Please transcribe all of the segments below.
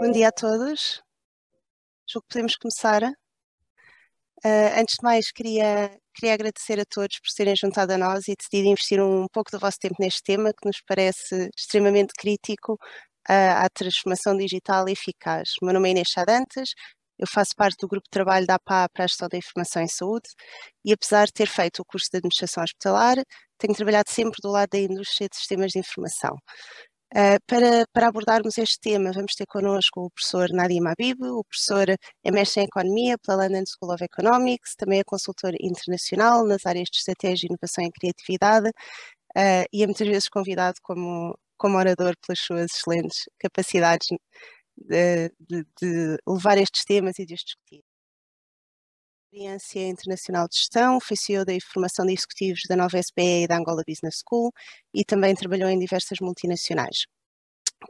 Bom dia a todos. Julgo que podemos começar. Antes de mais, queria agradecer a todos por serem juntado a nós e decidir investir um pouco do vosso tempo neste tema, que nos parece extremamente crítico à transformação digital eficaz. O meu nome é Inês Chadantes, eu faço parte do grupo de trabalho da APA para a Gestão da Informação em Saúde e, apesar de ter feito o curso de Administração Hospitalar, tenho trabalhado sempre do lado da indústria de sistemas de informação. Para abordarmos este tema, vamos ter connosco o professor Nadim Habib. O professor é mestre em Economia pela London School of Economics, também é consultor internacional nas áreas de estratégia, inovação e criatividade, e é muitas vezes convidado como orador pelas suas excelentes capacidades de levar estes temas e de os discutir. Experiência internacional de gestão, foi CEO da formação de executivos da Nova SBE e da Angola Business School e também trabalhou em diversas multinacionais.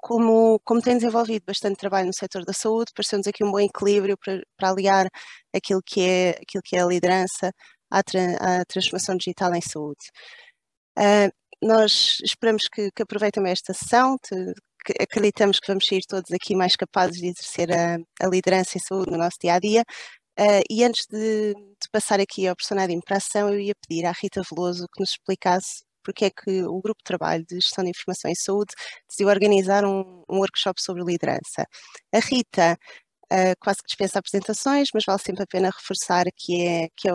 Como tem desenvolvido bastante trabalho no setor da saúde, pareceu-nos aqui um bom equilíbrio para aliar aquilo que é a liderança à transformação digital em saúde. Nós esperamos que aproveitem esta sessão, acreditamos que vamos sair todos aqui mais capazes de exercer a liderança em saúde no nosso dia-a-dia. E antes de passar aqui ao professor Nadim para a ação, eu ia pedir à Rita Veloso que nos explicasse porque é que o Grupo de Trabalho de Gestão de Informação em Saúde decidiu organizar um workshop sobre liderança. A Rita quase que dispensa apresentações, mas vale sempre a pena reforçar que é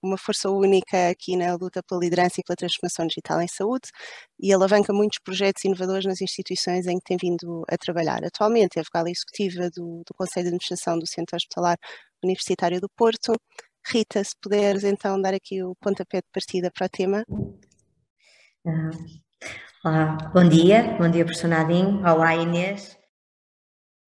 uma força única aqui na luta pela liderança e pela transformação digital em saúde e alavanca muitos projetos inovadores nas instituições em que tem vindo a trabalhar. Atualmente é vogal executiva do Conselho de Administração do Centro Hospitalar Universitário do Porto. Rita, se puderes então dar aqui o pontapé de partida para o tema. Olá, bom dia professor Nadim. Olá Inês.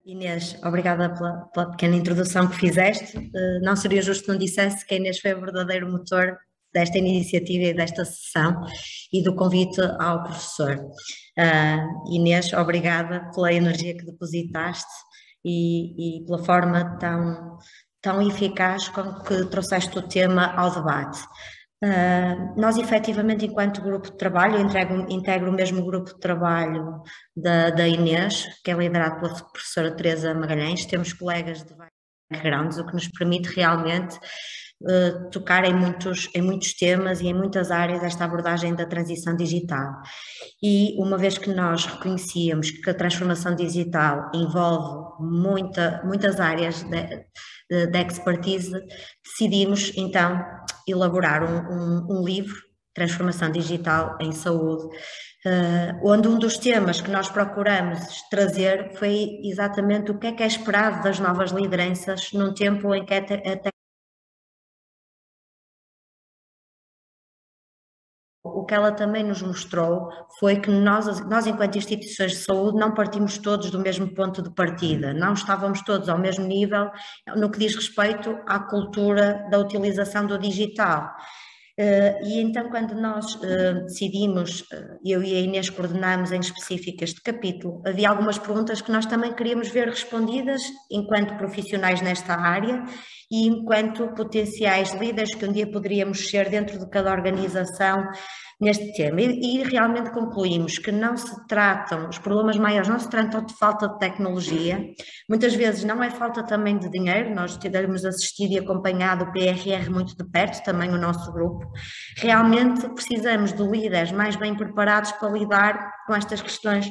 Inês, obrigada pela pequena introdução que fizeste. Não seria justo não dissesse que a Inês foi o verdadeiro motor desta iniciativa e desta sessão e do convite ao professor. Inês, obrigada pela energia que depositaste e pela forma tão eficaz com que trouxeste o tema ao debate. Nós efetivamente, enquanto grupo de trabalho, eu integro o mesmo grupo de trabalho da Inês, que é liderado pela professora Teresa Magalhães. Temos colegas de vários backgrounds, o que nos permite realmente tocar em muitos temas e em muitas áreas esta abordagem da transição digital. E uma vez que nós reconhecíamos que a transformação digital envolve muitas áreas de expertise, decidimos então elaborar um livro, Transformação Digital em Saúde, onde um dos temas que nós procuramos trazer foi exatamente o que é esperado das novas lideranças num tempo em que o que ela também nos mostrou foi que nós, enquanto instituições de saúde, não partimos todos do mesmo ponto de partida, não estávamos todos ao mesmo nível no que diz respeito à cultura da utilização do digital. E então, quando nós decidimos, eu e a Inês coordenámos em específico este capítulo, havia algumas perguntas que nós também queríamos ver respondidas enquanto profissionais nesta área e enquanto potenciais líderes que um dia poderíamos ser dentro de cada organização neste tema. E realmente concluímos que os problemas maiores não se tratam de falta de tecnologia, muitas vezes não é falta também de dinheiro, nós temos assistido e acompanhado o PRR muito de perto, também o nosso grupo. Realmente precisamos de líderes mais bem preparados para lidar com estas questões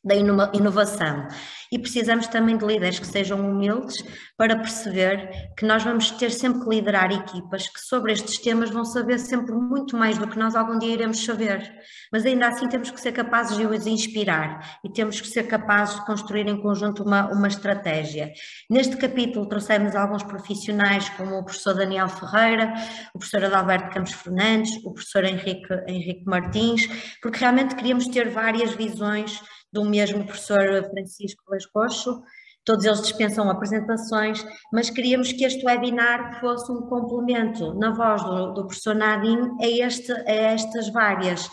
da inovação e precisamos também de líderes que sejam humildes para perceber que nós vamos ter sempre que liderar equipas que sobre estes temas vão saber sempre muito mais do que nós algum dia iremos saber, mas ainda assim temos que ser capazes de os inspirar e temos que ser capazes de construir em conjunto uma estratégia. Neste capítulo trouxemos alguns profissionais como o professor Daniel Ferreira, o professor Adalberto Campos Fernandes, o professor Henrique Martins, porque realmente queríamos ter várias visões do mesmo professor Francisco Lascocho. Todos eles dispensam apresentações, mas queríamos que este webinar fosse um complemento na voz do professor Nadim a estas várias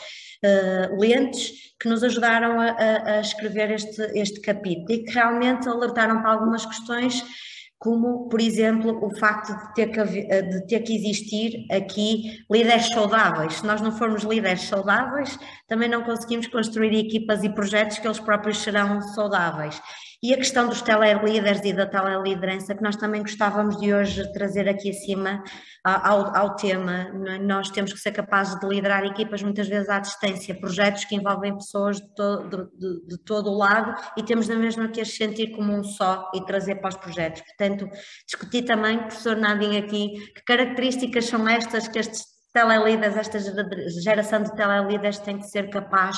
lentes que nos ajudaram a escrever este capítulo e que realmente alertaram para algumas questões, como, por exemplo, o facto de ter que existir aqui líderes saudáveis. Se nós não formos líderes saudáveis, também não conseguimos construir equipas e projetos que eles próprios serão saudáveis. E a questão dos telelíderes e da teleliderança, que nós também gostávamos de hoje trazer aqui acima ao tema. Nós temos que ser capazes de liderar equipas muitas vezes à distância, projetos que envolvem pessoas de todo o lado, e temos na mesma que as sentir como um só e trazer para os projetos. Portanto, discutir também, professor Nadim, aqui, que características são estas que estes telelíderes, esta geração de telelíderes tem que ser capaz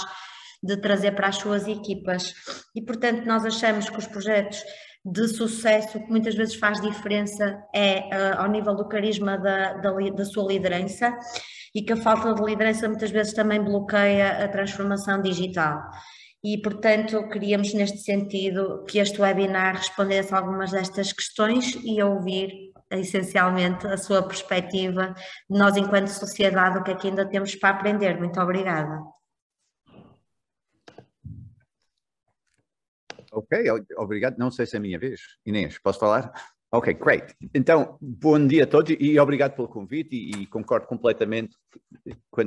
de trazer para as suas equipas. E, portanto, nós achamos que os projetos de sucesso, que muitas vezes faz diferença, é ao nível do carisma da sua liderança, e que a falta de liderança muitas vezes também bloqueia a transformação digital. E, portanto, queríamos, neste sentido, que este webinar respondesse a algumas destas questões e ouvir, essencialmente, a sua perspectiva de nós, enquanto sociedade, o que é que ainda temos para aprender. Muito obrigada. Ok, obrigado. Não sei se é a minha vez. Inês, posso falar? Ok, great. Então, bom dia a todos e obrigado pelo convite e concordo completamente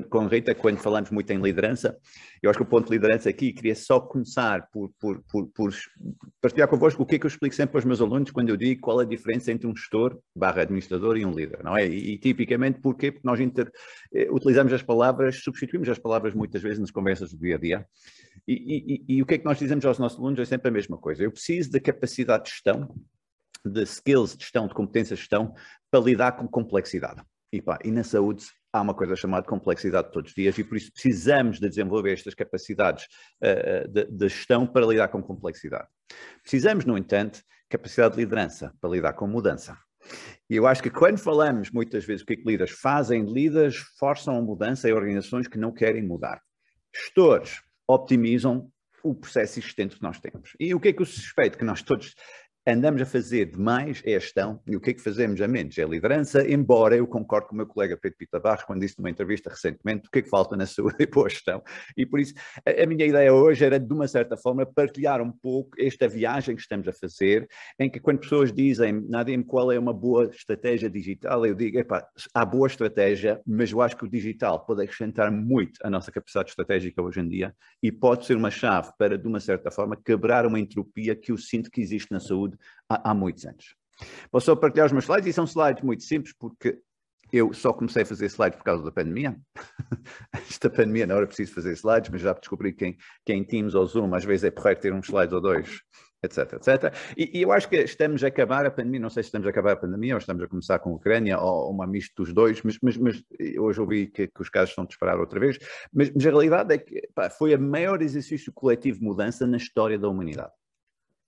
com a Rita quando falamos muito em liderança. Eu acho que o ponto de liderança aqui, queria só começar por partilhar convosco o que é que eu explico sempre aos meus alunos quando eu digo qual é a diferença entre um gestor / administrador e um líder, não é? E tipicamente porquê? Porque nós utilizamos as palavras, substituímos as palavras muitas vezes nas conversas do dia a dia. E o que é que nós dizemos aos nossos alunos é sempre a mesma coisa. Eu preciso da capacidade de gestão, de skills de gestão, de competências de gestão, para lidar com complexidade. E na saúde há uma coisa chamada complexidade todos os dias e por isso precisamos de desenvolver estas capacidades de gestão para lidar com complexidade. Precisamos, no entanto, capacidade de liderança para lidar com mudança. E eu acho que quando falamos muitas vezes o que líderes fazem, líderes forçam a mudança em organizações que não querem mudar. Gestores optimizam o processo existente que nós temos. E o que é que eu suspeito que nós todos andamos a fazer demais é a gestão e o que é que fazemos a menos é a liderança, embora eu concordo com o meu colega Pedro Pita Barros quando disse numa entrevista recentemente o que é que falta na saúde e boa gestão. E por isso a minha ideia hoje era de uma certa forma partilhar um pouco esta viagem que estamos a fazer, em que quando pessoas dizem, Nadim, qual é uma boa estratégia digital, eu digo, há boa estratégia, mas eu acho que o digital pode acrescentar muito à nossa capacidade estratégica hoje em dia e pode ser uma chave para, de uma certa forma, quebrar uma entropia que eu sinto que existe na saúde há muitos anos. Vou só partilhar os meus slides e são slides muito simples porque eu só comecei a fazer slides por causa da pandemia. Esta pandemia não era preciso fazer slides, mas já descobri que em Teams ou Zoom às vezes é porreiro ter uns slides ou dois, etc, etc. E eu acho que estamos a acabar a pandemia, não sei se estamos a acabar a pandemia ou estamos a começar com a Ucrânia ou uma misto dos dois, mas hoje ouvi que os casos estão a disparar outra vez, mas a realidade é que foi o maior exercício coletivo de mudança na história da humanidade.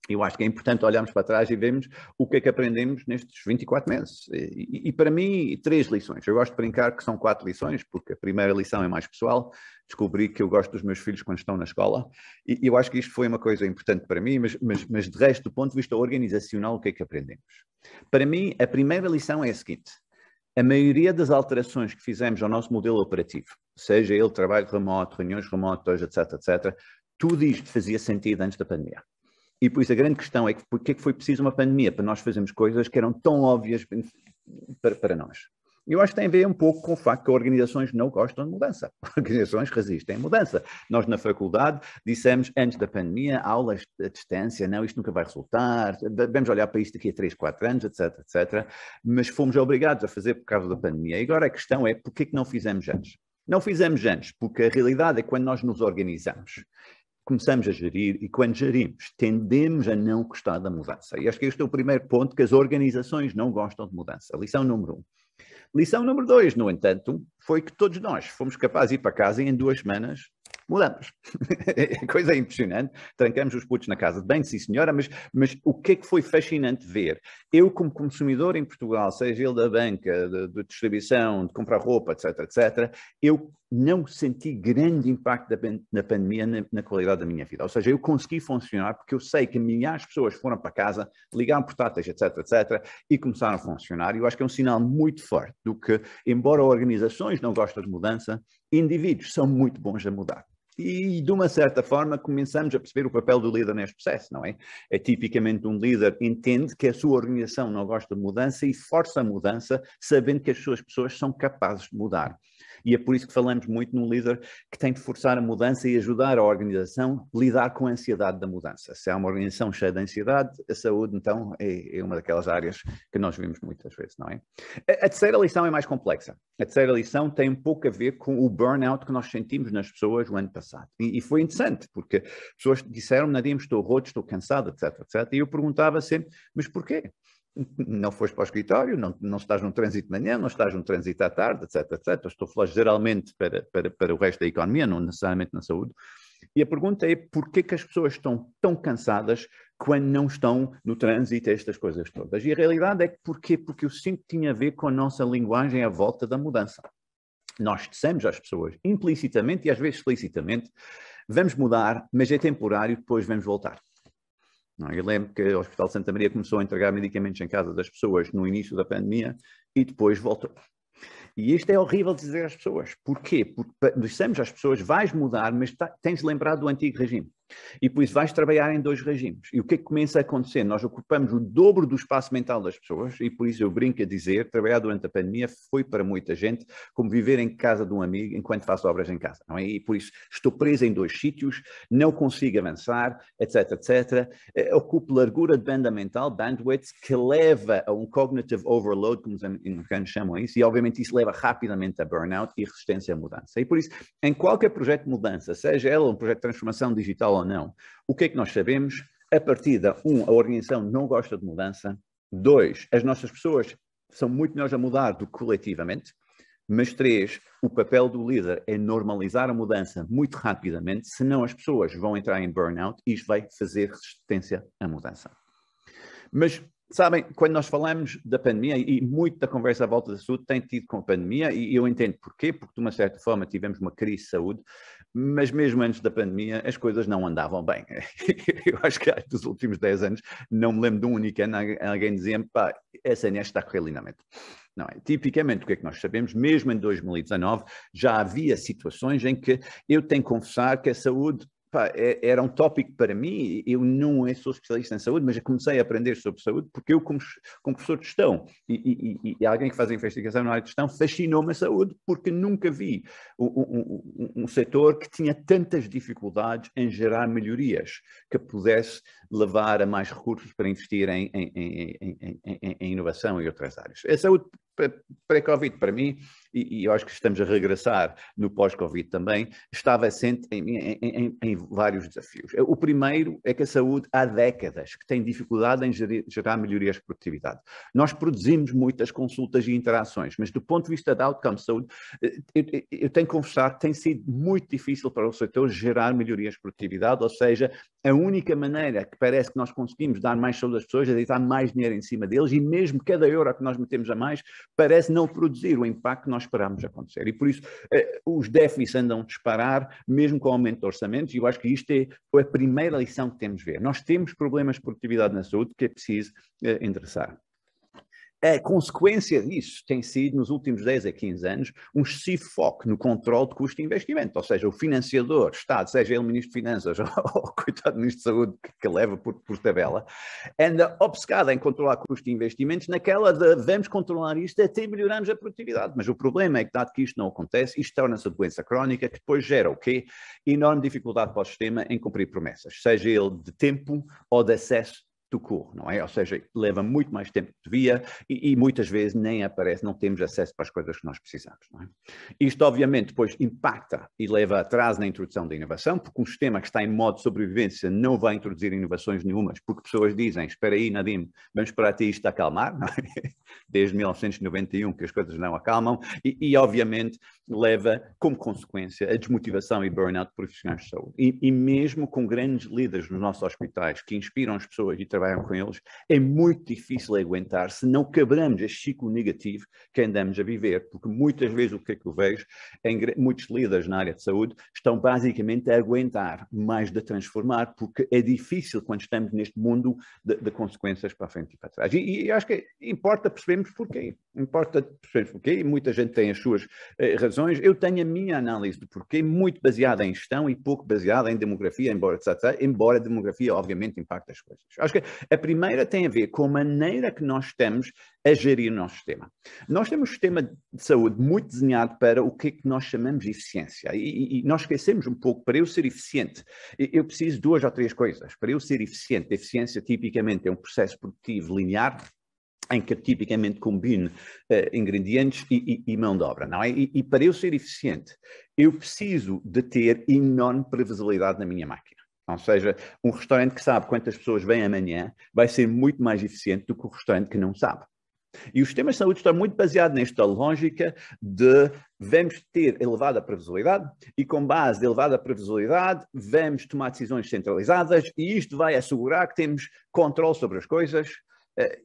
Eu acho que é importante olharmos para trás e vermos o que é que aprendemos nestes 24 meses. E para mim, 3 lições. Eu gosto de brincar que são 4 lições, porque a primeira lição é mais pessoal. Descobri que eu gosto dos meus filhos quando estão na escola. E eu acho que isto foi uma coisa importante para mim, mas de resto, do ponto de vista organizacional, o que é que aprendemos? Para mim, a primeira lição é a seguinte. A maioria das alterações que fizemos ao nosso modelo operativo, seja ele trabalho remoto, reuniões remotas, etc, etc, tudo isto fazia sentido antes da pandemia. E por isso a grande questão é que porque é que foi preciso uma pandemia para nós fazermos coisas que eram tão óbvias para nós. E eu acho que tem a ver um pouco com o facto que organizações não gostam de mudança. Organizações resistem à mudança. Nós na faculdade dissemos antes da pandemia, aulas à distância, não, isto nunca vai resultar, vamos olhar para isto daqui a 3, 4 anos, etc, etc. Mas fomos obrigados a fazer por causa da pandemia. E agora a questão é porque é que não fizemos antes? Não fizemos antes porque a realidade é que quando nós nos organizamos, começamos a gerir e quando gerimos, tendemos a não gostar da mudança. E acho que este é o primeiro ponto, que as organizações não gostam de mudança. Lição número 1. Lição número 2, no entanto, foi que todos nós fomos capazes de ir para casa e em 2 semanas mudamos. A coisa é impressionante. Trancamos os putos na casa de banho, sim senhora, mas o que é que foi fascinante ver? Eu, como consumidor em Portugal, seja ele da banca, de distribuição, de comprar roupa, etc, etc, eu não senti grande impacto da pandemia na qualidade da minha vida. Ou seja, eu consegui funcionar porque eu sei que milhares de pessoas foram para casa, ligaram portáteis, etc, etc, e começaram a funcionar. E eu acho que é um sinal muito forte do que, embora organizações não gostem de mudança, indivíduos são muito bons a mudar. E, de uma certa forma, começamos a perceber o papel do líder neste processo, não é? É tipicamente um líder entende que a sua organização não gosta de mudança e força a mudança, sabendo que as suas pessoas são capazes de mudar. E é por isso que falamos muito num líder que tem de forçar a mudança e ajudar a organização a lidar com a ansiedade da mudança. Se há uma organização cheia de ansiedade, a saúde, então, é uma daquelas áreas que nós vimos muitas vezes, não é? A terceira lição é mais complexa. A terceira lição tem um pouco a ver com o burnout que nós sentimos nas pessoas o ano passado. E foi interessante, porque pessoas disseram, Nadim, estou roto, estou cansado, etc, etc. E eu perguntava sempre, mas porquê? Não foste para o escritório, não estás num trânsito de manhã, não estás num trânsito à tarde, etc, etc. Estou a falar geralmente para o resto da economia, não necessariamente na saúde. E a pergunta é, porquê que as pessoas estão tão cansadas quando não estão no trânsito, estas coisas todas? E a realidade é que porquê? Porque eu sinto que tinha a ver com a nossa linguagem à volta da mudança. Nós dissemos às pessoas, implicitamente e às vezes explicitamente, vamos mudar, mas é temporário, depois vamos voltar. Não, eu lembro que o Hospital Santa Maria começou a entregar medicamentos em casa das pessoas no início da pandemia e depois voltou. E isto é horrível dizer às pessoas. Porquê? Porque dissemos às pessoas, vais mudar, mas tens de lembrar do antigo regime. E por isso vais trabalhar em 2 regimes. E o que é que começa a acontecer? Nós ocupamos o dobro do espaço mental das pessoas e por isso eu brinco a dizer, trabalhar durante a pandemia foi para muita gente como viver em casa de um amigo enquanto faço obras em casa. Não é? E por isso estou preso em 2 sítios, não consigo avançar, etc, etc. Ocupo largura de banda mental, bandwidth, que leva a um cognitive overload, como os americanos chamam isso, e obviamente isso leva rapidamente a burnout e resistência à mudança. E por isso, em qualquer projeto de mudança, seja ela um projeto de transformação digital ou não, o que é que nós sabemos? A partida, a organização não gosta de mudança. 2, as nossas pessoas são muito melhores a mudar do que coletivamente. Mas 3, o papel do líder é normalizar a mudança muito rapidamente, senão as pessoas vão entrar em burnout e isto vai fazer resistência à mudança. Mas, sabem, quando nós falamos da pandemia, e muito da conversa à volta da saúde tem tido com a pandemia, e eu entendo porquê, porque de uma certa forma tivemos uma crise de saúde, mas mesmo antes da pandemia as coisas não andavam bem. Eu acho que dos últimos 10 anos não me lembro de um único ano alguém dizia-me, pá, a SNS está a correr lindamente. Não é? Tipicamente, o que é que nós sabemos? Mesmo em 2019 já havia situações em que eu tenho que confessar que a saúde era um tópico para mim. Eu não sou especialista em saúde, mas eu comecei a aprender sobre saúde porque eu, como professor de gestão e alguém que faz investigação na área de gestão, fascinou-me a saúde porque nunca vi um setor que tinha tantas dificuldades em gerar melhorias que pudesse levar a mais recursos para investir em inovação e outras áreas. A saúde pré-Covid, para mim, e eu acho que estamos a regressar no pós-Covid também, estava assente em vários desafios. O primeiro é que a saúde há décadas que tem dificuldade em gerar melhorias de produtividade. Nós produzimos muitas consultas e interações, mas do ponto de vista da outcome de saúde, eu tenho que confessar que tem sido muito difícil para o setor gerar melhorias de produtividade, ou seja, a única maneira que parece que nós conseguimos dar mais saúde às pessoas é deitar mais dinheiro em cima deles e mesmo cada euro que nós metemos a mais parece não produzir o impacto que nós esperamos acontecer. E por isso os déficits andam a disparar, mesmo com o aumento de orçamentos, e eu acho que isto é a primeira lição que temos de ver. Nós temos problemas de produtividade na saúde que é preciso endereçar. A consequência disso tem sido, nos últimos 10 a 15 anos, um excessivo foco no controle de custo de investimento, ou seja, o financiador, Estado, seja ele Ministro de Finanças ou o coitado Ministro de Saúde que leva por tabela, anda obcecado em controlar custo de investimentos naquela de vamos controlar isto até melhorarmos a produtividade. Mas o problema é que, dado que isto não acontece, isto torna-se a doença crónica que depois gera o quê? Enorme dificuldade para o sistema em cumprir promessas, seja ele de tempo ou de acesso do curso, não é? Ou seja, leva muito mais tempo que devia e muitas vezes nem aparece, não temos acesso para as coisas que nós precisamos, não é? Isto obviamente depois impacta e leva atraso na introdução da inovação, porque um sistema que está em modo de sobrevivência não vai introduzir inovações nenhumas, porque pessoas dizem, espera aí Nadim, vamos esperar até isto acalmar, não é? Desde 1991 que as coisas não acalmam e obviamente leva como consequência a desmotivação e burnout de profissionais de saúde. E mesmo com grandes líderes nos nossos hospitais que inspiram as pessoas e trabalham com eles, é muito difícil aguentar se não quebramos este ciclo negativo que andamos a viver, porque muitas vezes o que é que eu vejo em muitos líderes na área de saúde estão basicamente a aguentar mais de transformar, porque é difícil quando estamos neste mundo de consequências para a frente e para trás. E acho que importa percebermos porquê. Importa percebermos porquê, e muita gente tem as suas razões. Eu tenho a minha análise do porquê, muito baseada em gestão e pouco baseada em demografia, embora a demografia obviamente impacta as coisas. Acho que A primeira tem a ver com a maneira que nós estamos a gerir o nosso sistema. Nós temos um sistema de saúde muito desenhado para o que é que nós chamamos de eficiência. E nós esquecemos um pouco, para eu ser eficiente, eu preciso de 2 ou 3 coisas. Para eu ser eficiente, a eficiência tipicamente é um processo produtivo linear, em que eu tipicamente combino ingredientes e mão de obra, não é? E para eu ser eficiente, eu preciso de ter enorme previsibilidade na minha máquina. Ou seja, um restaurante que sabe quantas pessoas vêm amanhã vai ser muito mais eficiente do que o restaurante que não sabe. E o sistema de saúde está muito baseado nesta lógica de vamos ter elevada previsibilidade e com base de elevada previsibilidade vamos tomar decisões centralizadas e isto vai assegurar que temos controle sobre as coisas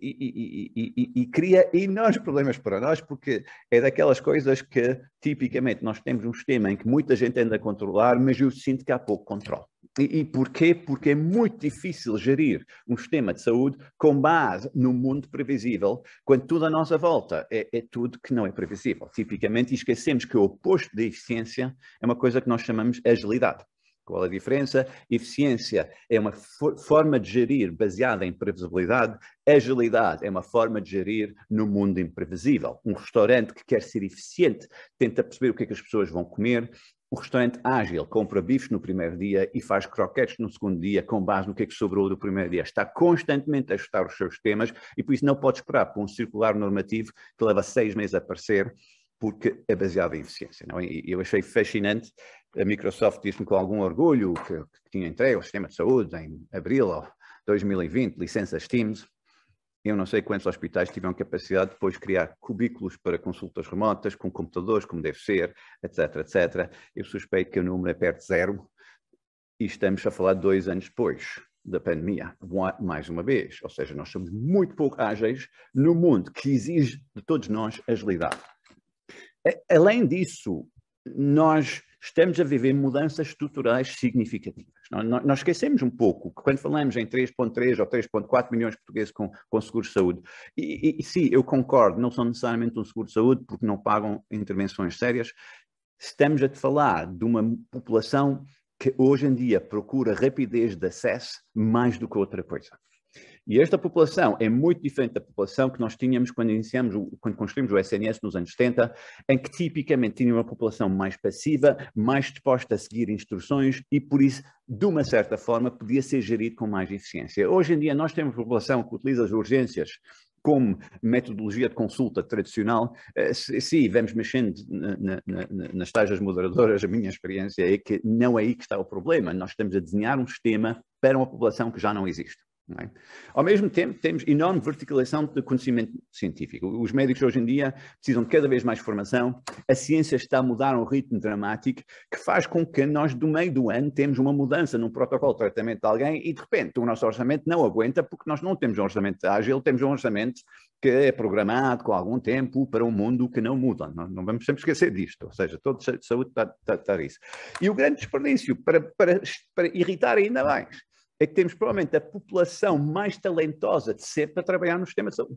e cria enormes problemas para nós porque é daquelas coisas que tipicamente nós temos um sistema em que muita gente anda a controlar, mas eu sinto que há pouco controle. E porquê? Porque é muito difícil gerir um sistema de saúde com base num mundo previsível, quando tudo à nossa volta é tudo que não é previsível. Tipicamente, esquecemos que o oposto da eficiência é uma coisa que nós chamamos de agilidade. Qual a diferença? Eficiência é uma forma de gerir baseada em previsibilidade. Agilidade é uma forma de gerir no mundo imprevisível. Um restaurante que quer ser eficiente tenta perceber o que é que as pessoas vão comer. O restaurante ágil compra bifes no primeiro dia e faz croquetes no segundo dia com base no que é que sobrou do primeiro dia. Está constantemente a ajustar os seus temas e por isso não pode esperar por um circular normativo que leva 6 meses a aparecer porque é baseado em eficiência. Não é? E eu achei fascinante. A Microsoft disse-me com algum orgulho que tinha entregue o sistema de saúde em abril de 2020, licenças Teams. Eu não sei quantos hospitais tiveram capacidade de depois criar cubículos para consultas remotas, com computadores, como deve ser, etc, etc. Eu suspeito que o número é perto de 0 e estamos a falar de 2 anos depois da pandemia, mais uma vez. Ou seja, nós somos muito pouco ágeis no mundo que exige de todos nós agilidade. Além disso, nós estamos a viver mudanças estruturais significativas. Nós esquecemos um pouco que quando falamos em 3,3 ou 3,4 milhões de portugueses com seguro de saúde, e sim, eu concordo, não são necessariamente um seguro de saúde porque não pagam intervenções sérias, estamos a falar de uma população que hoje em dia procura rapidez de acesso mais do que outra coisa. E esta população é muito diferente da população que nós tínhamos quando construímos o SNS nos anos 70, em que tipicamente tinha uma população mais passiva, mais disposta a seguir instruções e, por isso, de uma certa forma, podia ser gerido com mais eficiência. Hoje em dia nós temos uma população que utiliza as urgências como metodologia de consulta tradicional. Sim, vamos mexendo nas taxas moderadoras. A minha experiência é que não é aí que está o problema. Nós estamos a desenhar um sistema para uma população que já não existe. Não é? Ao mesmo tempo, temos enorme verticalização de conhecimento científico. Os médicos hoje em dia precisam de cada vez mais formação. A ciência está a mudar a um ritmo dramático que faz com que nós, do meio do ano, temos uma mudança num protocolo de tratamento de alguém e, de repente, o nosso orçamento não aguenta porque nós não temos um orçamento ágil, temos um orçamento que é programado com algum tempo para um mundo que não muda. Não vamos sempre esquecer disto. Ou seja, todo de saúde está isso. E o grande desperdício, para irritar ainda mais, é que temos provavelmente a população mais talentosa de sempre a trabalhar no sistema de saúde.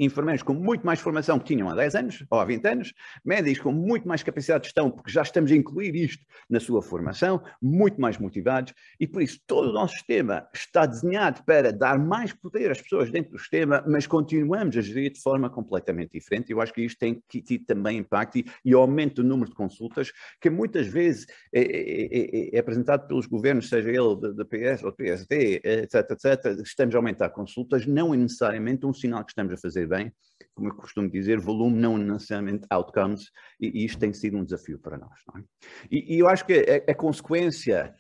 Enfermeiros com muito mais formação que tinham há 10 anos ou há 20 anos, médicos com muito mais capacidade de gestão, porque já estamos a incluir isto na sua formação, muito mais motivados, e por isso todo o nosso sistema está desenhado para dar mais poder às pessoas dentro do sistema, mas continuamos a gerir de forma completamente diferente. Eu acho que isto tem tido também impacto e aumento do número de consultas, que muitas vezes é apresentado pelos governos, seja ele da PS ou do PSD, etc, etc. Estamos a aumentar consultas, não é necessariamente um sinal que estamos a fazer bem, como eu costumo dizer, volume não necessariamente outcomes, e isto tem sido um desafio para nós. Não é? E eu acho que a consequência,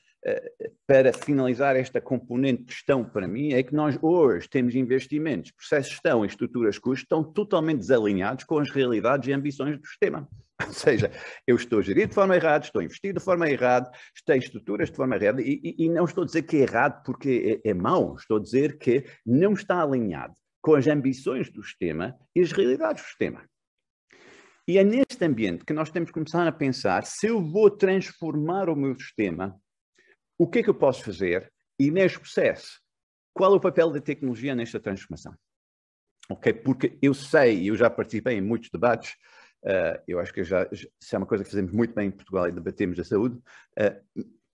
para finalizar esta componente de gestão para mim, é que nós hoje temos investimentos, processos de gestão e estruturas de custos estão totalmente desalinhados com as realidades e ambições do sistema. Ou seja, eu estou a gerir de forma errada, estou a investir de forma errada, estou em estruturas de forma errada, e não estou a dizer que é errado porque é mau, estou a dizer que não está alinhado com as ambições do sistema e as realidades do sistema. E é neste ambiente que nós temos que começar a pensar, se eu vou transformar o meu sistema, o que é que eu posso fazer? E neste processo, qual é o papel da tecnologia nesta transformação? Okay? Porque eu sei, eu já participei em muitos debates, eu acho que se é uma coisa que fazemos muito bem em Portugal e debatemos a saúde,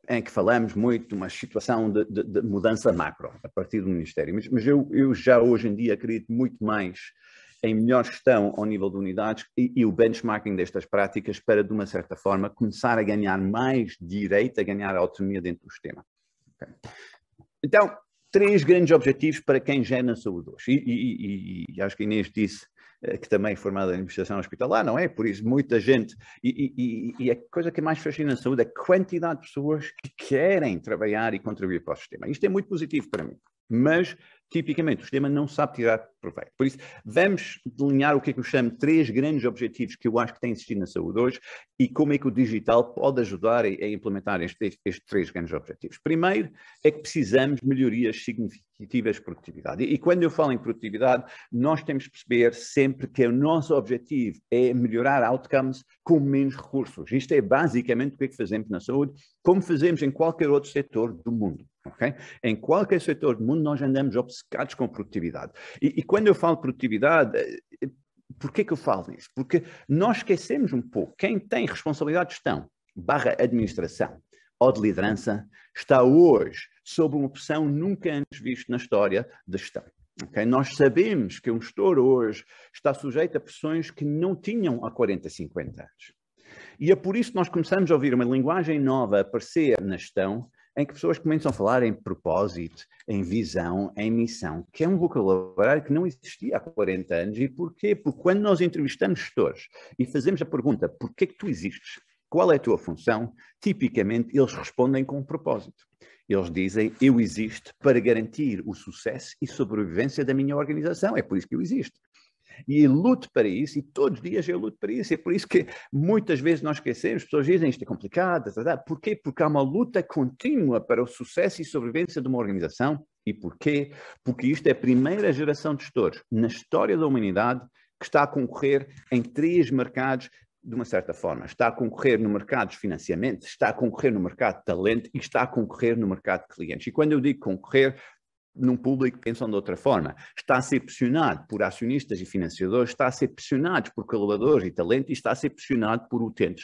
em que falamos muito de uma situação de mudança macro a partir do Ministério, mas eu já hoje em dia acredito muito mais em melhor gestão ao nível de unidades e o benchmarking destas práticas para, de uma certa forma, começar a ganhar mais direito, a ganhar autonomia dentro do sistema. Okay. Então, 3 grandes objetivos para quem gera na saúde hoje. E acho que a Inês disse que também é formada em administração hospitalar, não é? Por isso, muita gente... E a coisa que mais fascina na saúde é a quantidade de pessoas que querem trabalhar e contribuir para o sistema. Isto é muito positivo para mim. Mas, tipicamente, o sistema não sabe tirar proveito. Por isso, vamos delinear o que é que eu chamo de 3 grandes objetivos que eu acho que têm existido na saúde hoje e como é que o digital pode ajudar a implementar estes 3 grandes objetivos. Primeiro, é que precisamos de melhorias significativas de produtividade. E quando eu falo em produtividade, nós temos que perceber sempre que o nosso objetivo é melhorar outcomes com menos recursos. Isto é basicamente o que é que fazemos na saúde, como fazemos em qualquer outro setor do mundo. Okay? Em qualquer setor do mundo nós andamos obcecados com produtividade. E quando eu falo produtividade, por que eu falo nisso? Porque nós esquecemos um pouco, quem tem responsabilidade de gestão, /administração ou de liderança, está hoje sob uma pressão nunca antes vista na história da gestão. Okay? Nós sabemos que um gestor hoje está sujeito a pressões que não tinham há 40, 50 anos. E é por isso que nós começamos a ouvir uma linguagem nova aparecer na gestão, em que pessoas começam a falar em propósito, em visão, em missão, que é um vocabulário que não existia há 40 anos. E porquê? Porque quando nós entrevistamos gestores e fazemos a pergunta, porquê é que tu existes? Qual é a tua função? Tipicamente, eles respondem com um propósito. Eles dizem, eu existo para garantir o sucesso e sobrevivência da minha organização. É por isso que eu existo. E eu luto para isso, e todos os dias eu luto para isso. É por isso que muitas vezes nós esquecemos, as pessoas dizem isto é complicado. Porquê? Porque há uma luta contínua para o sucesso e sobrevivência de uma organização. E porquê? Porque isto é a primeira geração de gestores na história da humanidade que está a concorrer em 3 mercados de uma certa forma. Está a concorrer no mercado de financiamento, está a concorrer no mercado de talento e está a concorrer no mercado de clientes. E quando eu digo concorrer, num público que pensam de outra forma. Está a ser pressionado por acionistas e financiadores, está a ser pressionado por colaboradores e talento e está a ser pressionado por utentes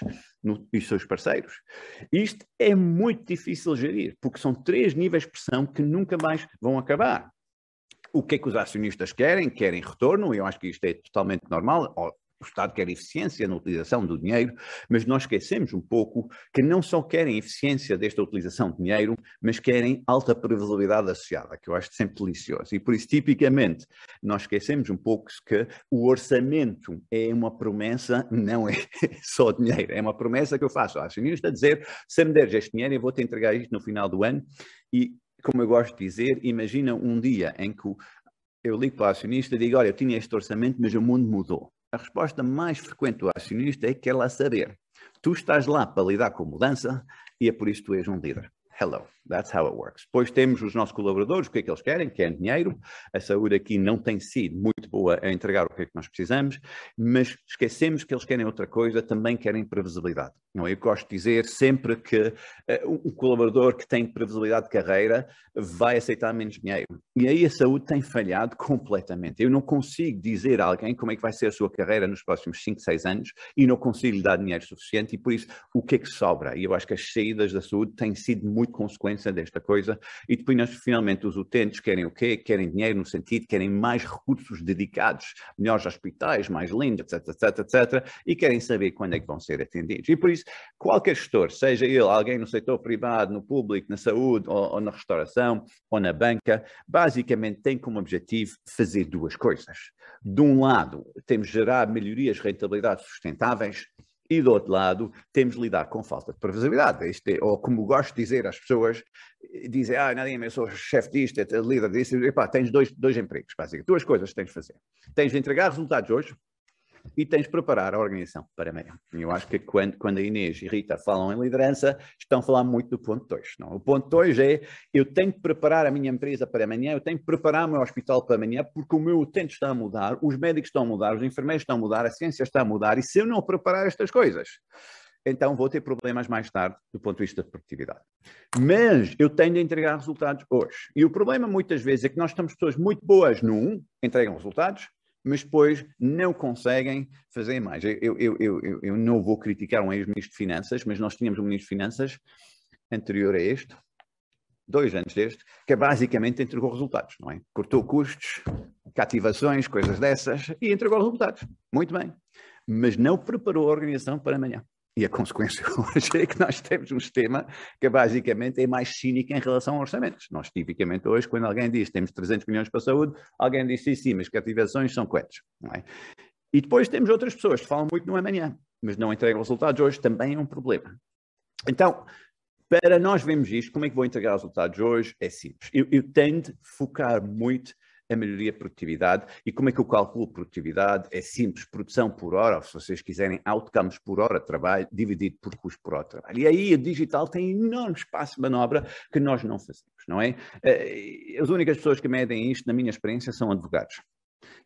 e seus parceiros. Isto é muito difícil de gerir, porque são 3 níveis de pressão que nunca mais vão acabar. O que é que os acionistas querem? Querem retorno, eu acho que isto é totalmente normal. O Estado quer eficiência na utilização do dinheiro, mas nós esquecemos um pouco que não só querem eficiência desta utilização de dinheiro, mas querem alta previsibilidade associada, que eu acho sempre delicioso. E por isso, tipicamente, nós esquecemos um pouco que o orçamento é uma promessa, não é só dinheiro, é uma promessa que eu faço ao acionista a dizer, se me deres este dinheiro, eu vou-te entregar isto no final do ano. E, como eu gosto de dizer, imagina um dia em que eu ligo para o acionista e digo, olha, eu tinha este orçamento, mas o mundo mudou. A resposta mais frequente do acionista é que quer lá saber. Tu estás lá para lidar com mudança e é por isso que tu és um líder. Hello, that's how it works. Depois temos os nossos colaboradores, o que é que eles querem? Querem dinheiro. A saúde aqui não tem sido muito boa a entregar o que é que nós precisamos, mas esquecemos que eles querem outra coisa, também querem previsibilidade. Não, eu gosto de dizer sempre que um colaborador que tem previsibilidade de carreira vai aceitar menos dinheiro. E aí a saúde tem falhado completamente. Eu não consigo dizer a alguém como é que vai ser a sua carreira nos próximos 5, 6 anos e não consigo lhe dar dinheiro suficiente e por isso o que é que sobra? E eu acho que as saídas da saúde têm sido muito consequência desta coisa e depois nós, finalmente os utentes querem o quê? Querem dinheiro no sentido, querem mais recursos dedicados, melhores hospitais, mais lindos, etc, etc, etc, e querem saber quando é que vão ser atendidos. E por isso, qualquer gestor, seja ele alguém no setor privado, no público, na saúde ou na restauração ou na banca, basicamente tem como objetivo fazer 2 coisas. De um lado, temos de gerar melhorias de rentabilidade sustentáveis e do outro lado, temos de lidar com falta de previsibilidade. Ou como gosto de dizer às pessoas, dizem, Nadim, eu sou chefe disto, líder disso, e pá, tens dois empregos, basicamente. 2 coisas que tens de fazer. Tens de entregar resultados hoje e tens de preparar a organização para amanhã. E eu acho que quando a Inês e a Rita falam em liderança, estão a falar muito do ponto 2. Não? O ponto 2 é, eu tenho que preparar a minha empresa para amanhã, eu tenho que preparar o meu hospital para amanhã, porque o meu utente está a mudar, os médicos estão a mudar, os enfermeiros estão a mudar, a ciência está a mudar, e se eu não preparar estas coisas, então vou ter problemas mais tarde do ponto de vista de produtividade. Mas eu tenho de entregar resultados hoje. E o problema muitas vezes é que nós estamos pessoas muito boas no entregam resultados, mas depois não conseguem fazer mais. Eu não vou criticar um ex-ministro de Finanças, mas nós tínhamos um ministro de Finanças anterior a este, 2 anos deste, que basicamente entregou resultados, não é? Cortou custos, cativações, coisas dessas, e entregou resultados. Muito bem. Mas não preparou a organização para amanhã. E a consequência hoje é que nós temos um sistema que basicamente é mais cínico em relação a orçamentos. Nós tipicamente hoje, quando alguém diz que temos 300 milhões para a saúde, alguém diz sim, mas cativações são quantos, não é? E depois temos outras pessoas que falam muito no amanhã, mas não entregam resultados hoje, também é um problema. Então, para nós vermos isto, como é que vou entregar resultados hoje? É simples. Eu tendo a focar muito a melhoria de produtividade. E como é que eu calculo produtividade? É simples, produção por hora, ou se vocês quiserem, outcomes por hora de trabalho, dividido por custo por hora de trabalho. E aí o digital tem enorme espaço de manobra que nós não fazemos, não é? As únicas pessoas que medem isto, na minha experiência, são advogados.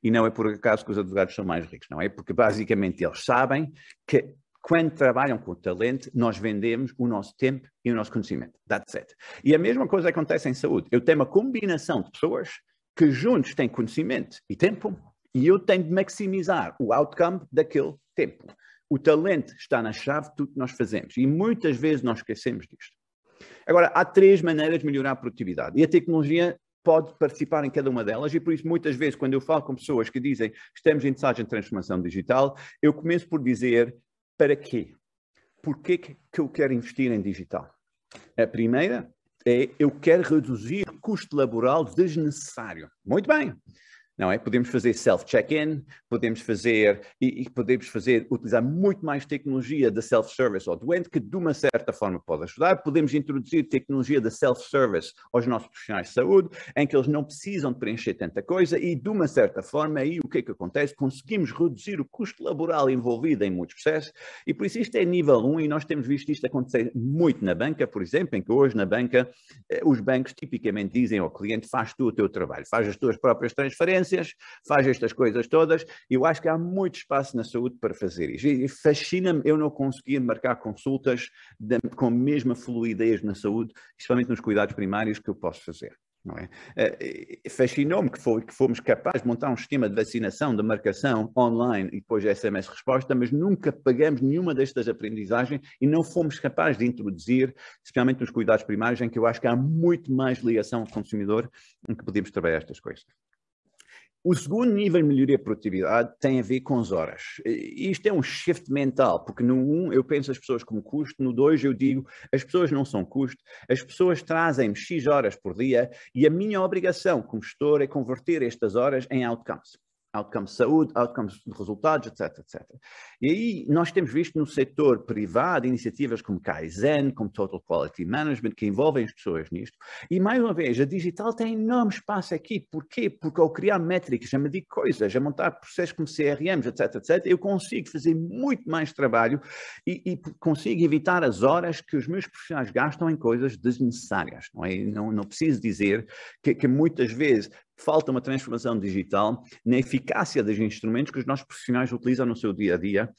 E não é por acaso que os advogados são mais ricos, não é? Porque basicamente eles sabem que quando trabalham com o talento, nós vendemos o nosso tempo e o nosso conhecimento. That's it. E a mesma coisa acontece em saúde. Eu tenho uma combinação de pessoas que juntos têm conhecimento e tempo, e eu tenho de maximizar o outcome daquele tempo. O talento está na chave de tudo que nós fazemos, e muitas vezes nós esquecemos disto. Agora, há 3 maneiras de melhorar a produtividade, e a tecnologia pode participar em cada uma delas, e por isso muitas vezes quando eu falo com pessoas que dizem estamos interessados em transformação digital, eu começo por dizer para quê? Porquê que eu quero investir em digital? A primeira é eu quero reduzir custo laboral desnecessário. Muito bem. Não é? Podemos fazer self-check-in, podemos fazer, utilizar muito mais tecnologia de self-service ao doente, que de uma certa forma pode ajudar. Podemos introduzir tecnologia de self-service aos nossos profissionais de saúde, em que eles não precisam de preencher tanta coisa e de uma certa forma aí o que é que acontece? Conseguimos reduzir o custo laboral envolvido em muitos processos e por isso isto é nível 1 e nós temos visto isto acontecer muito na banca, por exemplo, em que hoje na banca os bancos tipicamente dizem ao cliente faz tu o teu trabalho, faz as tuas próprias transferências, faz estas coisas todas. Eu acho que há muito espaço na saúde para fazer isto. E fascina-me eu não conseguir marcar consultas com a mesma fluidez na saúde, especialmente nos cuidados primários, que eu posso fazer. Não é? Fascinou-me que fomos capazes de montar um sistema de vacinação, de marcação online e depois SMS resposta, mas nunca pagamos nenhuma destas aprendizagens e não fomos capazes de introduzir, especialmente nos cuidados primários, em que eu acho que há muito mais ligação ao consumidor em que podemos trabalhar estas coisas. O segundo nível de melhoria de produtividade tem a ver com as horas. Isto é um shift mental, porque no 1 eu penso as pessoas como custo, no 2 eu digo as pessoas não são custo, as pessoas trazem-me X horas por dia e a minha obrigação como gestor é converter estas horas em outcomes. Outcomes de saúde, outcomes de resultados, etc, etc. E aí nós temos visto no setor privado iniciativas como Kaizen, como Total Quality Management, que envolvem as pessoas nisto. E mais uma vez, a digital tem enorme espaço aqui. Porquê? Porque ao criar métricas, a medir coisas, a montar processos como CRMs, etc, etc, eu consigo fazer muito mais trabalho e consigo evitar as horas que os meus profissionais gastam em coisas desnecessárias. Não é? Não preciso dizer que muitas vezes falta uma transformação digital na eficácia dos instrumentos que os nossos profissionais utilizam no seu dia-a-dia,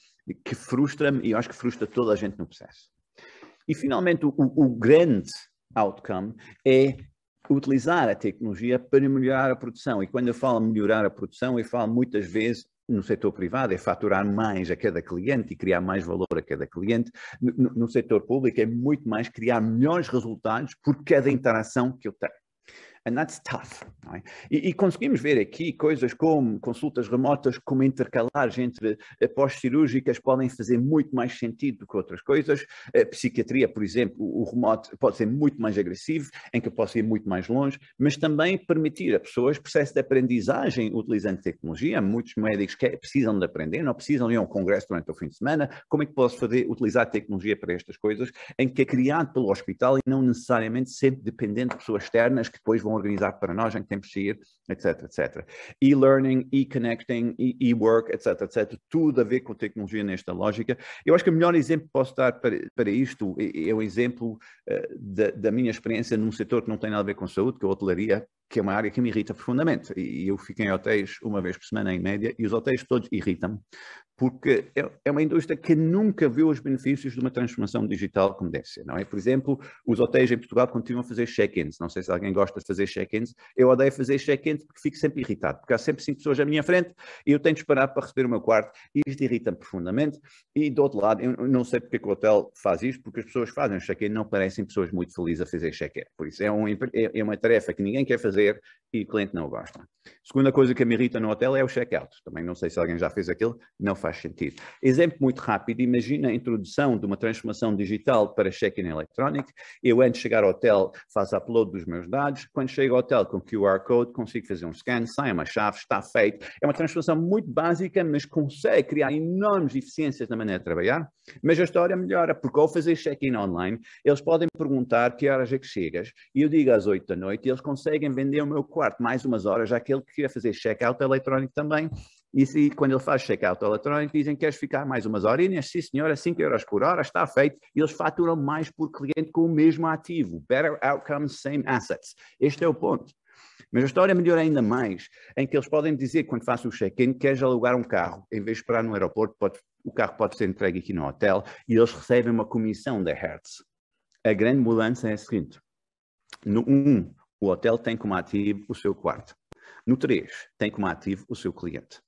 que frustra-me e eu acho que frustra toda a gente no processo. E, finalmente, o grande outcome é utilizar a tecnologia para melhorar a produção. E quando eu falo melhorar a produção, eu falo muitas vezes no setor privado é faturar mais a cada cliente e criar mais valor a cada cliente. No setor público é muito mais criar melhores resultados por cada interação que eu tenho. And that's tough. Não é? E conseguimos ver aqui coisas como consultas remotas, como intercalares entre pós-cirúrgicas podem fazer muito mais sentido do que outras coisas. A psiquiatria, por exemplo, o remoto pode ser muito mais agressivo, em que eu posso ir muito mais longe, mas também permitir a pessoas processo de aprendizagem utilizando tecnologia. Muitos médicos que precisam de aprender, não precisam ir a um congresso durante o fim de semana. Como é que posso utilizar a tecnologia para estas coisas, em que é criado pelo hospital e não necessariamente sempre dependente de pessoas externas que depois vão organizar para nós em que temos de ir, etc, etc. E-learning, e-connecting, e-work, etc, etc. Tudo a ver com tecnologia nesta lógica. Eu acho que o melhor exemplo que posso dar para isto é o exemplo da minha experiência num setor que não tem nada a ver com saúde, que é a hotelaria. que é uma área que me irrita profundamente. E eu fico em hotéis uma vez por semana em média e os hotéis todos irritam-me, porque é uma indústria que nunca viu os benefícios de uma transformação digital como deve ser, não é? Por exemplo, os hotéis em Portugal continuam a fazer check-ins. Não sei se alguém gosta de fazer check-ins. Eu odeio fazer check-ins porque fico sempre irritado, porque há sempre 5 pessoas à minha frente e eu tenho de esperar para receber o meu quarto e isto irrita-me profundamente. E do outro lado, eu não sei porque que o hotel faz isto, porque as pessoas fazem check-in não parecem pessoas muito felizes a fazer check-in. Por isso é uma tarefa que ninguém quer fazer e o cliente não gosta. Segunda coisa que me irrita no hotel é o check-out. Também não sei se alguém já fez aquilo, não faz sentido. Exemplo muito rápido, imagina a introdução de uma transformação digital para check-in eletrónico. Eu, antes de chegar ao hotel, faço upload dos meus dados. Quando chego ao hotel com QR Code, consigo fazer um scan, sai uma chave, está feito. É uma transformação muito básica, mas consegue criar enormes eficiências na maneira de trabalhar. Mas a história melhora, porque ao fazer check-in online, eles podem perguntar que horas é que chegas. E eu digo às 8 da noite e eles conseguem vender o meu quarto mais umas horas àquele que queria fazer check-out eletrónico também. E quando ele faz check-out eletrónico, dizem que queres ficar mais umas horinhas? Sim, senhora, 5 euros por hora, está feito. E eles faturam mais por cliente com o mesmo ativo. Better outcomes, same assets. Este é o ponto. Mas a história melhora ainda mais, em que eles podem dizer, quando faço o check-in, queres alugar um carro. Em vez de esperar no aeroporto, o carro pode ser entregue aqui no hotel e eles recebem uma comissão da Hertz. A grande mudança é a seguinte. No 1, o hotel tem como ativo o seu quarto. No 3, tem como ativo o seu cliente.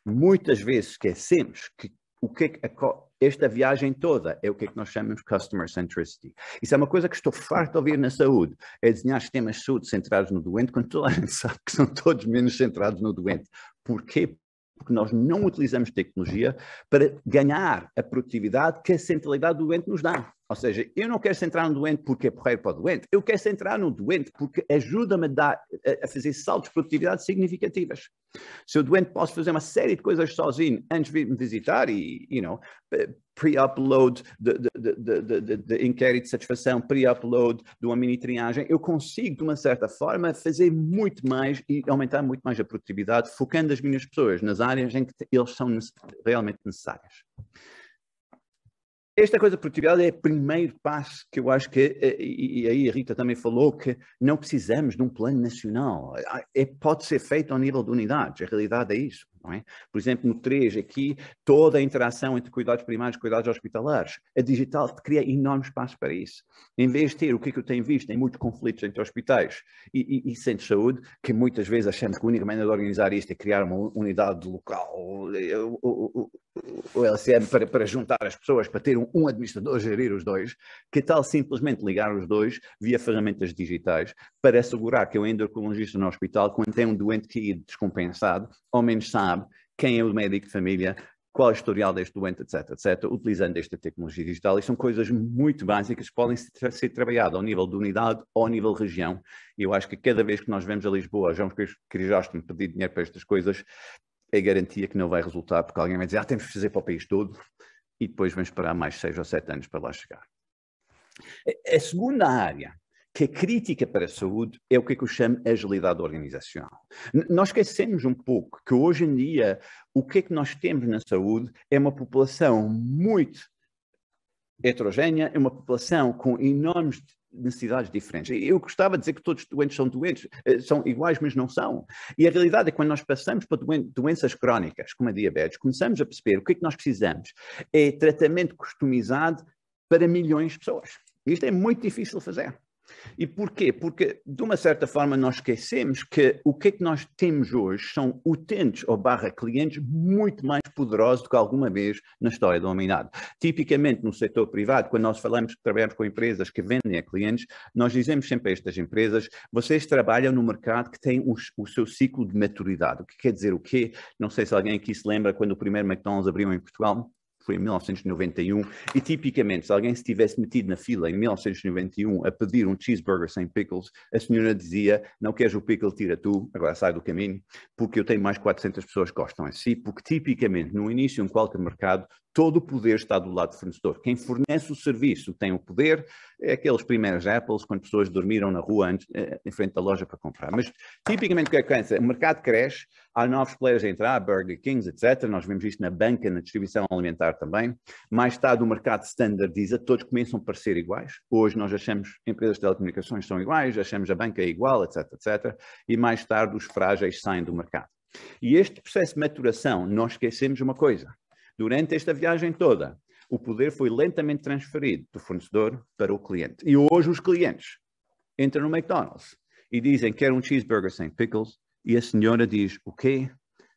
Muitas vezes esquecemos que esta viagem toda é o que nós chamamos de Customer Centricity. Isso é uma coisa que estou farto de ouvir na saúde, é desenhar sistemas de saúde centrados no doente, quando toda a gente sabe que são todos menos centrados no doente. Porquê? Porque nós não utilizamos tecnologia para ganhar a produtividade que a centralidade do doente nos dá. Ou seja, eu não quero centrar no doente porque é porreiro para o doente, eu quero centrar no doente porque ajuda-me a fazer saltos de produtividade significativos. Se o doente pode fazer uma série de coisas sozinho antes de me visitar e, pre-upload de inquérito de satisfação, pre-upload de uma mini-triagem, eu consigo, de uma certa forma, fazer muito mais e aumentar muito mais a produtividade, focando as minhas pessoas nas áreas em que eles são realmente necessárias. Esta coisa de produtividade é o primeiro passo que eu acho que, e aí a Rita também falou, que não precisamos de um plano nacional. Pode ser feito ao nível de unidades, a realidade é isso, não é? Por exemplo, no 3 aqui, toda a interação entre cuidados primários e cuidados hospitalares. A digital cria enorme espaço para isso. Em vez de ter o que eu tenho visto em muitos conflitos entre hospitais e centros de saúde, que muitas vezes achamos que a única maneira de organizar isto é criar uma unidade local, o LCM para juntar as pessoas, para ter um administrador a gerir os dois, que tal simplesmente ligar os dois via ferramentas digitais para assegurar que o endocrinologista no hospital, quando tem um doente que é descompensado, ao menos sabe quem é o médico de família, qual é o historial deste doente, etc., utilizando esta tecnologia digital. E são coisas muito básicas que podem ser trabalhadas ao nível de unidade ou ao nível de região. E eu acho que cada vez que nós vamos a Lisboa, João Crisóstomo pedir dinheiro para estas coisas, é garantia que não vai resultar, porque alguém vai dizer, temos que fazer para o país todo, e depois vamos esperar mais 6 ou 7 anos para lá chegar. A segunda área, que é crítica para a saúde, é o que eu chamo de agilidade organizacional. Nós esquecemos um pouco que hoje em dia, o que é que nós temos na saúde é uma população muito heterogénea, é uma população com enormes necessidades diferentes. Eu gostava de dizer que todos os doentes são iguais, mas não são. E a realidade é que quando nós passamos para doenças crónicas, como a diabetes, começamos a perceber o que é que nós precisamos. É tratamento customizado para milhões de pessoas. Isto é muito difícil de fazer. E porquê? Porque, de uma certa forma, nós esquecemos que o que é que nós temos hoje são utentes ou clientes muito mais poderosos do que alguma vez na história da humanidade. Tipicamente, no setor privado, quando nós falamos que trabalhamos com empresas que vendem a clientes, nós dizemos sempre a estas empresas, vocês trabalham no mercado que tem o seu ciclo de maturidade. O que quer dizer o quê? Não sei se alguém aqui se lembra quando o primeiro McDonald's abriu em Portugal. Foi em 1991, e tipicamente, se alguém se tivesse metido na fila em 1991 a pedir um cheeseburger sem pickles, a senhora dizia, não queres o pickle, tira tu, agora sai do caminho, porque eu tenho mais 400 pessoas que gostam assim, porque tipicamente, no início de qualquer mercado, todo o poder está do lado do fornecedor. Quem fornece o serviço tem o poder, é aqueles primeiros Apples, quando pessoas dormiram na rua antes, em frente da loja para comprar. Mas, tipicamente, o que acontece? O mercado cresce, há novos players a entrar, Burger Kings, etc. Nós vemos isto na banca, na distribuição alimentar também. Mais tarde, o mercado standardiza, todos começam a parecer iguais. Hoje, nós achamos empresas de telecomunicações são iguais, achamos a banca igual, etc, etc. E, mais tarde, os frágeis saem do mercado. E este processo de maturação, nós esquecemos uma coisa. Durante esta viagem toda, o poder foi lentamente transferido do fornecedor para o cliente. E hoje os clientes entram no McDonald's e dizem que quer um cheeseburger sem pickles e a senhora diz, o quê?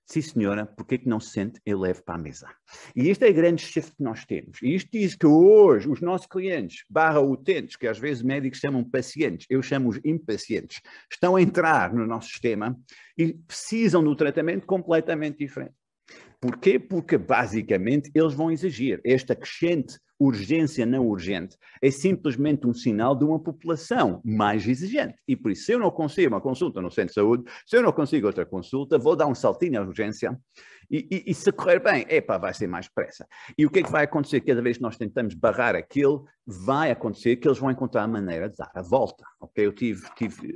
Sim, senhora, por que não se sente? Eu levo para a mesa. E este é o grande shift que nós temos. E isto diz que hoje os nossos clientes, utentes, que às vezes médicos chamam pacientes, eu chamo-os impacientes, estão a entrar no nosso sistema e precisam de um tratamento completamente diferente. Porquê? Porque, basicamente, eles vão exigir. Esta crescente urgência não urgente é simplesmente um sinal de uma população mais exigente. E por isso, se eu não consigo uma consulta no centro de saúde, se eu não consigo outra consulta, vou dar um saltinho à urgência e se correr bem, vai ser mais depressa. E o que é que vai acontecer? Cada vez que nós tentamos barrar aquilo, vai acontecer que eles vão encontrar a maneira de dar a volta. Okay? Eu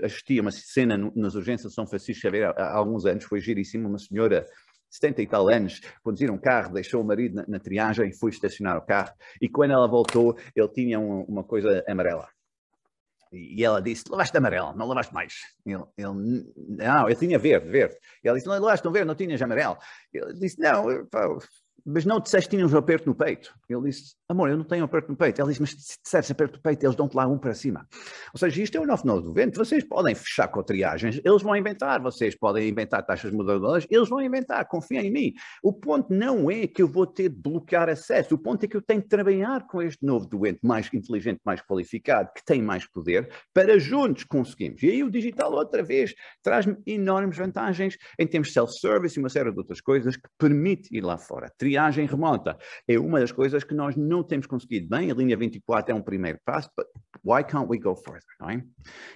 assisti a uma cena nas urgências de São Francisco Xavier há alguns anos, foi giríssimo, uma senhora 70 e tal anos, conduzir um carro, deixou o marido na triagem, foi estacionar o carro e quando ela voltou, ele tinha uma coisa amarela. E ela disse, lavaste amarelo, não lavaste mais. Não, eu tinha verde. E ela disse, não lavaste um verde, não tinhas amarelo. Ele disse, não, mas não disseste que tinhas um aperto no peito. Ele disse, amor, eu não tenho um aperto no peito. Ela disse, mas se disseres aperto no peito, eles dão-te lá um para cima. Ou seja, isto é o novo do vento. Vocês podem fechar com triagens, eles vão inventar. Vocês podem inventar taxas moderadoras, eles vão inventar. Confia em mim. O ponto não é que eu vou ter de bloquear acesso. O ponto é que eu tenho de trabalhar com este novo doente mais inteligente, mais qualificado, que tem mais poder, para juntos conseguirmos. E aí o digital, outra vez, traz-me enormes vantagens em termos de self-service e uma série de outras coisas que permite ir lá fora. Triagem remota é uma das coisas que nós não temos conseguido bem. A linha 24 é um primeiro passo, but why can't we go further? Não é?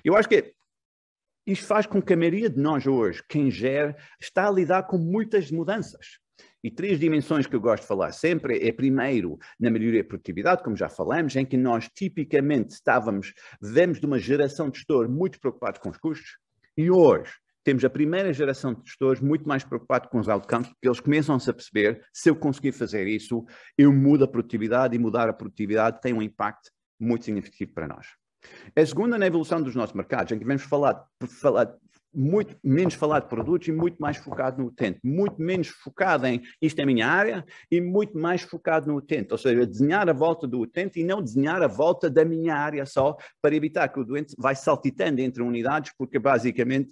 Eu acho que isto faz com que a maioria de nós hoje, quem gera, está a lidar com muitas mudanças. E 3 dimensões que eu gosto de falar sempre é, primeiro, na melhoria da produtividade, como já falamos, em que nós tipicamente vemos de uma geração de gestor muito preocupados com os custos, e hoje temos a primeira geração de gestores muito mais preocupados com os outcomes, porque eles começam-se a perceber, se eu conseguir fazer isso, eu mudo a produtividade, e mudar a produtividade tem um impacto muito significativo para nós. A segunda, na evolução dos nossos mercados, em que vamos muito menos falar de produtos e muito mais focado no utente, muito menos focado em isto é a minha área e muito mais focado no utente, ou seja, desenhar a volta do utente e não desenhar a volta da minha área só, para evitar que o doente vai saltitando entre unidades, porque basicamente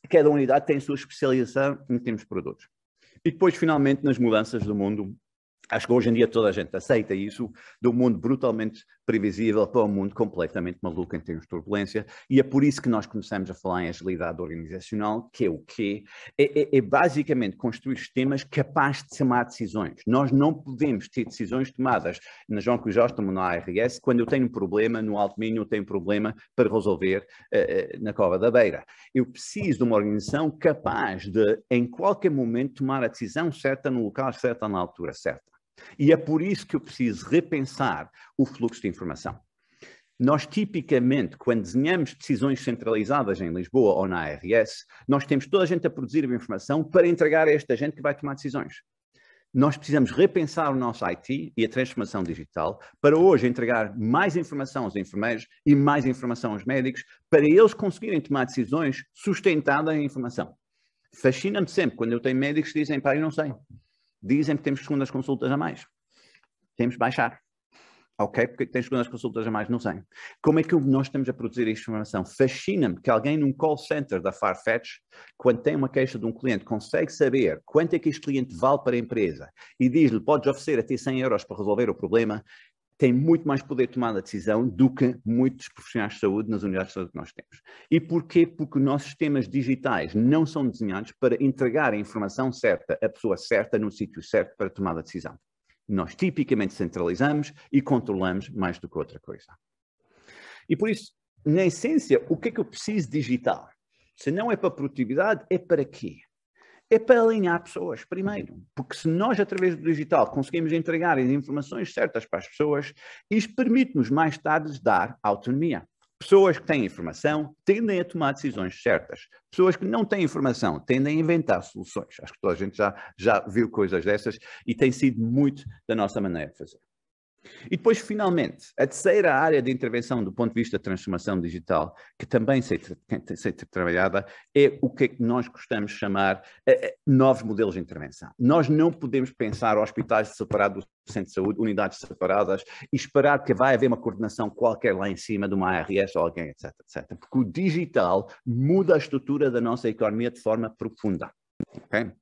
cada unidade tem a sua especialização em termos de produtos. E depois, finalmente, nas mudanças do mundo, acho que hoje em dia toda a gente aceita isso, do mundo brutalmente previsível para um mundo completamente maluco em termos de turbulência, e é por isso que nós começamos a falar em agilidade organizacional, que é o quê? É basicamente construir sistemas capazes de tomar decisões. Nós não podemos ter decisões tomadas na João Crisóstomo, na ARS, quando eu tenho um problema, no Alto Minho eu tenho um problema para resolver na Cova da Beira. Eu preciso de uma organização capaz de, em qualquer momento, tomar a decisão certa no local certo, na altura certa. E é por isso que eu preciso repensar o fluxo de informação. Nós, tipicamente, quando desenhamos decisões centralizadas em Lisboa ou na ARS, nós temos toda a gente a produzir a informação para entregar a esta gente que vai tomar decisões. Nós precisamos repensar o nosso IT e a transformação digital para hoje entregar mais informação aos enfermeiros e mais informação aos médicos para eles conseguirem tomar decisões sustentadas em informação. Fascina-me sempre quando eu tenho médicos que dizem, eu não sei. Dizem que temos segundas consultas a mais. Temos de baixar. Ok? Porque tem segundas consultas a mais? Não sei. Como é que nós estamos a produzir esta informação? Fascina-me que alguém num call center da Farfetch, quando tem uma queixa de um cliente, consegue saber quanto é que este cliente vale para a empresa e diz-lhe, podes oferecer até 100 euros para resolver o problema, tem muito mais poder de tomar a decisão do que muitos profissionais de saúde nas unidades de saúde que nós temos. E porquê? Porque os nossos sistemas digitais não são desenhados para entregar a informação certa, a pessoa certa, no sítio certo para tomar a decisão. Nós tipicamente centralizamos e controlamos mais do que outra coisa. E por isso, na essência, o que é que eu preciso digital? Se não é para produtividade, é para quê? é para alinhar pessoas primeiro, porque se nós, através do digital, conseguimos entregar as informações certas para as pessoas, isso permite-nos mais tarde dar autonomia. Pessoas que têm informação tendem a tomar decisões certas. Pessoas que não têm informação tendem a inventar soluções. Acho que toda a gente já viu coisas dessas e tem sido muito da nossa maneira de fazer. E depois, finalmente, a terceira área de intervenção do ponto de vista da transformação digital, que também tem de ser trabalhada, é o que nós gostamos de chamar novos modelos de intervenção. Nós não podemos pensar hospitais separados do centro de saúde, unidades separadas, e esperar que vai haver uma coordenação qualquer lá em cima de uma ARS ou alguém, etc, etc. Porque o digital muda a estrutura da nossa economia de forma profunda. Okay?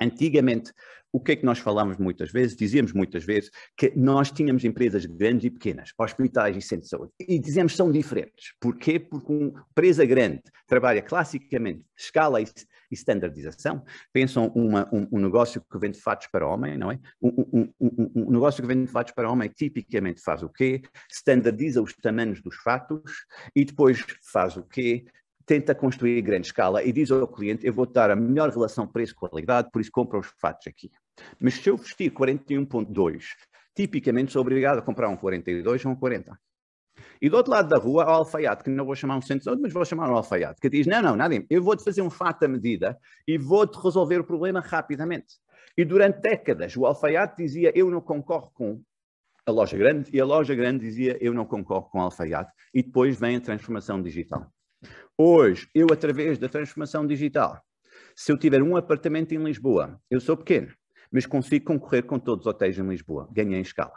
Antigamente, o que é que nós falamos muitas vezes? Dizíamos muitas vezes que nós tínhamos empresas grandes e pequenas, hospitais e centros de saúde. E dizemos que são diferentes. Porquê? Porque uma empresa grande trabalha classicamente escala e standardização. Pensam um negócio que vende fatos para homem, não é? Um negócio que vende fatos para homem tipicamente faz o quê? Standardiza os tamanhos dos fatos e depois faz o quê? Tenta construir em grande escala e diz ao cliente, eu vou dar a melhor relação preço-qualidade, por isso compra os fatos aqui. Mas se eu vestir 41.2, tipicamente sou obrigado a comprar um 42 ou um 40. E do outro lado da rua, o alfaiate, que não vou chamar um centro de saúde, mas vou chamar um alfaiate, que diz, não, nada, eu vou-te fazer um fato à medida e vou-te resolver o problema rapidamente. E durante décadas, o alfaiate dizia, eu não concordo com a loja grande, e a loja grande dizia, eu não concordo com o alfaiate. E depois vem a transformação digital. Hoje, eu, através da transformação digital, se eu tiver um apartamento em Lisboa, eu sou pequeno, mas consigo concorrer com todos os hotéis em Lisboa. Ganhei em escala.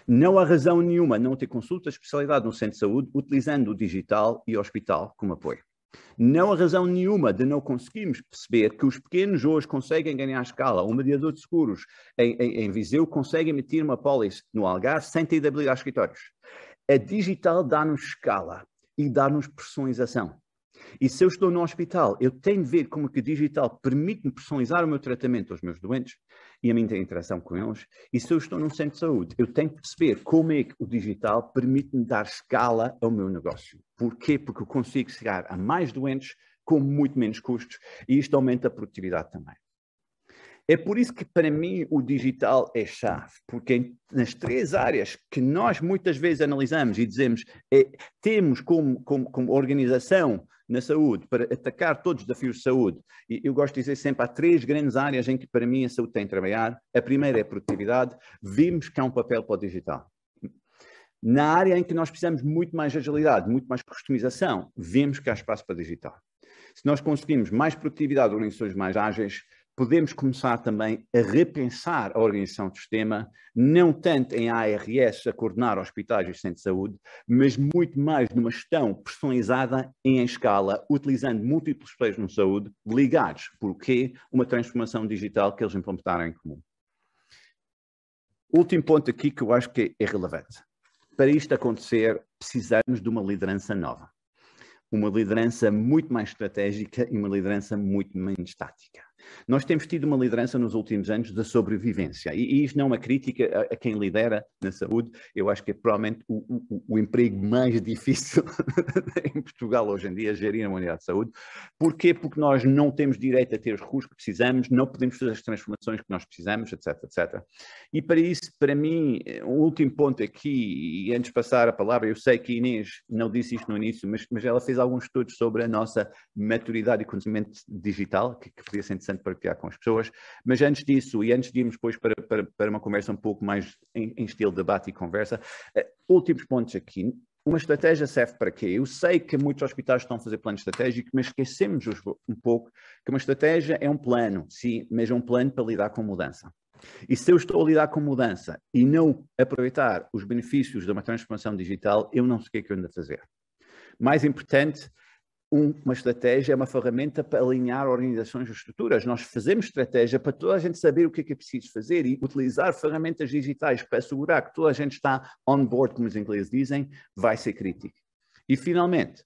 Não há razão nenhuma não ter consulta de especialidade no centro de saúde utilizando o digital e o hospital como apoio. Não há razão nenhuma de não conseguirmos perceber que os pequenos hoje conseguem ganhar escala. Um mediador de seguros em Viseu consegue emitir uma pólice no Algarve sem ter de habilitar escritórios. A digital dá-nos escala e dá-nos personalização. E se eu estou no hospital, eu tenho de ver como que o digital permite-me personalizar o meu tratamento aos meus doentes e a minha interação com eles. E se eu estou num centro de saúde, eu tenho de perceber como é que o digital permite-me dar escala ao meu negócio. Porquê? Porque eu consigo chegar a mais doentes com muito menos custos e isto aumenta a produtividade também. É por isso que, para mim, o digital é chave, porque nas três áreas que nós muitas vezes analisamos e dizemos temos como organização na saúde para atacar todos os desafios de saúde, e eu gosto de dizer sempre, há três grandes áreas em que, para mim, a saúde tem de trabalhar. A primeira é a produtividade. Vimos que há um papel para o digital. Na área em que nós precisamos muito mais agilidade, muito mais customização, vemos que há espaço para digital. Se nós conseguimos mais produtividade, organizações mais ágeis, podemos começar também a repensar a organização do sistema, não tanto em ARS a coordenar hospitais e centros de saúde, mas muito mais numa gestão personalizada em escala, utilizando múltiplos players na saúde, ligados, porque uma transformação digital que eles implementaram em comum. Último ponto aqui que eu acho que é relevante. Para isto acontecer, precisamos de uma liderança nova. Uma liderança muito mais estratégica e uma liderança muito menos tática. Nós temos tido uma liderança nos últimos anos da sobrevivência e isto não é uma crítica a quem lidera na saúde. Eu acho que é provavelmente o emprego mais difícil em Portugal hoje em dia, gerir uma unidade de saúde. Porquê? Porque nós não temos direito a ter os recursos que precisamos, não podemos fazer as transformações que nós precisamos, etc, etc. E para isso, para mim, o último ponto aqui, e antes de passar a palavra, eu sei que Inês não disse isto no início, mas ela fez alguns estudos sobre a nossa maturidade e conhecimento digital, que podia ser interessante partilhar com as pessoas, mas antes disso, e antes de irmos depois para uma conversa um pouco mais em estilo debate e conversa, últimos pontos aqui. Uma estratégia serve para quê? Eu sei que muitos hospitais estão a fazer plano estratégico, mas esquecemos um pouco que uma estratégia é um plano, sim, mas é um plano para lidar com mudança. E se eu estou a lidar com mudança e não aproveitar os benefícios de uma transformação digital, eu não sei o que é que eu ando a fazer. Mais importante, uma estratégia é uma ferramenta para alinhar organizações e estruturas. Nós fazemos estratégia para toda a gente saber o que é preciso fazer e utilizar ferramentas digitais para assegurar que toda a gente está on board, como os ingleses dizem, vai ser crítico. E, finalmente,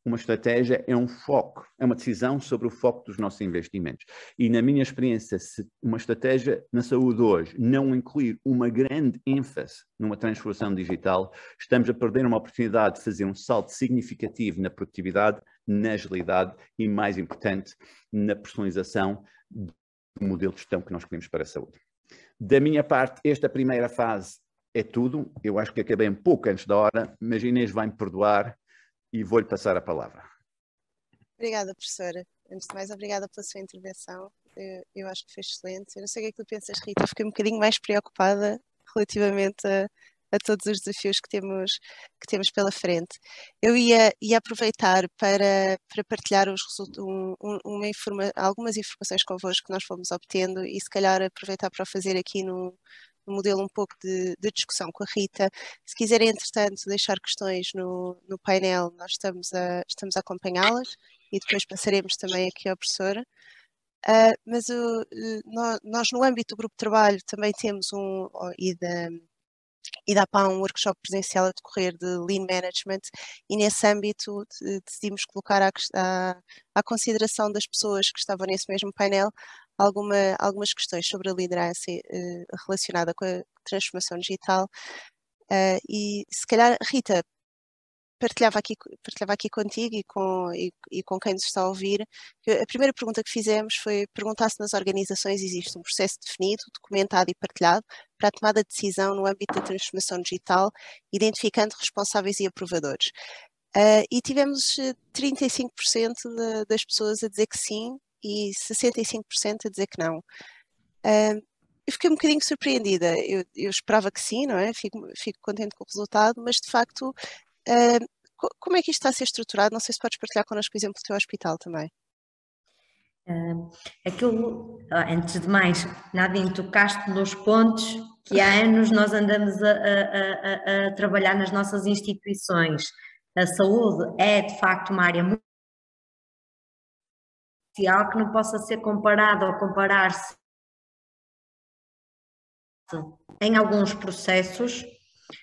uma estratégia é um foco, é uma decisão sobre o foco dos nossos investimentos. E, na minha experiência, se uma estratégia na saúde hoje não incluir uma grande ênfase numa transformação digital, estamos a perder uma oportunidade de fazer um salto significativo na produtividade, na agilidade e, mais importante, na personalização do modelo de gestão que nós queremos para a saúde. Da minha parte, esta primeira fase é tudo. Eu acho que acabei um pouco antes da hora, mas Inês vai-me perdoar e vou-lhe passar a palavra. Obrigada, professora. Antes de mais, obrigada pela sua intervenção. Eu acho que foi excelente. Eu não sei o que é que tu pensas, Rita. Eu fiquei um bocadinho mais preocupada relativamente a todos os desafios que temos pela frente. Eu ia aproveitar para partilhar algumas informações convosco que nós fomos obtendo e se calhar aproveitar para fazer aqui no modelo um pouco de discussão com a Rita. Se quiserem, entretanto, deixar questões no painel, nós estamos a acompanhá-las e depois passaremos também aqui à professora. Mas nós, no âmbito do grupo de trabalho, também temos e da PA um workshop presencial a decorrer de Lean Management, e nesse âmbito decidimos colocar à consideração das pessoas que estavam nesse mesmo painel algumas questões sobre a liderança relacionada com a transformação digital. E se calhar, Rita, partilhava aqui contigo e com quem nos está a ouvir. A primeira pergunta que fizemos foi perguntar se nas organizações existe um processo definido, documentado e partilhado para a tomada de decisão no âmbito da transformação digital, identificando responsáveis e aprovadores. E tivemos 35% das pessoas a dizer que sim e 65% a dizer que não. Eu fiquei um bocadinho surpreendida. Eu esperava que sim, não é? Fico contente com o resultado, mas de facto, como é que isto está a ser estruturado? Não sei se podes partilhar connosco o exemplo do teu hospital também. Antes de mais, Nadine, tocaste nos pontos que há anos nós andamos a trabalhar nas nossas instituições. A saúde é, de facto, uma área muito especial que não possa ser comparada ou comparar-se em alguns processos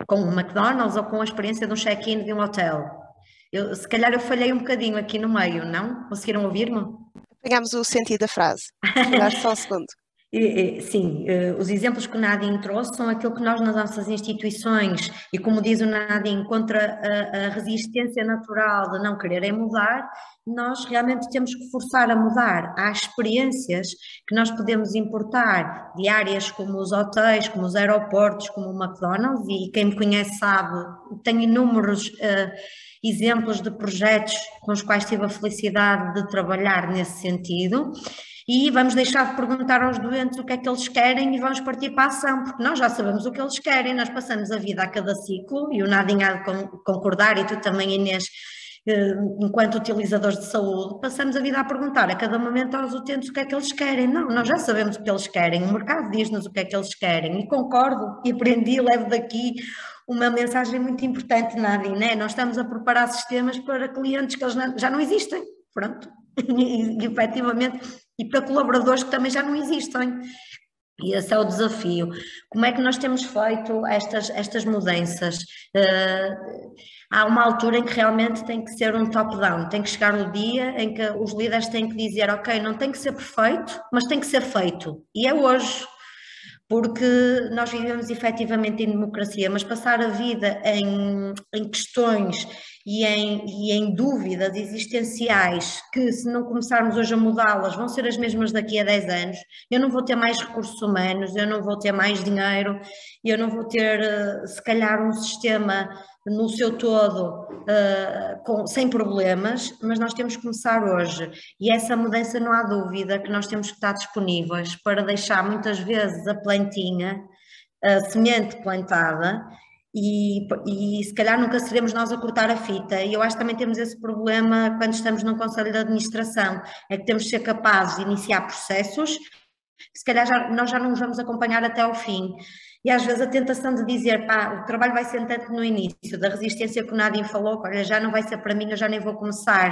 com o McDonald's ou com a experiência de um check-in de um hotel. Se calhar eu falhei um bocadinho aqui no meio, não? Conseguiram ouvir-me? Pegámos o sentido da frase. Vou dar só um segundo. Sim, os exemplos que o Nadine trouxe são aquilo que nós nas nossas instituições, e como diz o Nadine, contra a resistência natural de não quererem mudar, nós realmente temos que forçar a mudar. Há experiências que nós podemos importar de áreas como os hotéis, como os aeroportos, como o McDonald's, e quem me conhece sabe, tenho inúmeros exemplos de projetos com os quais tive a felicidade de trabalhar nesse sentido. E vamos deixar de perguntar aos doentes o que é que eles querem e vamos partir para a ação, porque nós já sabemos o que eles querem, nós passamos a vida a cada ciclo, e o Nadine há de concordar, e tu também, Inês, enquanto utilizadores de saúde, passamos a vida a perguntar a cada momento aos utentes o que é que eles querem. Não, nós já sabemos o que eles querem, o mercado diz-nos o que é que eles querem, e concordo, e aprendi, levo daqui uma mensagem muito importante, Nadine, né? Nós estamos a preparar sistemas para clientes que eles já não existem, pronto, e efetivamente, e para colaboradores que também já não existem. E esse é o desafio. Como é que nós temos feito estas mudanças? Há uma altura em que realmente tem que ser um top-down, tem que chegar o dia em que os líderes têm que dizer, ok, não tem que ser perfeito, mas tem que ser feito. E é hoje, porque nós vivemos efetivamente em democracia, mas passar a vida em questões e em dúvidas existenciais que, se não começarmos hoje a mudá-las, vão ser as mesmas daqui a 10 anos. Eu não vou ter mais recursos humanos, eu não vou ter mais dinheiro, eu não vou ter, se calhar, um sistema no seu todo sem problemas, mas nós temos que começar hoje. E essa mudança, não há dúvida que nós temos que estar disponíveis para deixar muitas vezes a plantinha, a semente plantada, e se calhar nunca seremos nós a cortar a fita. E eu acho que também temos esse problema quando estamos num conselho de administração, é que temos de ser capazes de iniciar processos que se calhar nós já não os vamos acompanhar até ao fim. E às vezes a tentação de dizer, o trabalho vai ser tanto no início, da resistência que o Nadine falou, olha, já não vai ser para mim, eu já nem vou começar.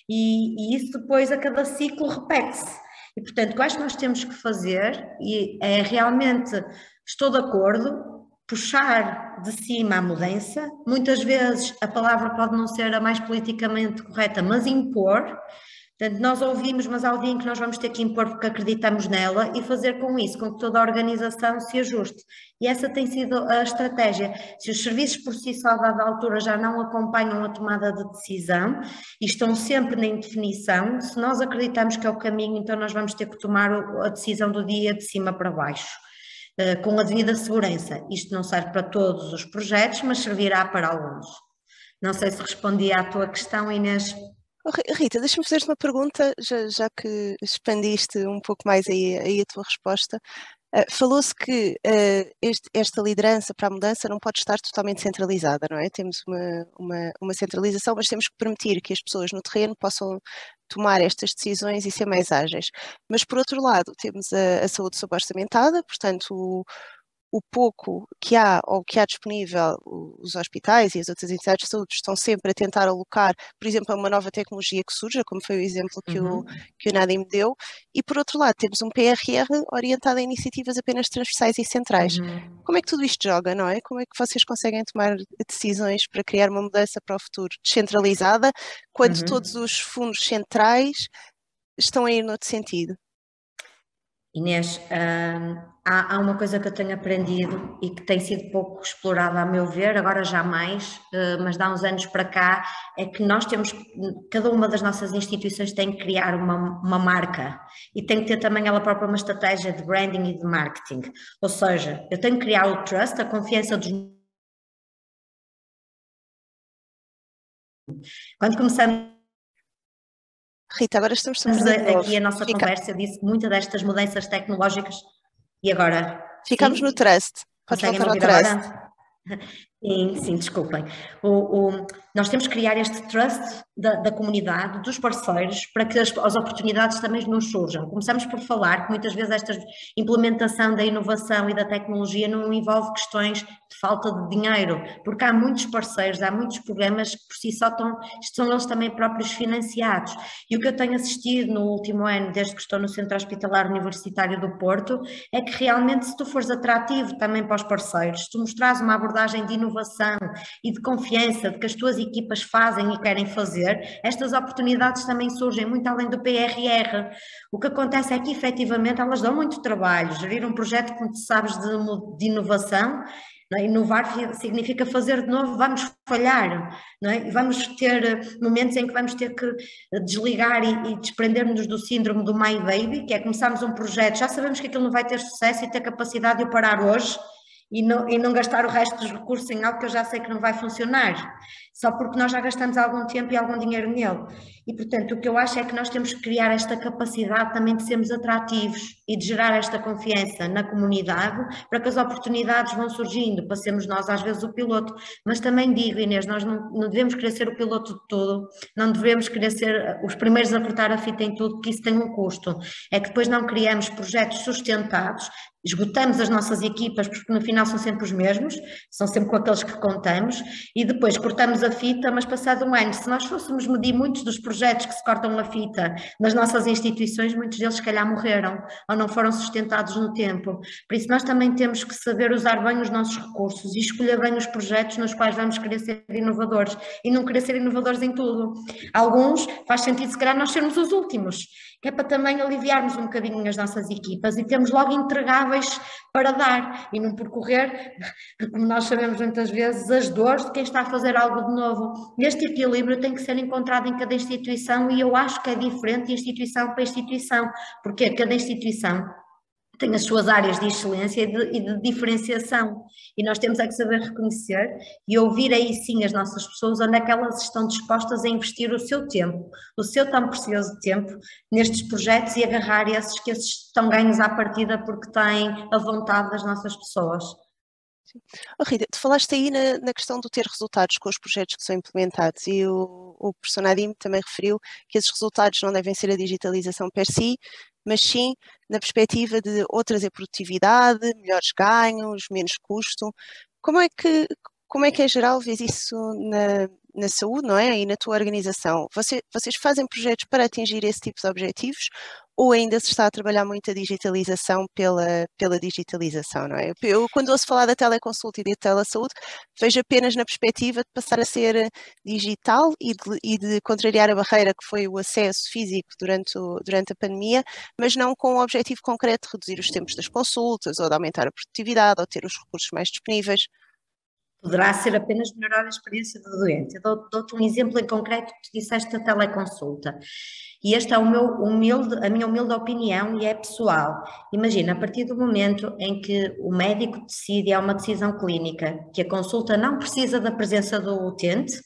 E isso depois a cada ciclo repete-se. E portanto, o que eu acho que nós temos que fazer, e é realmente, estou de acordo, puxar de cima a mudança. Muitas vezes a palavra pode não ser a mais politicamente correta, mas impor, Portanto, nós ouvimos, mas há o dia em que nós vamos ter que impor porque acreditamos nela e fazer com isso, com que toda a organização se ajuste. E essa tem sido a estratégia. Se os serviços por si só, a dada altura, já não acompanham a tomada de decisão e estão sempre na indefinição, se nós acreditamos que é o caminho, então nós vamos ter que tomar a decisão do dia de cima para baixo, com a devida segurança. Isto não serve para todos os projetos, mas servirá para alguns. Não sei se respondi à tua questão, Inês. Rita, deixa-me fazer-te uma pergunta, já que expandiste um pouco mais aí a tua resposta. Falou-se que esta liderança para a mudança não pode estar totalmente centralizada, não é? Temos uma centralização, mas temos que permitir que as pessoas no terreno possam tomar estas decisões e ser mais ágeis. Mas, por outro lado, temos a saúde suborçamentada, portanto, o pouco que há ou que há disponível, os hospitais e as outras entidades de saúde estão sempre a tentar alocar, por exemplo, a uma nova tecnologia que surja, como foi o exemplo que o Nadim me deu, e por outro lado temos um PRR orientado a iniciativas apenas transversais e centrais. Como é que tudo isto joga, não é? Como é que vocês conseguem tomar decisões para criar uma mudança para o futuro descentralizada, quando todos os fundos centrais estão a ir noutro sentido? Inês, há uma coisa que eu tenho aprendido e que tem sido pouco explorada a meu ver, agora já mais, mas de há uns anos para cá, é que nós temos, cada uma das nossas instituições tem que criar uma marca e tem que ter também ela própria uma estratégia de branding e de marketing. Ou seja, eu tenho que criar o trust, a confiança dos... Quando começamos Rita, agora estamos a perder aqui a nossa conversa, eu disse que muitas destas mudanças tecnológicas, e agora? Ficamos no trust. Podes voltar ao trust. Agora? Sim, desculpem. Nós temos que criar este trust da comunidade, dos parceiros, para que as oportunidades também nos surjam. Começamos por falar que muitas vezes esta implementação da inovação e da tecnologia não envolve questões de falta de dinheiro, porque há muitos parceiros, há muitos programas que por si só estão eles também próprios financiados. E o que eu tenho assistido no último ano, desde que estou no Centro Hospitalar Universitário do Porto, é que realmente se tu fores atrativo também para os parceiros, se tu mostrares uma abordagem de inovação e de confiança de que as tuas equipas fazem e querem fazer, estas oportunidades também surgem muito além do PRR. O que acontece é que efetivamente elas dão muito trabalho. Gerir um projeto, como tu sabes, de inovação, não é? Inovar significa fazer de novo, vamos falhar, não é? E vamos ter momentos em que vamos ter que desligar e desprender-nos do síndrome do My Baby, que é começarmos um projeto, já sabemos que aquilo não vai ter sucesso e ter capacidade de o parar hoje, e não gastar o resto dos recursos em algo que eu já sei que não vai funcionar, só porque nós já gastamos algum tempo e algum dinheiro nele. E, portanto, o que eu acho é que nós temos que criar esta capacidade também de sermos atrativos e de gerar esta confiança na comunidade para que as oportunidades vão surgindo, para sermos nós às vezes o piloto. Mas também digo, Inês, nós não devemos querer ser o piloto de tudo, não devemos querer ser os primeiros a cortar a fita em tudo, porque isso tem um custo. É que depois não criamos projetos sustentados, esgotamos as nossas equipas, porque no final são sempre os mesmos, são sempre com aqueles que contamos, e depois cortamos a fita, mas passado um ano, se nós fôssemos medir muitos dos projetos que se cortam a fita nas nossas instituições, muitos deles se calhar morreram, ou não foram sustentados no tempo. Por isso nós também temos que saber usar bem os nossos recursos e escolher bem os projetos nos quais vamos querer ser inovadores, e não querer ser inovadores em tudo. Alguns faz sentido se calhar nós sermos os últimos, que é para também aliviarmos um bocadinho as nossas equipas e termos logo entregáveis para dar e não percorrer, como nós sabemos muitas vezes, as dores de quem está a fazer algo de novo. Este equilíbrio tem que ser encontrado em cada instituição e eu acho que é diferente de instituição para instituição, porque cada instituição tem as suas áreas de excelência e de diferenciação, e nós temos é que saber reconhecer e ouvir aí sim as nossas pessoas onde é que elas estão dispostas a investir o seu tempo, o seu tão precioso tempo nestes projetos e agarrar esses que estão ganhos à partida porque têm a vontade das nossas pessoas. Oh, Rita, tu falaste aí na questão de ter resultados com os projetos que são implementados e o professor Nadim também referiu que esses resultados não devem ser a digitalização per si, mas sim na perspectiva de ou trazer produtividade, melhores ganhos, menos custo. Como é que em geral vês isso na saúde, não é? E na tua organização? Vocês fazem projetos para atingir esse tipo de objetivos ou ainda se está a trabalhar muito a digitalização pela digitalização, não é? Eu, quando ouço falar da teleconsulta e da telesaúde, vejo apenas na perspectiva de passar a ser digital e de contrariar a barreira que foi o acesso físico durante a pandemia, mas não com o objetivo concreto de reduzir os tempos das consultas, ou de aumentar a produtividade, ou ter os recursos mais disponíveis. Poderá ser apenas melhorar a experiência do doente. Eu dou-te um exemplo em concreto que tu disseste da teleconsulta. E esta é a minha humilde opinião e é pessoal. Imagina, a partir do momento em que o médico decide, é uma decisão clínica, que a consulta não precisa da presença do utente,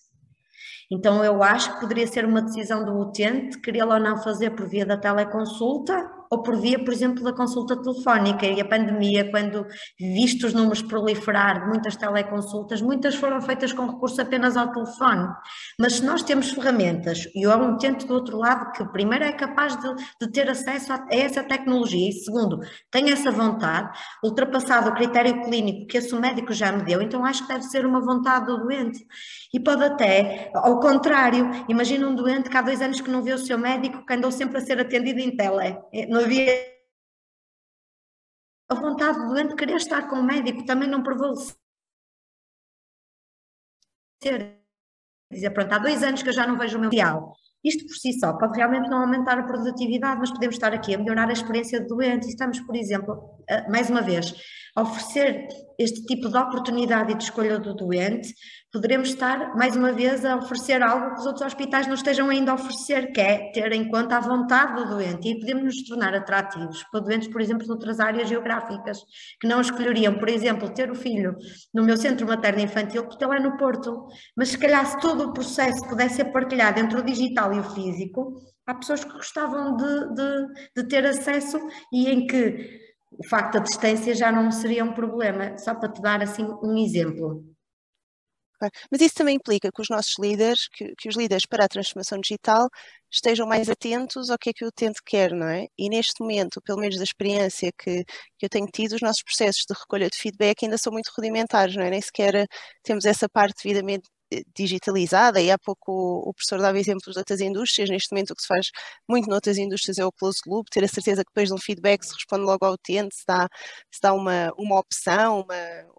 então eu acho que poderia ser uma decisão do utente querê-lo ou não fazer por via da teleconsulta ou por via, por exemplo, da consulta telefónica. E a pandemia, quando visto os números proliferar de muitas teleconsultas, muitas foram feitas com recurso apenas ao telefone. Mas se nós temos ferramentas e há um utente do outro lado que primeiro é capaz de ter acesso a essa tecnologia e segundo, tem essa vontade, ultrapassado o critério clínico que esse médico já me deu, então acho que deve ser uma vontade do doente. E pode até, ao contrário, imagina um doente que há 2 anos que não vê o seu médico, que andou sempre a ser atendido em tele. Não havia a vontade do doente de querer estar com o médico, também não prevalecer. Dizer, pronto, há 2 anos que eu já não vejo o meu ideal. Isto por si só pode realmente não aumentar a produtividade, mas podemos estar aqui a melhorar a experiência do doente e estamos, por exemplo, mais uma vez, a oferecer este tipo de oportunidade e de escolha do doente, poderemos estar, mais uma vez, a oferecer algo que os outros hospitais não estejam ainda a oferecer, que é ter em conta a vontade do doente e podemos nos tornar atrativos para doentes, por exemplo, de outras áreas geográficas, que não escolheriam, por exemplo, ter o filho no meu centro materno-infantil porque ele é no Porto, mas se calhar se todo o processo pudesse ser partilhado entre o digital e o físico, há pessoas que gostavam de ter acesso e em que o facto da distância já não seria um problema, só para te dar assim um exemplo. Mas isso também implica que os nossos líderes, que os líderes para a transformação digital estejam mais atentos ao que é que o utente quer, não é? E neste momento, pelo menos da experiência que eu tenho tido, os nossos processos de recolha de feedback ainda são muito rudimentares, não é? Nem sequer temos essa parte devidamente digitalizada, e há pouco o professor dava exemplos de outras indústrias. Neste momento o que se faz muito noutras indústrias é o closed loop, ter a certeza que depois de um feedback se responde logo ao utente, se dá uma opção,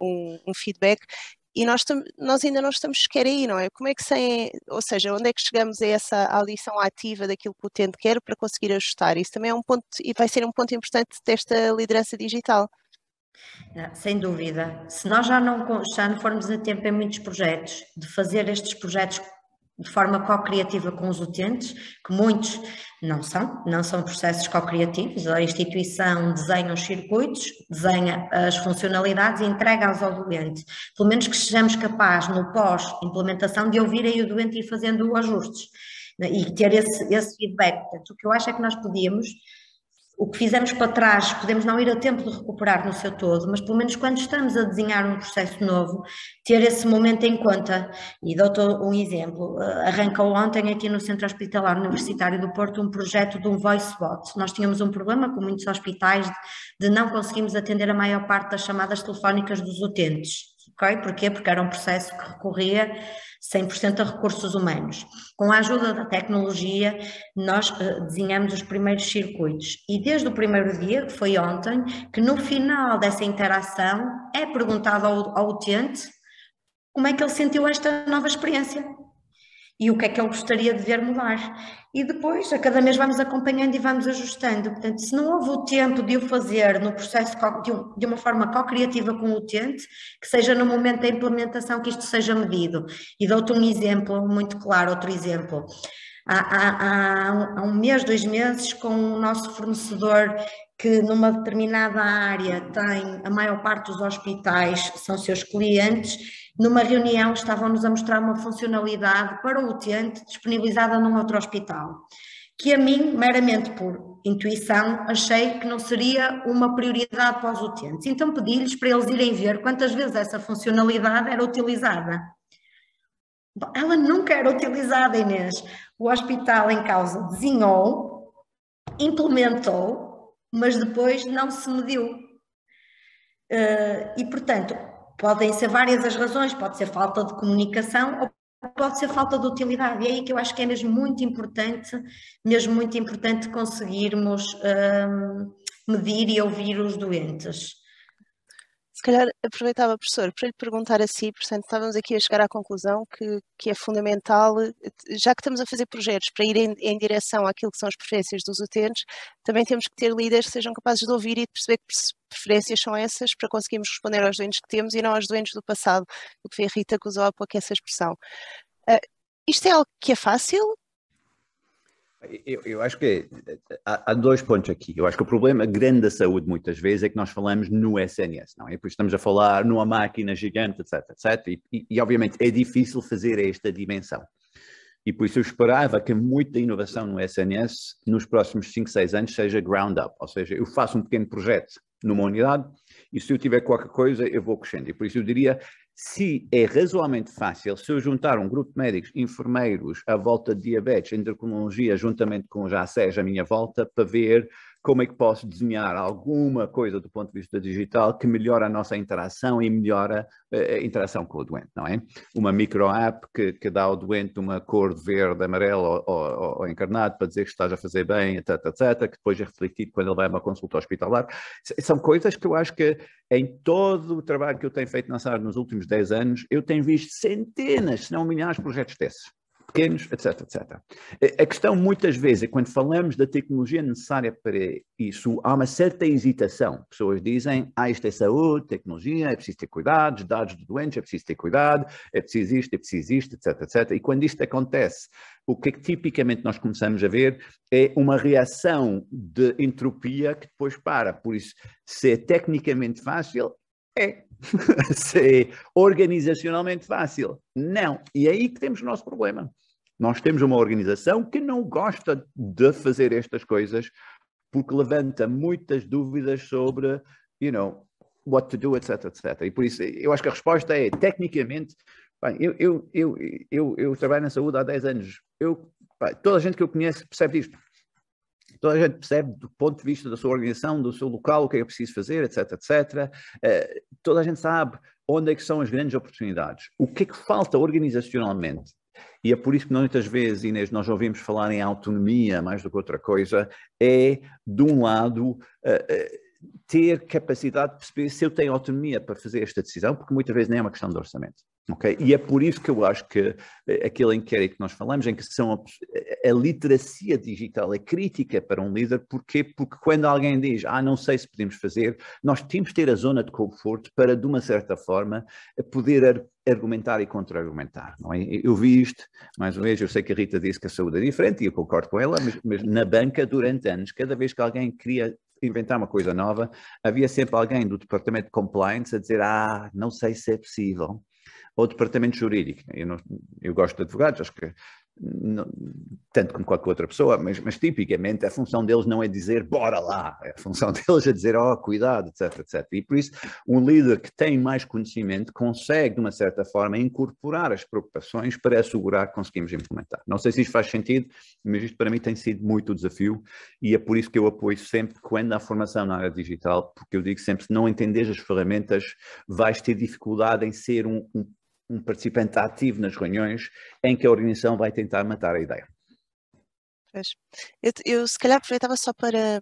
um feedback, e nós ainda não estamos sequer aí, não é? Como é que ou seja, onde é que chegamos a essa audição ativa daquilo que o utente quer para conseguir ajustar? Isso também é um ponto, e vai ser um ponto importante desta liderança digital. Sem dúvida. Se nós já não formos a tempo em muitos projetos, de fazer estes projetos de forma co-criativa com os utentes, que muitos não são processos co-criativos, a instituição desenha os circuitos, desenha as funcionalidades e entrega-as ao doente. Pelo menos que sejamos capazes, no pós-implementação, de ouvir aí o doente e ir fazendo ajustes e ter esse feedback. Portanto, o que eu acho é que nós podíamos... O que fizemos para trás, podemos não ir a tempo de recuperar no seu todo, mas pelo menos quando estamos a desenhar um processo novo, ter esse momento em conta. E dou-te um exemplo. Arrancou ontem aqui no Centro Hospitalar Universitário do Porto um projeto de um voice bot. Nós tínhamos um problema com muitos hospitais de não conseguirmos atender a maior parte das chamadas telefónicas dos utentes. Okay? Porquê? Porque era um processo que recorria 100% a recursos humanos. Com a ajuda da tecnologia, nós desenhamos os primeiros circuitos e desde o primeiro dia, que foi ontem, que no final dessa interação é perguntado ao utente como é que ele sentiu esta nova experiência e o que é que ele gostaria de ver mudar. E depois, a cada mês vamos acompanhando e vamos ajustando. Portanto, se não houve o tempo de o fazer no processo de uma forma co-criativa com o utente, que seja no momento da implementação que isto seja medido. E dou-te um exemplo muito claro, outro exemplo. Há um mês, 2 meses, com o nosso fornecedor que numa determinada área tem a maior parte dos hospitais, são seus clientes, numa reunião estavam-nos a mostrar uma funcionalidade para o utente disponibilizada num outro hospital, que a mim, meramente por intuição, achei que não seria uma prioridade para os utentes. Então pedi-lhes para eles irem ver quantas vezes essa funcionalidade era utilizada. Ela nunca era utilizada, Inês. O hospital em causa desenhou, implementou, mas depois não se mediu. E, portanto, podem ser várias as razões, pode ser falta de comunicação ou pode ser falta de utilidade, e é aí que eu acho que é mesmo muito importante conseguirmos medir e ouvir os doentes. Se calhar aproveitava, professor, para lhe perguntar a si, portanto, estávamos aqui a chegar à conclusão que é fundamental, já que estamos a fazer projetos para ir em direção àquilo que são as preferências dos utentes, também temos que ter líderes que sejam capazes de ouvir e de perceber que preferências são essas para conseguirmos responder aos doentes que temos e não aos doentes do passado, o que foi a Rita que usou há pouco essa expressão. Isto é algo que é fácil? Eu acho que há 2 pontos aqui. Eu acho que o problema grande da saúde, muitas vezes, é que nós falamos no SNS, não é? Depois estamos a falar numa máquina gigante, etc, etc. E obviamente, é difícil fazer esta dimensão. E por isso eu esperava que muita inovação no SNS, nos próximos 5, 6 anos, seja ground up. Ou seja, eu faço um pequeno projeto numa unidade e se eu tiver qualquer coisa, eu vou crescendo. E por isso eu diria, se é razoavelmente fácil, se eu juntar um grupo de médicos, enfermeiros, à volta de diabetes, endocrinologia, juntamente com já a SES à minha volta, para ver como é que posso desenhar alguma coisa do ponto de vista digital que melhora a nossa interação e melhora a interação com o doente, não é? Uma micro-app que dá ao doente uma cor de verde, amarelo ou encarnado para dizer que estás a fazer bem, etc, etc, que depois é refletido quando ele vai a uma consulta hospitalar. São coisas que eu acho que em todo o trabalho que eu tenho feito nessa área nos últimos 10 anos, eu tenho visto centenas, se não milhares de projetos desses. Pequenos, etc, etc. A questão muitas vezes é quando falamos da tecnologia necessária para isso, há uma certa hesitação. Pessoas dizem, isto é saúde, tecnologia, é preciso ter cuidado, dados de doentes, é preciso ter cuidado, é preciso isto, etc, etc. E quando isto acontece, o que tipicamente nós começamos a ver é uma reação de entropia que depois para. Por isso, se é tecnicamente fácil, é. Se é organizacionalmente fácil, não. E é aí que temos o nosso problema. Nós temos uma organização que não gosta de fazer estas coisas porque levanta muitas dúvidas sobre, what to do, etc, etc. E por isso, eu acho que a resposta é, tecnicamente, bem, eu trabalho na saúde há 10 anos. Toda a gente que eu conheço percebe isto. Toda a gente percebe do ponto de vista da sua organização, do seu local, o que é preciso fazer, etc, etc. Toda a gente sabe onde é que são as grandes oportunidades. O que é que falta organizacionalmente? E é por isso que muitas vezes, Inês, nós ouvimos falar em autonomia mais do que outra coisa, é, de um lado, ter capacidade de perceber se eu tenho autonomia para fazer esta decisão, porque muitas vezes nem é uma questão de orçamento. Okay? E é por isso que eu acho que aquele inquérito que nós falamos, em que a literacia digital é crítica para um líder, porquê? Porque quando alguém diz, não sei se podemos fazer, nós temos de ter a zona de conforto para, de uma certa forma, poder argumentar e contra-argumentar. Não é? Eu vi isto, mais uma vez, eu sei que a Rita disse que a saúde é diferente e eu concordo com ela, mas na banca, durante anos, cada vez que alguém queria inventar uma coisa nova, havia sempre alguém do departamento de compliance a dizer, não sei se é possível. Ou departamento jurídico. Eu gosto de advogados, acho que não, tanto como qualquer outra pessoa, mas tipicamente a função deles não é dizer bora lá, a função deles é dizer cuidado, etc, etc. E por isso um líder que tem mais conhecimento consegue de uma certa forma incorporar as preocupações para assegurar que conseguimos implementar. Não sei se isto faz sentido, mas isto para mim tem sido muito o desafio e é por isso que eu apoio sempre quando há formação na área digital, porque eu digo sempre, se não entenderes as ferramentas, vais ter dificuldade em ser um participante ativo nas reuniões em que a organização vai tentar matar a ideia. Pois. Eu se calhar aproveitava só para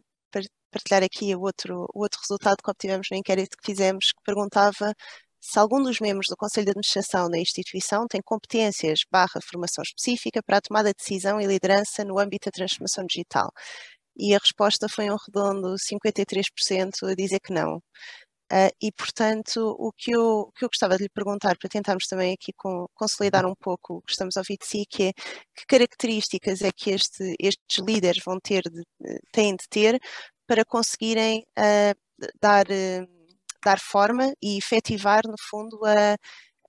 partilhar aqui o outro resultado que obtivemos no inquérito que fizemos, que perguntava se algum dos membros do Conselho de Administração da instituição tem competências / formação específica para a tomada de decisão e liderança no âmbito da transformação digital. E a resposta foi um redondo 53% a dizer que não. E, portanto, o que eu gostava de lhe perguntar, para tentarmos também aqui consolidar um pouco o que estamos a ouvir de si, que é que características é que estes líderes têm de ter para conseguirem dar forma e efetivar, no fundo,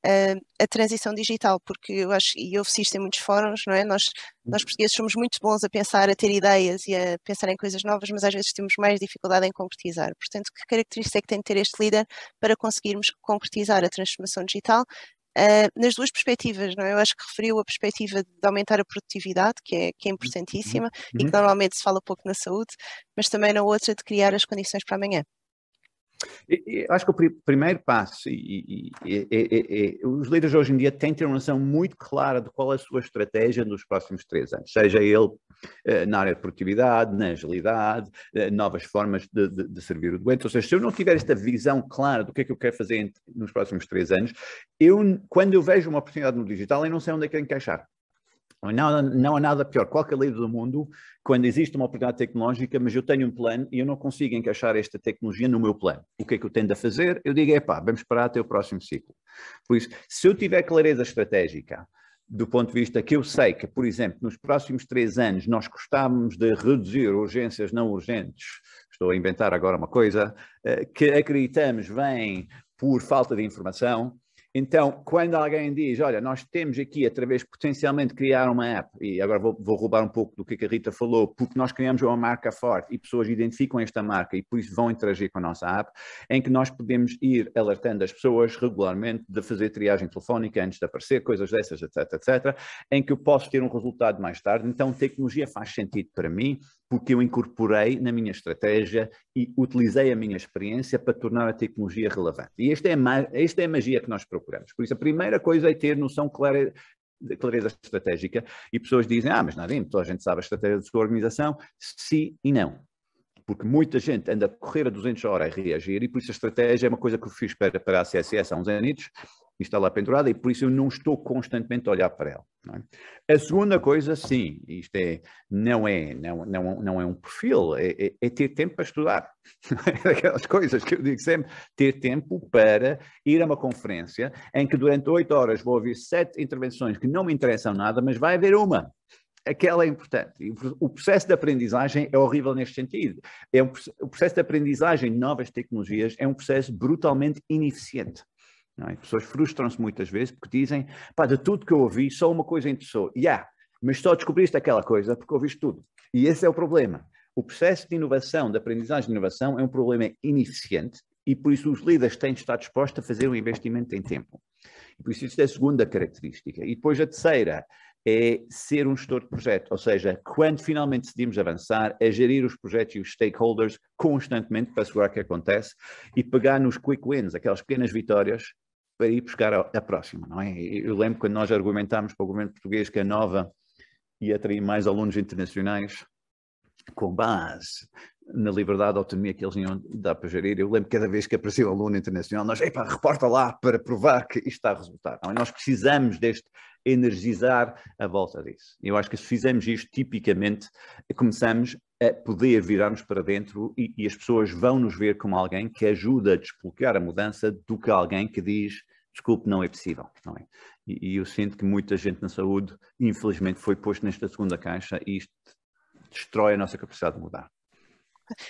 a transição digital, porque eu acho, e eu assisto em muitos fóruns, não é? Nós portugueses somos muito bons a pensar, a ter ideias e a pensar em coisas novas, mas às vezes temos mais dificuldade em concretizar. Portanto, que característica é que tem de ter este líder para conseguirmos concretizar a transformação digital? Nas duas perspectivas, não é? Eu acho que referiu a perspectiva de aumentar a produtividade, que é importantíssima e que normalmente se fala pouco na saúde, mas também na outra de criar as condições para amanhã. Acho que o primeiro passo, os líderes hoje em dia têm que ter uma noção muito clara de qual é a sua estratégia nos próximos 3 anos, seja ele na área de produtividade, na agilidade, novas formas de servir o doente. Ou seja, se eu não tiver esta visão clara do que é que eu quero fazer nos próximos 3 anos, quando eu vejo uma oportunidade no digital, eu não sei onde é que eu encaixar. Não há nada pior. Qualquer líder do mundo, quando existe uma oportunidade tecnológica, mas eu tenho um plano e eu não consigo encaixar esta tecnologia no meu plano. O que é que eu tendo a fazer? Eu digo, vamos esperar até o próximo ciclo. Por isso, se eu tiver clareza estratégica, do ponto de vista que eu sei que, por exemplo, nos próximos 3 anos nós gostávamos de reduzir urgências não urgentes, estou a inventar agora uma coisa, que acreditamos vem por falta de informação. Então, quando alguém diz, olha, nós temos aqui, através potencialmente criar uma app, e agora vou roubar um pouco do que a Rita falou, porque nós criamos uma marca forte e pessoas identificam esta marca e por isso vão interagir com a nossa app, em que nós podemos ir alertando as pessoas regularmente de fazer triagem telefónica antes de aparecer, coisas dessas, etc, etc, em que eu posso ter um resultado mais tarde. Então, tecnologia faz sentido para mim, porque eu incorporei na minha estratégia e utilizei a minha experiência para tornar a tecnologia relevante. E esta é a magia que nós procuramos. Por isso, a primeira coisa é ter noção clara de clareza estratégica. E pessoas dizem, mas Nadim, toda a gente sabe a estratégia da sua organização. Sim e não. Porque muita gente anda a correr a 200 horas a reagir e por isso a estratégia é uma coisa que eu fiz para a CSS há uns anos, e está lá pendurada, e por isso eu não estou constantemente a olhar para ela. Não é? A segunda coisa, sim, isto não é um perfil, é ter tempo para estudar. Aquelas coisas que eu digo sempre, ter tempo para ir a uma conferência em que durante 8 horas vou ouvir 7 intervenções que não me interessam nada, mas vai haver uma. Aquela é importante. O processo de aprendizagem é horrível neste sentido. O processo de aprendizagem de novas tecnologias é um processo brutalmente ineficiente. Não é? As pessoas frustram-se muitas vezes porque dizem, de tudo que eu ouvi, só uma coisa interessou. Mas só descobriste aquela coisa porque ouviste tudo. E esse é o problema. O processo de inovação, de aprendizagem de inovação, é um problema ineficiente e por isso os líderes têm de estar dispostos a fazer um investimento em tempo. E por isso é a segunda característica. E depois a terceira é ser um gestor de projeto, ou seja, quando finalmente decidimos avançar, é gerir os projetos e os stakeholders constantemente para assegurar que acontece e pegar nos quick wins, aquelas pequenas vitórias, para ir buscar a próxima, não é? Eu lembro quando nós argumentámos para o governo português que a Nova ia atrair mais alunos internacionais com base na liberdade, autonomia que eles iam dar para gerir. Eu lembro que cada vez que apareceu um aluno internacional, nós, reporta lá para provar que isto está a resultar. Não? E nós precisamos deste energizar a volta disso. Eu acho que se fizermos isto, tipicamente, começamos a poder virar-nos para dentro e as pessoas vão nos ver como alguém que ajuda a desbloquear a mudança do que alguém que diz, desculpe, não é possível. Não é? E eu sinto que muita gente na saúde, infelizmente, foi posto nesta segunda caixa e isto destrói a nossa capacidade de mudar.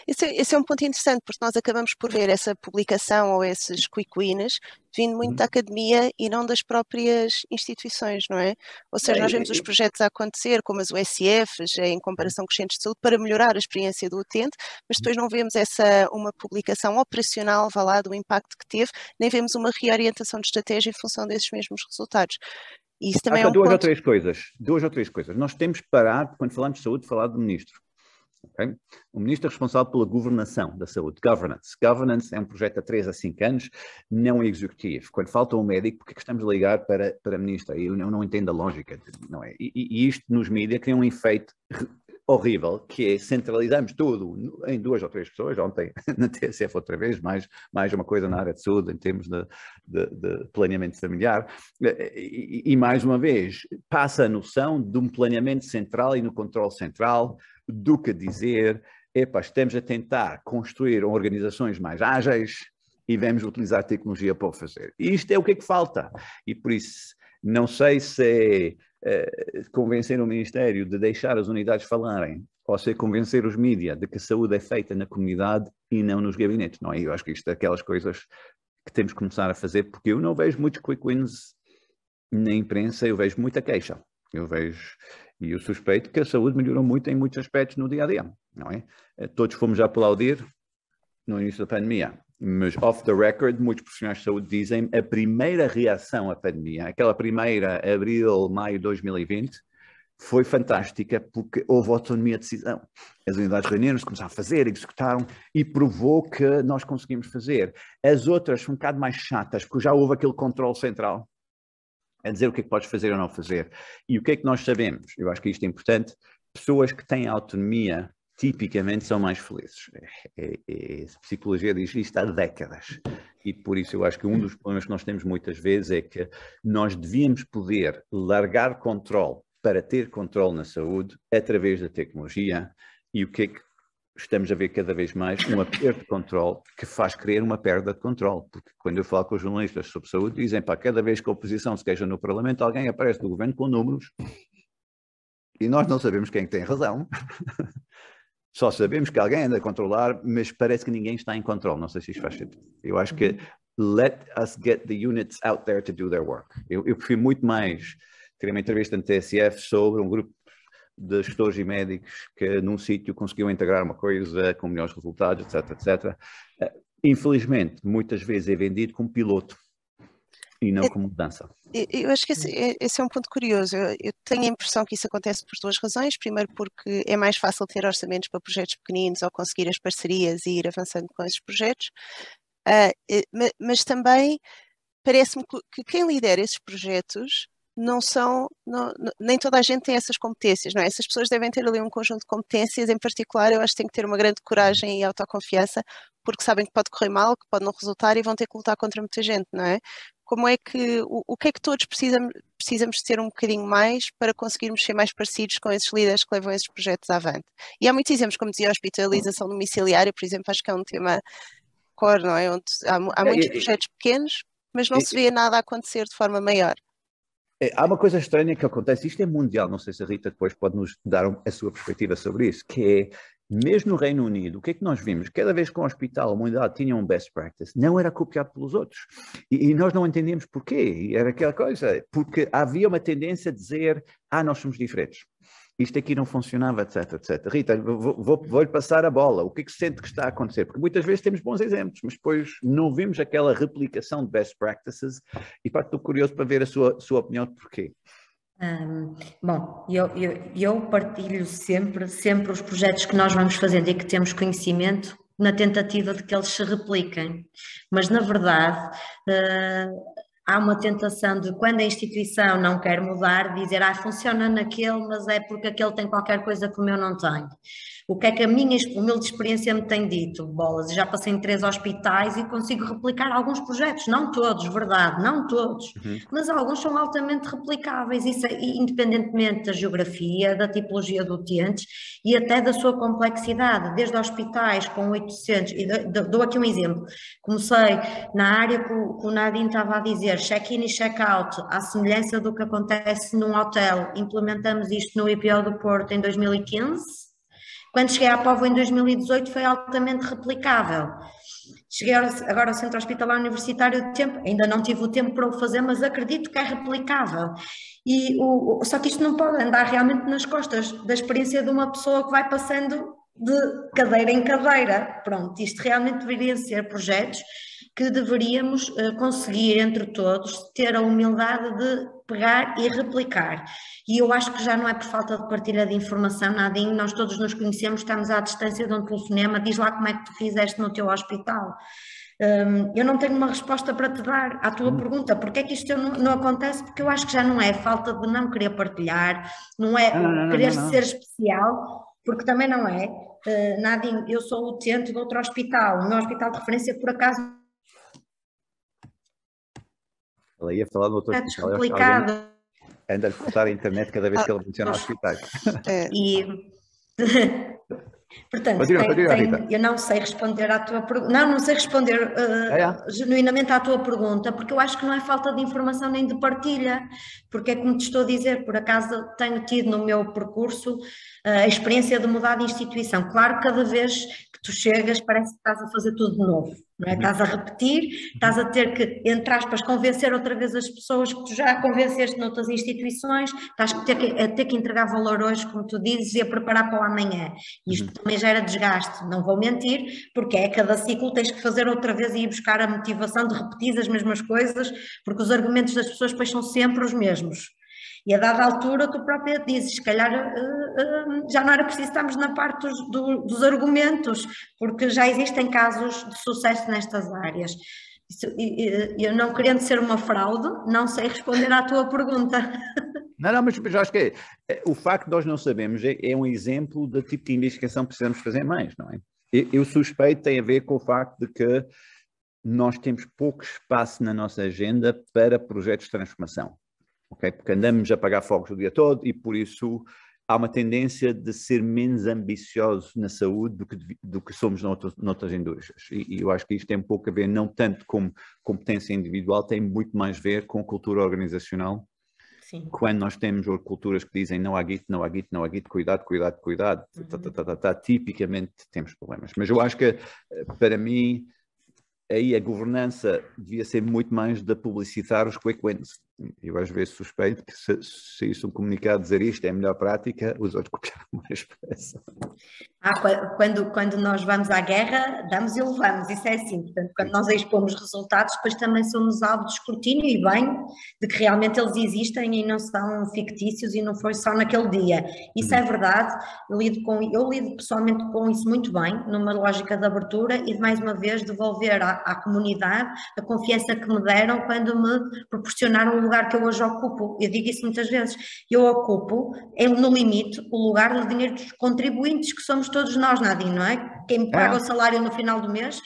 Esse é um ponto interessante, porque nós acabamos por ver essa publicação ou esses quick wins vindo muito da academia e não das próprias instituições, não é? Ou seja, nós vemos os projetos a acontecer, como as USFs, em comparação com os centros de saúde, para melhorar a experiência do utente, mas depois não vemos uma publicação operacional, do impacto que teve, nem vemos uma reorientação de estratégia em função desses mesmos resultados. E isso também é um duas ou três coisas. Nós temos que parar, quando falamos de saúde, falar do ministro. Okay? O ministro é responsável pela governação da saúde, governance. Governance é um projeto a 3 a 5 anos, não é executivo. Quando falta um médico, porque é que estamos a ligar para a ministra? Eu não entendo a lógica, não é? E isto nos mídias cria um efeito horrível, que é centralizamos tudo em 2 ou 3 pessoas. Ontem na TSF outra vez, mais uma coisa na área de saúde em termos de planeamento familiar, e mais uma vez passa a noção de um planeamento central e no controle central do que dizer, estamos a tentar construir organizações mais ágeis e vamos utilizar tecnologia para o fazer. E isto é o que é que falta. E por isso, não sei se é convencer o Ministério de deixar as unidades falarem, ou se é convencer os mídias de que a saúde é feita na comunidade e não nos gabinetes. Não é? Eu acho que isto é aquelas coisas que temos que começar a fazer, porque eu não vejo muitos quick wins na imprensa, eu vejo muita queixa. E eu suspeito que a saúde melhorou muito em muitos aspectos no dia-a-dia, não é? Todos fomos a aplaudir no início da pandemia, mas off the record, muitos profissionais de saúde dizem a primeira reação à pandemia, aquela primeira, abril, maio de 2020, foi fantástica porque houve autonomia de decisão. As unidades reuniram-se, começaram a fazer, executaram e provou que nós conseguimos fazer. As outras são um bocado mais chatas porque já houve aquele controle central a dizer o que é que podes fazer ou não fazer. E o que é que nós sabemos? Eu acho que isto é importante. Pessoas que têm autonomia tipicamente são mais felizes. A psicologia diz isto há décadas. E por isso eu acho que um dos problemas que nós temos muitas vezes é que nós devíamos poder largar controle para ter controle na saúde através da tecnologia. E o que é que estamos a ver cada vez mais? Um aperto de controle que faz crer uma perda de controle. Porque quando eu falo com os jornalistas sobre saúde, dizem, pá, cada vez que a oposição se queixa no Parlamento, alguém aparece do governo com números e nós não sabemos quem tem razão. Só sabemos que alguém anda a controlar, mas parece que ninguém está em controle. Não sei se isto faz sentido. Eu acho que let us get the units out there to do their work. Eu prefiro muito mais ter uma entrevista no TSF sobre um grupo de gestores e médicos que num sítio conseguiu integrar uma coisa com melhores resultados, etc, etc. Infelizmente, muitas vezes é vendido como piloto e não como mudança. Eu acho que esse é um ponto curioso. Eu tenho a impressão que isso acontece por duas razões. Primeiro, porque é mais fácil ter orçamentos para projetos pequeninos ou conseguir as parcerias e ir avançando com esses projetos. Mas também parece-me que quem lidera esses projetos nem toda a gente tem essas competências, não é? Essas pessoas devem ter ali um conjunto de competências, em particular eu acho que têm que ter uma grande coragem e autoconfiança, porque sabem que pode correr mal, que pode não resultar e vão ter que lutar contra muita gente, não é? Como é que, o que é que todos precisamos de ter um bocadinho mais para conseguirmos ser mais parecidos com esses líderes que levam esses projetos avante? E há muitos exemplos, como dizia, a hospitalização domiciliária, por exemplo, acho que é um tema core, não é? Onde há muitos projetos pequenos, mas não se vê nada a acontecer de forma maior. Há uma coisa estranha que acontece, isto é mundial, não sei se a Rita depois pode nos dar a sua perspectiva sobre isso, que é, mesmo no Reino Unido, o que é que nós vimos? Cada vez que um hospital, uma unidade tinha um best practice, não era copiado pelos outros. E nós não entendemos porquê. E era aquela coisa, porque havia uma tendência a dizer, nós somos diferentes. Isto aqui não funcionava, etc, etc. Rita, vou-lhe passar a bola. O que é que sente que está a acontecer? Porque muitas vezes temos bons exemplos, mas depois não vimos aquela replicação de best practices. E pá, estou curioso para ver a sua opinião de porquê. Bom, eu partilho sempre os projetos que nós vamos fazendo e que temos conhecimento na tentativa de que eles se repliquem. Mas, na verdade, há uma tentação de, quando a instituição não quer mudar, dizer, funciona naquele, mas é porque aquele tem qualquer coisa que o meu não tem. O que é que a minha humilde experiência me tem dito, bolas? Já passei em 3 hospitais e consigo replicar alguns projetos, não todos, verdade, não todos, mas alguns são altamente replicáveis, isso é, independentemente da geografia, da tipologia de utentes e até da sua complexidade, desde hospitais com 800, e dou aqui um exemplo, comecei na área que o Nadine estava a dizer, check-in e check-out, à semelhança do que acontece num hotel, implementamos isto no IPO do Porto em 2015, quando cheguei à Póvoa em 2018 foi altamente replicável. Cheguei agora ao Centro Hospitalar Universitário de Tempo, ainda não tive o tempo para o fazer, mas acredito que é replicável. Só que isto não pode andar realmente nas costas da experiência de uma pessoa que vai passando de cadeira em cadeira. Pronto, isto realmente deveria ser projetos que deveríamos conseguir entre todos ter a humildade de pegar e replicar. E eu acho que já não é por falta de partilha de informação, Nadine, nós todos nos conhecemos, estamos à distância de um telefonema, diz lá como é que tu fizeste no teu hospital. Eu não tenho uma resposta para te dar à tua pergunta, porque é que isto não acontece? Porque eu acho que já não é falta de não querer partilhar, não é querer ser especial, porque também não é. Nadine, eu sou utente de outro hospital, o meu hospital de referência, por acaso... Ela ia falar no outro hospital. É complicado. Anda a cortar a internet cada vez que ele menciona hospitais. Portanto, eu não sei responder à tua pergunta, não sei responder genuinamente à tua pergunta, porque eu acho que não é falta de informação nem de partilha, porque é como te estou a dizer, por acaso tenho tido no meu percurso a experiência de mudar de instituição. Claro, cada vez que tu chegas parece que estás a fazer tudo de novo, não é? Estás a repetir, estás a ter que, entre aspas, convencer outra vez as pessoas que tu já convenceste noutras instituições, estás a ter que entregar valor hoje, como tu dizes, e a preparar para o amanhã. Isto também gera desgaste, não vou mentir, porque cada ciclo tens que fazer outra vez e ir buscar a motivação de repetir as mesmas coisas, porque os argumentos das pessoas depois são sempre os mesmos. E a dada altura tu própria dizes, se calhar já não era preciso estarmos na parte dos argumentos, porque já existem casos de sucesso nestas áreas. Eu não querendo ser uma fraude, não sei responder à tua pergunta. Não, mas eu acho que o facto de nós não sabermos é um exemplo do tipo de investigação que precisamos fazer mais, não é? Eu suspeito que tem a ver com o facto de que nós temos pouco espaço na nossa agenda para projetos de transformação, ok? Porque andamos a apagar fogos o dia todo e por isso há uma tendência de ser menos ambiciosos na saúde do que somos noutras indústrias. E eu acho que isto tem um pouco a ver, não tanto com competência individual, tem muito mais a ver com cultura organizacional. Sim. Quando nós temos culturas que dizem não há guito, não há guito, não há guito, cuidado, cuidado, cuidado, tipicamente temos problemas. Mas eu acho que, para mim, aí a governança devia ser muito mais de publicitar os quick wins. Eu às vezes suspeito que se isso um comunicado dizer isto é a melhor prática, os outros copiaram mais pressa. Quando nós vamos à guerra, damos e levamos, isso é assim. Portanto, quando nós expomos resultados, depois também somos alvo de escrutínio e bem, de que realmente eles existem e não são fictícios e não foi só naquele dia. Isso é verdade, eu lido pessoalmente com isso muito bem, numa lógica de abertura e de mais uma vez devolver à comunidade a confiança que me deram quando me proporcionaram o lugar que eu hoje ocupo. Eu digo isso muitas vezes, eu ocupo, no limite, o lugar do dinheiro dos contribuintes, que somos todos nós, Nadine, não é? Quem me paga o salário no final do mês.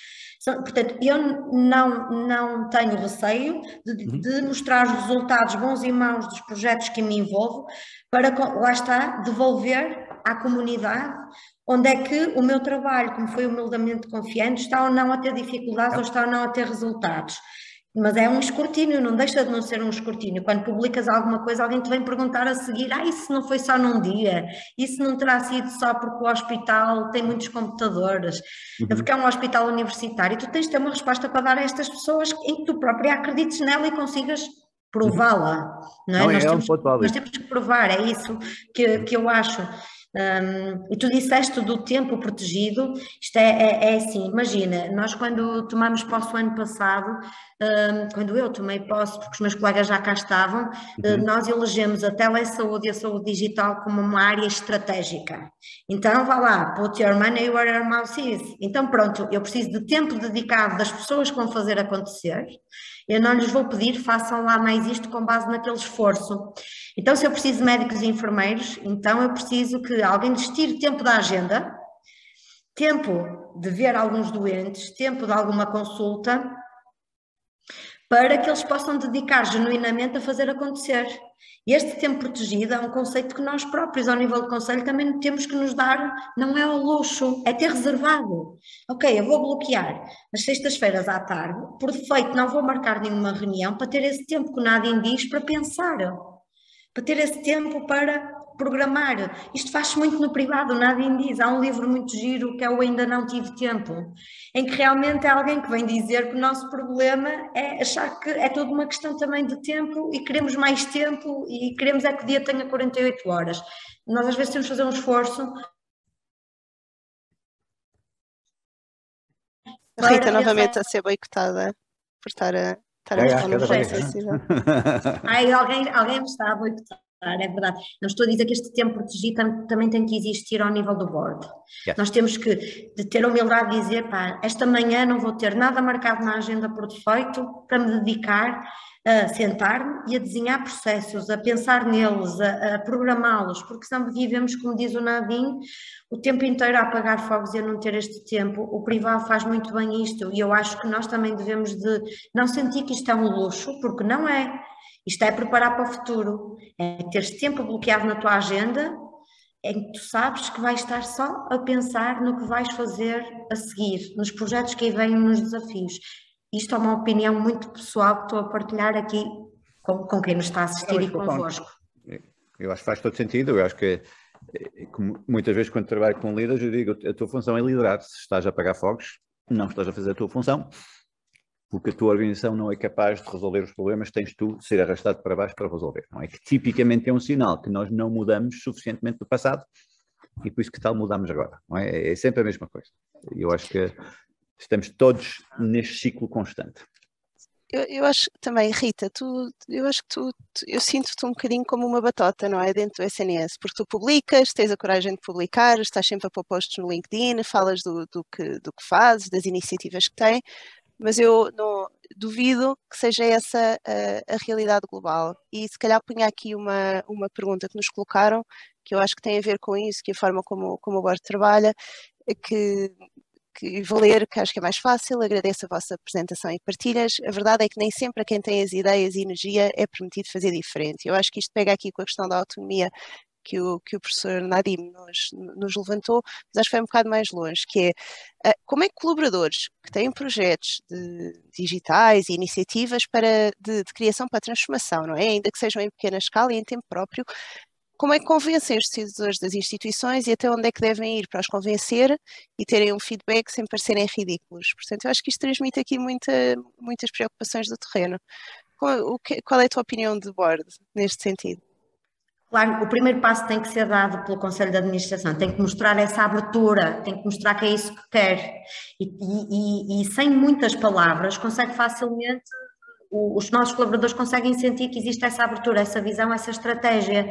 Portanto, eu não tenho receio de mostrar os resultados bons e maus dos projetos que me envolvo para, lá está, devolver à comunidade onde é que o meu trabalho, que me foi humildemente confiante, está ou não a ter dificuldades ou está ou não a ter resultados. Mas é um escrutínio, não deixa de não ser um escrutínio. Quando publicas alguma coisa, alguém te vem perguntar a seguir, isso não foi só num dia, isso não terá sido só porque o hospital tem muitos computadores, porque é um hospital universitário, e tu tens de ter uma resposta para dar a estas pessoas em que tu própria acredites nela e consigas prová-la, não é? Nós temos que provar, é isso que eu acho. E tu disseste do tempo protegido, isto é assim, imagina, nós quando tomamos posse o ano passado, quando eu tomei posse, porque os meus colegas já cá estavam, nós elegemos a telesaúde e a saúde digital como uma área estratégica. Então vá lá, put your money where your mouth is. Então pronto, eu preciso de tempo dedicado das pessoas que vão fazer acontecer. Eu não lhes vou pedir, façam lá mais isto com base naquele esforço. Então, se eu preciso de médicos e enfermeiros, então eu preciso que alguém lhes tire tempo da agenda, tempo de ver alguns doentes, tempo de alguma consulta, para que eles possam dedicar genuinamente a fazer acontecer. Este tempo protegido é um conceito que nós próprios, ao nível do conselho, também temos que nos dar, não é ao luxo, é ter reservado. Ok, eu vou bloquear as sextas-feiras à tarde, por defeito não vou marcar nenhuma reunião para ter esse tempo que o Nadine diz para pensar, para ter esse tempo para programar. Isto faz-se muito no privado, o Nadine diz, há um livro muito giro que é o Ainda Não Tive Tempo, em que realmente é alguém que vem dizer que o nosso problema é achar que é tudo uma questão também de tempo e queremos mais tempo e queremos é que o dia tenha 48 horas. Nós às vezes temos que fazer um esforço. A Rita novamente a ser boicotada por estar a falar no voto sensível. Alguém me está a boicotar. É verdade. Não estou a dizer que este tempo protegido também tem que existir ao nível do board. Yes. Nós temos que ter a humildade de dizer, esta manhã não vou ter nada marcado na agenda por defeito para me dedicar a sentar-me e a desenhar processos, a pensar neles, a programá-los, porque senão vivemos, como diz o Nadine, o tempo inteiro a apagar fogos e a não ter este tempo. O privado faz muito bem isto e eu acho que nós também devemos de não sentir que isto é um luxo, porque não é. Isto é preparar para o futuro, é teres tempo bloqueado na tua agenda, em que tu sabes que vais estar só a pensar no que vais fazer a seguir, nos projetos que aí vêm, nos desafios. Isto é uma opinião muito pessoal que estou a partilhar aqui com quem nos está a assistir e convosco. Eu acho que faz todo sentido, eu acho que muitas vezes quando trabalho com líderes eu digo, a tua função é liderar, se estás a apagar fogos, não estás a fazer a tua função, porque a tua organização não é capaz de resolver os problemas, tens tu de ser arrastado para baixo para resolver. Não é que tipicamente é um sinal que nós não mudamos suficientemente do passado e por isso que tal mudamos agora. Não é? É sempre a mesma coisa. Eu acho que estamos todos neste ciclo constante. Eu acho também, Rita, eu acho que eu sinto-te um bocadinho como uma batota, não é? Dentro do SNS, porque tu publicas, tens a coragem de publicar, estás sempre a pôr posts no LinkedIn, falas do que fazes, das iniciativas que tens, mas eu não duvido que seja essa a realidade global. E se calhar punha aqui uma pergunta que nos colocaram, que eu acho que tem a ver com isso, que a forma como o Board trabalha, que vou ler, que acho que é mais fácil. Agradeço a vossa apresentação e partilhas. A verdade é que nem sempre a quem tem as ideias e energia é permitido fazer diferente. Eu acho que isto pega aqui com a questão da autonomia que o professor Nadim nos levantou, mas acho que vai um bocado mais longe, que é como é que colaboradores que têm projetos digitais e iniciativas de criação para transformação, não é? Ainda que sejam em pequena escala e em tempo próprio, como é que convencem os decisores das instituições e até onde é que devem ir para os convencer e terem um feedback sem parecerem ridículos? Portanto, eu acho que isto transmite aqui muitas preocupações do terreno. Qual é a tua opinião de board neste sentido? Claro, o primeiro passo tem que ser dado pelo Conselho de Administração, tem que mostrar essa abertura, tem que mostrar que é isso que quer. E sem muitas palavras, consegue facilmente, os nossos colaboradores conseguem sentir que existe essa abertura, essa visão, essa estratégia.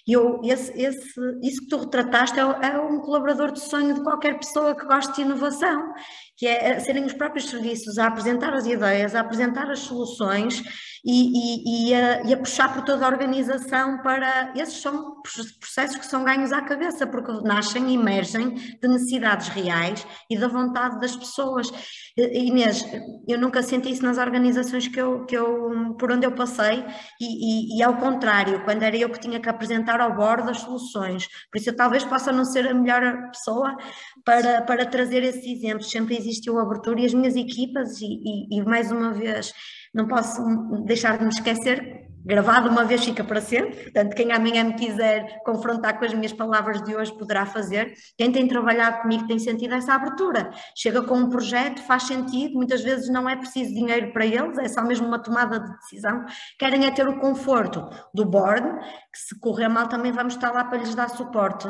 Isso que tu retrataste é um colaborador de sonho de qualquer pessoa que goste de inovação, que é serem os próprios serviços a apresentar as ideias, a apresentar as soluções e a puxar por toda a organização para... Esses são processos que são ganhos à cabeça, porque nascem e emergem de necessidades reais e da vontade das pessoas. Inês, eu nunca senti isso nas organizações por onde eu passei e ao contrário, quando era eu que tinha que apresentar ao board as soluções. Por isso eu talvez possa não ser a melhor pessoa para trazer esses exemplos. Sempre existiu abertura e as minhas equipas, e mais uma vez, não posso deixar de me esquecer, gravado uma vez fica para sempre, portanto quem amanhã me quiser confrontar com as minhas palavras de hoje poderá fazer. Quem tem trabalhado comigo tem sentido essa abertura, chega com um projeto, faz sentido, muitas vezes não é preciso dinheiro para eles, é só mesmo uma tomada de decisão, querem é ter o conforto do board, que se correr mal também vamos estar lá para lhes dar suporte.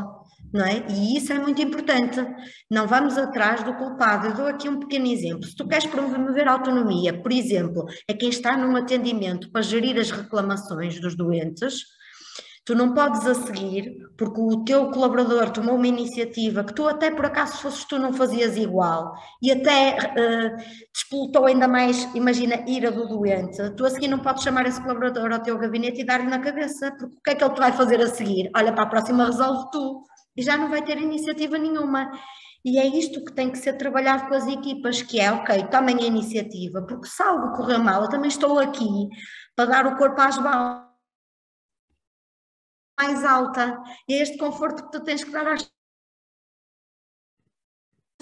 Não é? E isso é muito importante, não vamos atrás do culpado. Eu dou aqui um pequeno exemplo. Se tu queres promover a autonomia, por exemplo, é quem está num atendimento para gerir as reclamações dos doentes, tu não podes a seguir, porque o teu colaborador tomou uma iniciativa que tu até por acaso fosses tu não fazias igual e até despoltou ainda mais, imagina, ira do doente, tu a seguir não podes chamar esse colaborador ao teu gabinete e dar-lhe na cabeça, porque o que é que ele te vai fazer a seguir? Olha, para a próxima resolve tu. E já não vai ter iniciativa nenhuma. E é isto que tem que ser trabalhado com as equipas, que é, ok, tomem a iniciativa, porque se algo correr mal, eu também estou aqui para dar o corpo às balas mais alta. E é este conforto que tu tens que dar às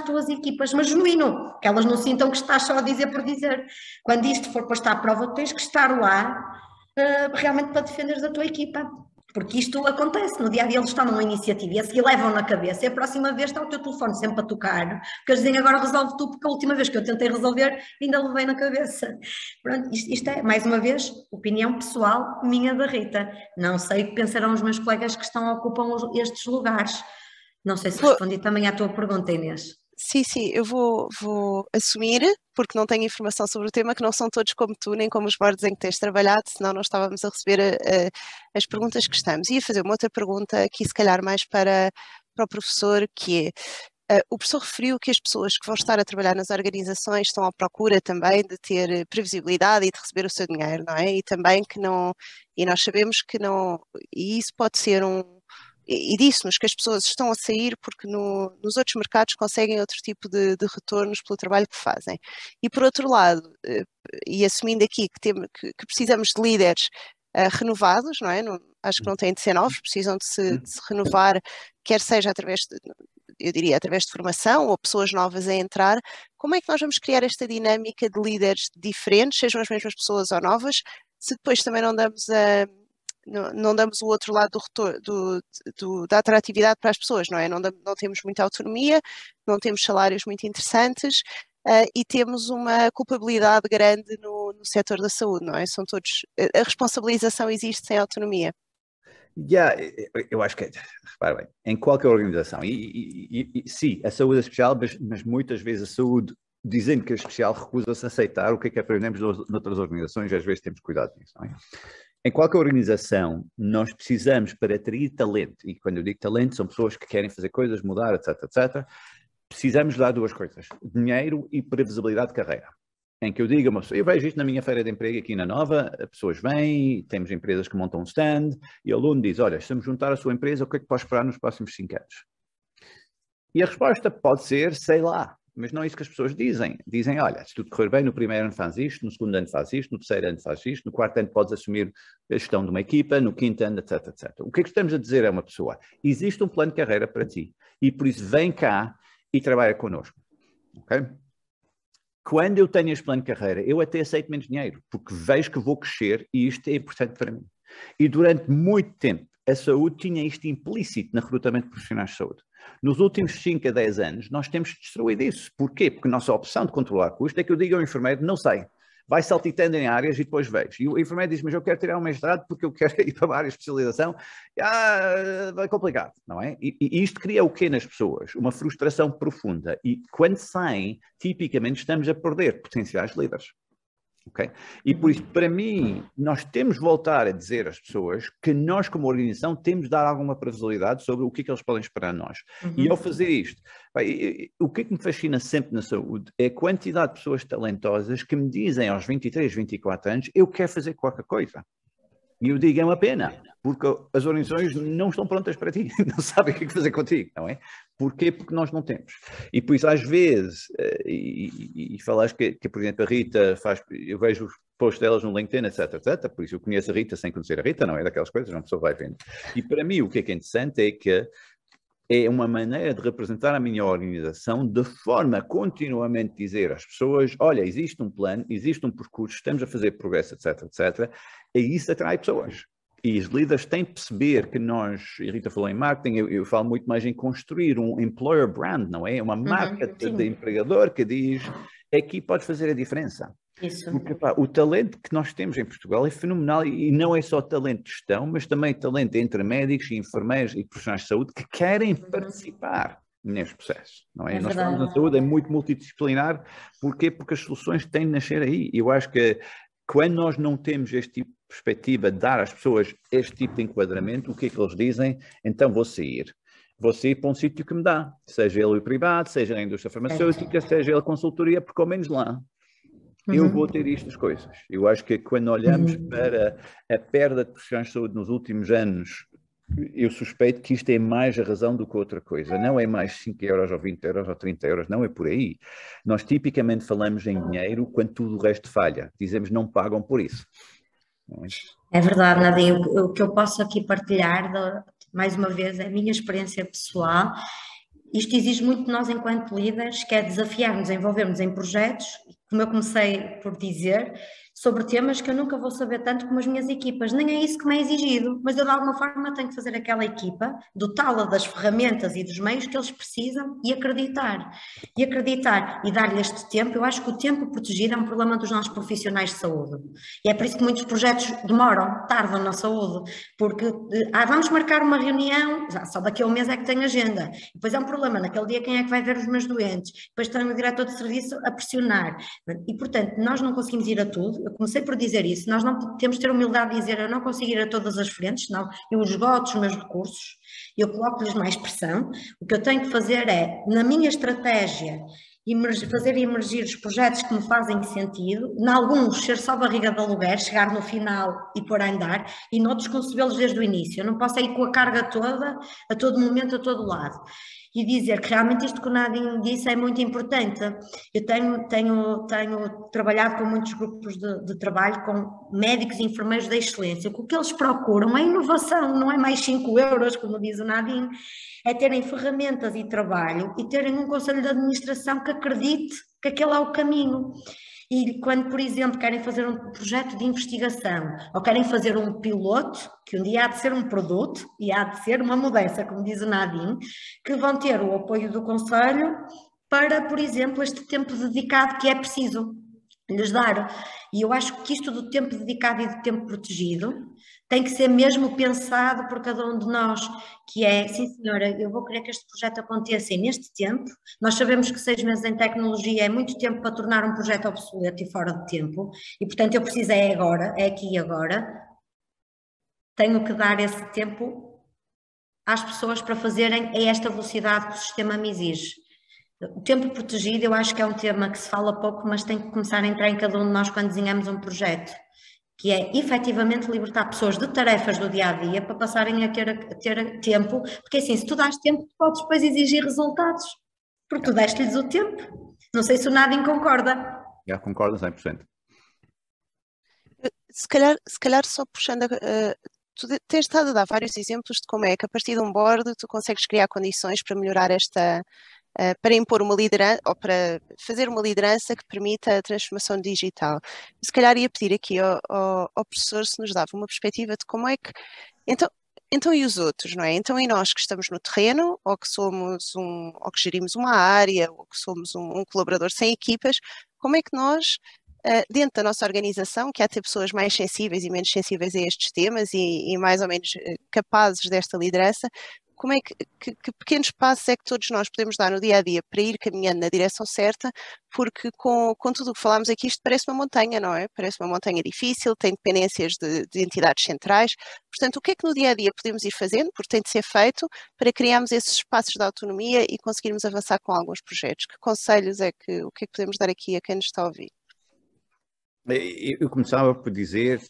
tuas equipas, mas genuíno, que elas não sintam que estás só a dizer por dizer. Quando isto for posto à prova, tu tens que estar lá realmente para defenderes a tua equipa. Porque isto acontece, no dia a dia eles tomam uma iniciativa e a seguir levam na cabeça e a próxima vez está o teu telefone sempre a tocar, porque eles dizem agora resolve tu, porque a última vez que eu tentei resolver ainda levei na cabeça. Pronto, isto é, mais uma vez, opinião pessoal minha da Rita. Não sei o que pensarão os meus colegas que ocupam estes lugares. Não sei se respondi também à tua pergunta, Inês. Sim, eu vou assumir, porque não tenho informação sobre o tema, que não são todos como tu, nem como os boards em que tens trabalhado, senão não estávamos a receber as perguntas que estamos. Ia fazer uma outra pergunta aqui, se calhar mais para o professor, que é, o professor referiu que as pessoas que vão estar a trabalhar nas organizações estão à procura também de ter previsibilidade e de receber o seu dinheiro, não é? E também que não, e nós sabemos que não, e isso pode ser e disse-nos que as pessoas estão a sair porque nos outros mercados conseguem outro tipo de retornos pelo trabalho que fazem. E por outro lado, e assumindo aqui que precisamos de líderes renovados, não é? Acho que não têm de ser novos, precisam de se renovar, quer seja eu diria, através de formação ou pessoas novas a entrar. Como é que nós vamos criar esta dinâmica de líderes diferentes, sejam as mesmas pessoas ou novas, se depois também não damos o outro lado da atratividade para as pessoas, não é? Não temos muita autonomia, não temos salários muito interessantes e temos uma culpabilidade grande no setor da saúde, não é? A responsabilização existe sem autonomia. Eu acho que, repara bem, em qualquer organização, sim, a saúde é especial, mas muitas vezes a saúde dizendo que a especial recusa-se a aceitar o que aprendemos noutras organizações, e às vezes temos cuidado nisso, não é? Em qualquer organização, nós precisamos, para atrair talento, e quando eu digo talento, são pessoas que querem fazer coisas, mudar, etc, etc, precisamos dar duas coisas, dinheiro e previsibilidade de carreira. Em que eu diga uma pessoa, eu vejo isto na minha feira de emprego aqui na Nova, as pessoas vêm, temos empresas que montam um stand, e o aluno diz, olha, se vamos juntar a sua empresa, o que é que pode esperar nos próximos 5 anos? E a resposta pode ser, sei lá, mas não é isso que as pessoas dizem. Dizem, olha, se tudo correr bem, no primeiro ano faz isto, no segundo ano faz isto, no terceiro ano faz isto, no quarto ano podes assumir a gestão de uma equipa, no quinto ano, etc, etc. O que é que estamos a dizer a uma pessoa? Existe um plano de carreira para ti e por isso vem cá e trabalha connosco. Ok? Quando eu tenho este plano de carreira, eu até aceito menos dinheiro, porque vejo que vou crescer e isto é importante para mim. E durante muito tempo, a saúde tinha isto implícito no recrutamento de profissionais de saúde. Nos últimos 5 a 10 anos, nós temos destruído isso. Porquê? Porque a nossa opção de controlar custo é que eu digo ao enfermeiro, não sei, vai saltitando em áreas e depois vejo. E o enfermeiro diz, mas eu quero tirar um mestrado porque eu quero ir para uma área de especialização. Vai complicado, não é? E isto cria o quê nas pessoas? Uma frustração profunda. E quando saem, tipicamente estamos a perder potenciais líderes. Okay? E por isso, para mim, nós temos de voltar a dizer às pessoas que nós, como organização, temos de dar alguma previsibilidade sobre o que é que eles podem esperar de nós. E ao fazer isto, o que é que me fascina sempre na saúde é a quantidade de pessoas talentosas que me dizem aos 23, 24 anos, eu quero fazer qualquer coisa. E eu digo, é uma pena, porque as organizações não estão prontas para ti, não sabem o que fazer contigo, não é? Porquê? Porque nós não temos. E por isso, às vezes, e falaste que, por exemplo, a Rita faz, eu vejo os posts delas no LinkedIn, etc, etc, por isso eu conheço a Rita sem conhecer a Rita, não é daquelas coisas, uma pessoa vai vendo. E para mim, o que é interessante é que é uma maneira de representar a minha organização de forma a continuamente dizer às pessoas, olha, existe um plano, existe um percurso, estamos a fazer progresso, etc, etc, e isso atrai pessoas. E os líderes têm de perceber que nós, a Rita falou em marketing, eu falo muito mais em construir um employer brand, não é? Uma marca de empregador que diz, aqui podes fazer a diferença. Isso. Porque o talento que nós temos em Portugal é fenomenal e não é só talento de gestão, mas também talento entre médicos e enfermeiros e profissionais de saúde que querem participar neste processo, não é? Nós falamos da saúde, é muito multidisciplinar. Porquê? Porque as soluções têm de nascer aí. Eu acho que quando nós não temos este tipo de perspectiva de dar às pessoas este tipo de enquadramento, o que é que eles dizem? Então vou sair. Vou sair para um sítio que me dá, seja ele o privado, seja a indústria farmacêutica, seja ele a consultoria, porque ao menos lá eu vou ter estas coisas. Eu acho que quando olhamos para a perda de profissionais de saúde nos últimos anos, eu suspeito que isto é mais a razão do que outra coisa. Não é mais 5 euros ou 20 euros ou 30 euros, não é por aí. Nós tipicamente falamos em dinheiro quando tudo o resto falha. Dizemos não pagam por isso. É verdade, Nadine. O que eu posso aqui partilhar, mais uma vez, é a minha experiência pessoal. Isto exige muito de nós enquanto líderes, que é desafiar-nos a envolvermos em projetos, como eu comecei por dizer, sobre temas que eu nunca vou saber tanto como as minhas equipas. Nem é isso que me é exigido, mas eu de alguma forma tenho que fazer aquela equipa, dotá-la das ferramentas e dos meios que eles precisam e acreditar. E dar-lhe este tempo. Eu acho que o tempo protegido é um problema dos nossos profissionais de saúde. E é por isso que muitos projetos tardam na saúde, porque vamos marcar uma reunião, só daqui a um mês é que tem agenda. Depois é um problema, naquele dia quem é que vai ver os meus doentes? Depois tem o diretor de serviço a pressionar. E, portanto, nós não conseguimos ir a tudo. Eu comecei por dizer isso. Nós não temos de ter humildade de dizer eu não consigo ir a todas as frentes, não. Eu esgoto os meus recursos, eu coloco-lhes mais pressão. O que eu tenho que fazer é, na minha estratégia, fazer emergir os projetos que me fazem sentido, em alguns ser só barriga de aluguer, chegar no final e pôr a andar, e noutros concebê-los desde o início. Eu não posso ir com a carga toda, a todo momento, a todo lado. E dizer que realmente isto que o Nadine disse é muito importante. Eu tenho trabalhado com muitos grupos de trabalho, com médicos e enfermeiros da excelência. O que eles procuram é inovação, não é mais 5 euros, como diz o Nadine, é terem ferramentas e trabalho e terem um conselho de administração que acredite que aquele é o caminho. E quando, por exemplo, querem fazer um projeto de investigação ou querem fazer um piloto, que um dia há de ser um produto e há de ser uma mudança, como diz o Nadine, que vão ter o apoio do Conselho para, por exemplo, este tempo dedicado que é preciso lhes dar. E eu acho que isto do tempo dedicado e do tempo protegido tem que ser mesmo pensado por cada um de nós, que é, sim senhora, eu vou querer que este projeto aconteça neste tempo. Nós sabemos que 6 meses em tecnologia é muito tempo para tornar um projeto obsoleto e fora de tempo, e portanto eu preciso é agora, é aqui e agora. Tenho que dar esse tempo às pessoas para fazerem a esta velocidade que o sistema me exige. O tempo protegido eu acho que é um tema que se fala pouco, mas tem que começar a entrar em cada um de nós quando desenhamos um projeto, que é efetivamente libertar pessoas de tarefas do dia-a-dia para passarem a ter tempo, porque assim, se tu dás tempo, tu podes depois exigir resultados, porque tu deste-lhes o tempo. Não sei se o Nadine concorda. Já concordo 100%. Se calhar só puxando, tu tens estado a dar vários exemplos de como é que a partir de um board tu consegues criar condições para melhorar para impor uma liderança, ou para fazer uma liderança que permita a transformação digital. Se calhar ia pedir aqui ao professor se nos dava uma perspectiva de como é que, então e os outros, não é? Então e nós que estamos no terreno, ou que ou que gerimos uma área, ou que somos um colaborador sem equipas, como é que nós, dentro da nossa organização, que há de ter pessoas mais sensíveis e menos sensíveis a estes temas e mais ou menos capazes desta liderança, como é que pequenos passos é que todos nós podemos dar no dia-a-dia para ir caminhando na direção certa, porque com tudo o que falámos aqui, isto parece uma montanha, não é? Parece uma montanha difícil, tem dependências de entidades centrais, portanto, o que é que no dia-a-dia podemos ir fazendo, porque tem de ser feito, para criarmos esses espaços de autonomia e conseguirmos avançar com alguns projetos? Que conselhos o que é que podemos dar aqui a quem nos está a ouvir? Eu começava por dizer,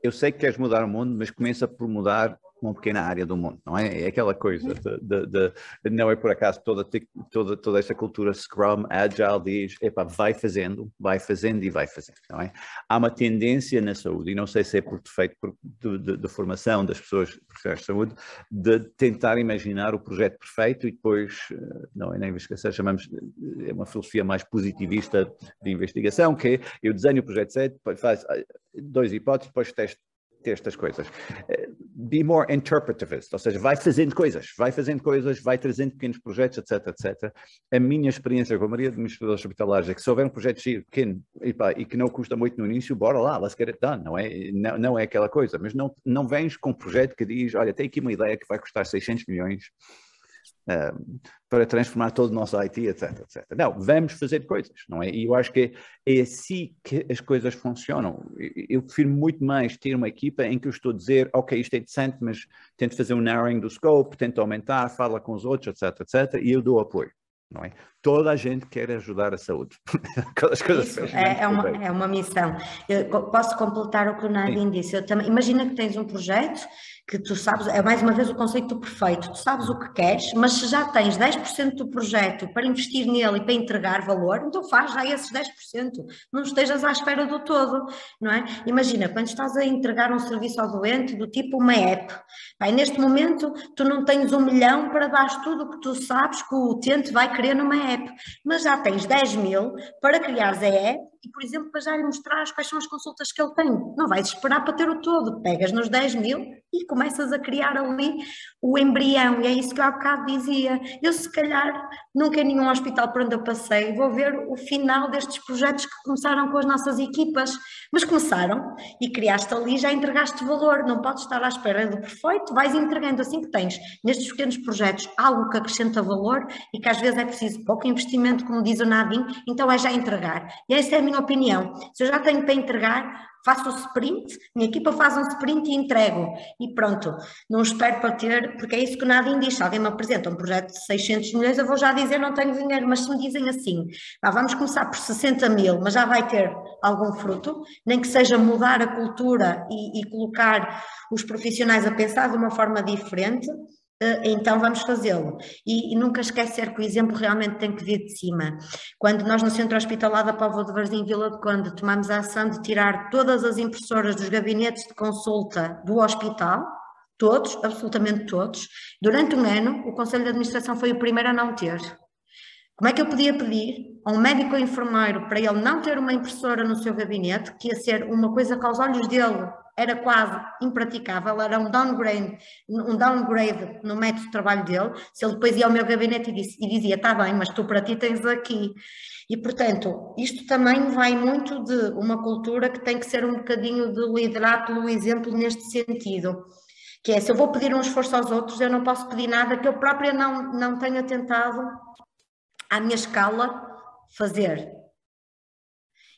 eu sei que queres mudar o mundo, mas começa por mudar uma pequena área do mundo, não é? É aquela coisa, não é por acaso toda esta cultura Scrum, Agile diz, vai fazendo e vai fazendo, não é? Há uma tendência na saúde, e não sei se é por defeito de formação das pessoas profissionais de saúde, de tentar imaginar o projeto perfeito e depois, não é na investigação, chamamos, é uma filosofia mais positivista de investigação, que é, eu desenho o projeto certo, faz 2 hipóteses, depois teste estas coisas. Be more interpretivist, ou seja, vai fazendo coisas, vai trazendo pequenos projetos, etc, etc. A minha experiência com a maioria de administradores hospitalares é que se houver um projeto pequeno e que não custa muito no início, bora lá, let's get it done, não é? Não é aquela coisa, mas não vens com um projeto que diz, olha, tem aqui uma ideia que vai custar 600 milhões para transformar todo o nosso IT, etc, etc. Não, vamos fazer coisas, não é? E eu acho que é assim que as coisas funcionam. Eu prefiro muito mais ter uma equipa em que eu estou a dizer, ok, isto é decente, mas tento fazer um narrowing do scope, tento aumentar, fala com os outros, etc, etc, e eu dou apoio. Não é? Toda a gente quer ajudar a saúde. As coisas é uma missão. Eu posso completar o que o Nadine disse. Eu também, imagina que tens um projeto que tu sabes, é mais uma vez o conceito do perfeito, tu sabes o que queres, mas se já tens 10% do projeto para investir nele e para entregar valor, então faz já esses 10%, não estejas à espera do todo, não é? Imagina, quando estás a entregar um serviço ao doente do tipo uma app, neste momento tu não tens 1 milhão para dar tudo o que tu sabes que o utente vai querer numa app, mas já tens 10 mil para criares a app e, por exemplo, para já lhe mostrares quais são as consultas que ele tem. Não vais esperar para ter o todo, pegas nos 10 mil e começas a criar ali o embrião, e é isso que eu há bocado dizia. Eu, se calhar, nunca em nenhum hospital por onde eu passei, vou ver o final destes projetos que começaram com as nossas equipas, mas começaram e criaste ali, já entregaste valor, não podes estar à espera do perfeito, vais entregando assim que tens nestes pequenos projetos algo que acrescenta valor e que às vezes é preciso pouco investimento, como diz o Nadine, então é já entregar. E essa é a minha opinião. Se eu já tenho para entregar, faço o sprint, minha equipa faz um sprint e entrego. E pronto, não espero para ter, porque é isso que o Nadine diz, se alguém me apresenta um projeto de 600 milhões, eu vou já dizer não tenho dinheiro, mas se me dizem assim, vamos começar por 60 mil, mas já vai ter algum fruto, nem que seja mudar a cultura e colocar os profissionais a pensar de uma forma diferente, então vamos fazê-lo. E nunca esquecer que o exemplo realmente tem que vir de cima. Quando nós no Centro Hospitalar da Póvoa de Varzim, Vila de Conde, tomamos a ação de tirar todas as impressoras dos gabinetes de consulta do hospital, todos, absolutamente todos, durante um ano, o Conselho de Administração foi o primeiro a não ter. Como é que eu podia pedir a um médico ou enfermeiro para ele não ter uma impressora no seu gabinete, que ia ser uma coisa que aos olhos dele era quase impraticável, era um downgrade no método de trabalho dele. Se ele depois ia ao meu gabinete e dizia, está bem, mas tu para ti tens aqui. E, portanto, isto também vai muito de uma cultura que tem que ser um bocadinho de liderar pelo exemplo neste sentido. Que é, se eu vou pedir um esforço aos outros, eu não posso pedir nada que eu própria não tenha tentado, à minha escala, fazer.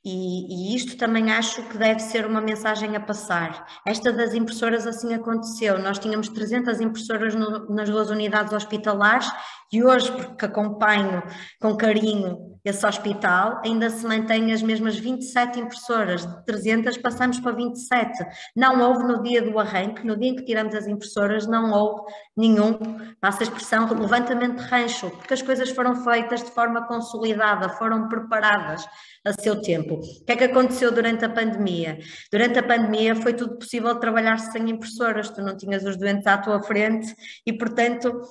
E isto também acho que deve ser uma mensagem a passar. Esta das impressoras assim aconteceu. Nós tínhamos 300 impressoras nas 2 unidades hospitalares e hoje, porque acompanho com carinho esse hospital, ainda se mantém as mesmas 27 impressoras. De 300 passamos para 27. Não houve no dia do arranque, no dia em que tiramos as impressoras, não houve nenhum, passa a expressão, levantamento de rancho, porque as coisas foram feitas de forma consolidada, foram preparadas a seu tempo. O que é que aconteceu durante a pandemia? Durante a pandemia foi tudo possível trabalhar sem impressoras, tu não tinhas os doentes à tua frente e, portanto,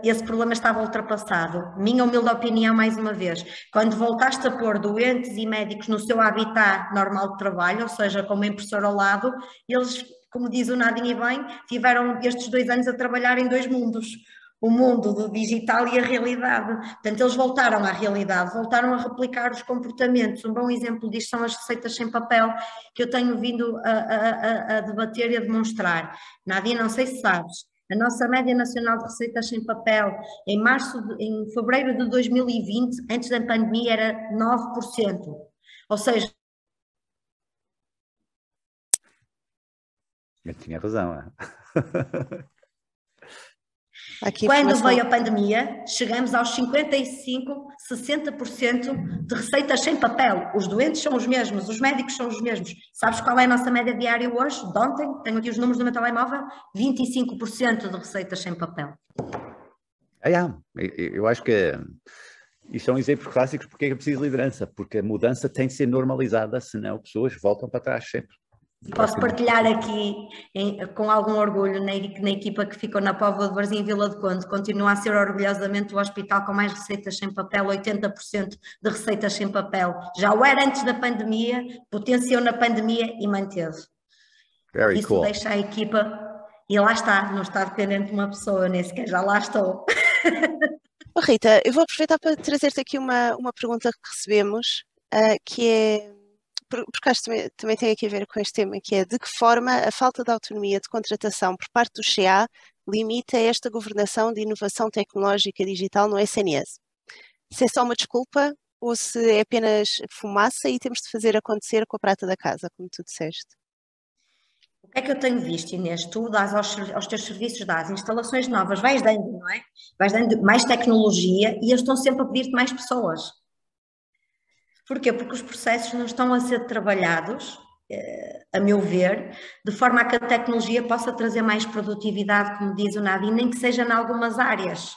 esse problema estava ultrapassado. Minha humilde opinião, mais uma vez, quando voltaste a pôr doentes e médicos no seu habitat normal de trabalho, ou seja, com uma impressora ao lado, eles, como diz o Nadine e bem, tiveram estes 2 anos a trabalhar em 2 mundos. O mundo do digital e a realidade. Portanto, eles voltaram à realidade, voltaram a replicar os comportamentos. Um bom exemplo disto são as receitas sem papel, que eu tenho vindo a debater e a demonstrar. Nadine, não sei se sabes, a nossa média nacional de receitas sem papel em fevereiro de 2020, antes da pandemia, era 9%. Ou seja... Eu tinha razão, Quando veio a pandemia, chegamos aos 55%, 60% de receitas sem papel. Os doentes são os mesmos, os médicos são os mesmos. Sabes qual é a nossa média diária hoje? De ontem, tenho aqui os números do meu telemóvel, 25% de receitas sem papel. Eu acho que isto são exemplos clássicos porque é preciso liderança, porque a mudança tem de ser normalizada, senão pessoas voltam para trás sempre. Posso partilhar aqui com algum orgulho na equipa que ficou na Póvoa de Varzim e Vila do Conde, continua a ser orgulhosamente o hospital com mais receitas sem papel, 80% de receitas sem papel. Já o era antes da pandemia, potenciou na pandemia e manteve. Isso cool. Deixa a equipa, e lá está, não está dependente de uma pessoa, nem sequer já lá estou. Rita, eu vou aproveitar para trazer-te aqui uma pergunta que recebemos, que é... porque acho que também tem aqui a ver com este tema, que é de que forma a falta de autonomia de contratação por parte do CEA limita esta governação de inovação tecnológica digital no SNS? Se é só uma desculpa ou se é apenas fumaça e temos de fazer acontecer com a prata da casa, como tu disseste? O que é que eu tenho visto, Inês? Tu dás aos teus serviços, dás instalações novas, vais dando, não é? Vais dando mais tecnologia e eles estão sempre a pedir-te mais pessoas. Porquê? Porque os processos não estão a ser trabalhados, a meu ver, de forma a que a tecnologia possa trazer mais produtividade, como diz o Nadine, nem que seja em algumas áreas.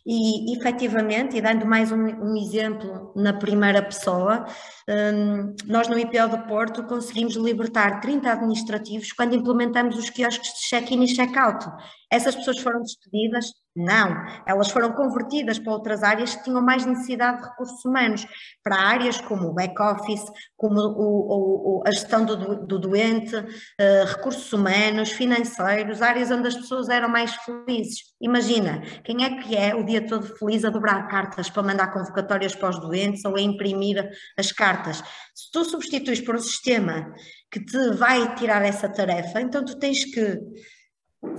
E, efetivamente, e dando mais um exemplo na primeira pessoa, nós no IPO do Porto conseguimos libertar 30 administrativos quando implementamos os quiosques de check-in e check-out. Essas pessoas foram despedidas? Não, elas foram convertidas para outras áreas que tinham mais necessidade de recursos humanos, para áreas como o back-office, como a gestão do doente, recursos humanos, financeiros, áreas onde as pessoas eram mais felizes. Imagina, quem é que é o dia todo feliz a dobrar cartas para mandar convocatórias para os doentes ou a imprimir as cartas? Se tu substituis por um sistema que te vai tirar essa tarefa, então tu tens que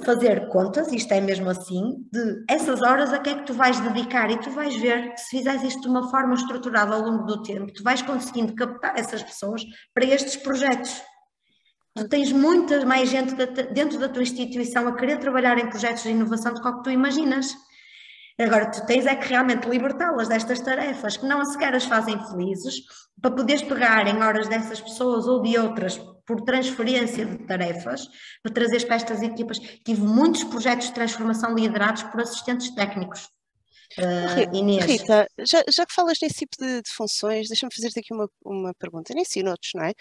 fazer contas, isto é mesmo assim, de essas horas a que é que tu vais dedicar, e tu vais ver que se fizeres isto de uma forma estruturada ao longo do tempo, tu vais conseguindo captar essas pessoas para estes projetos. Tu tens muita mais gente dentro da tua instituição a querer trabalhar em projetos de inovação do que o que tu imaginas. Agora, tu tens é que realmente libertá-las destas tarefas que não sequer as fazem felizes, para poderes pegar em horas dessas pessoas ou de outras por transferência de tarefas, para trazer para estas equipas. Tive muitos projetos de transformação liderados por assistentes técnicos. Inês. Rita, já que falas nesse tipo de funções, deixa-me fazer-te aqui uma pergunta, nem sei noutros, não é?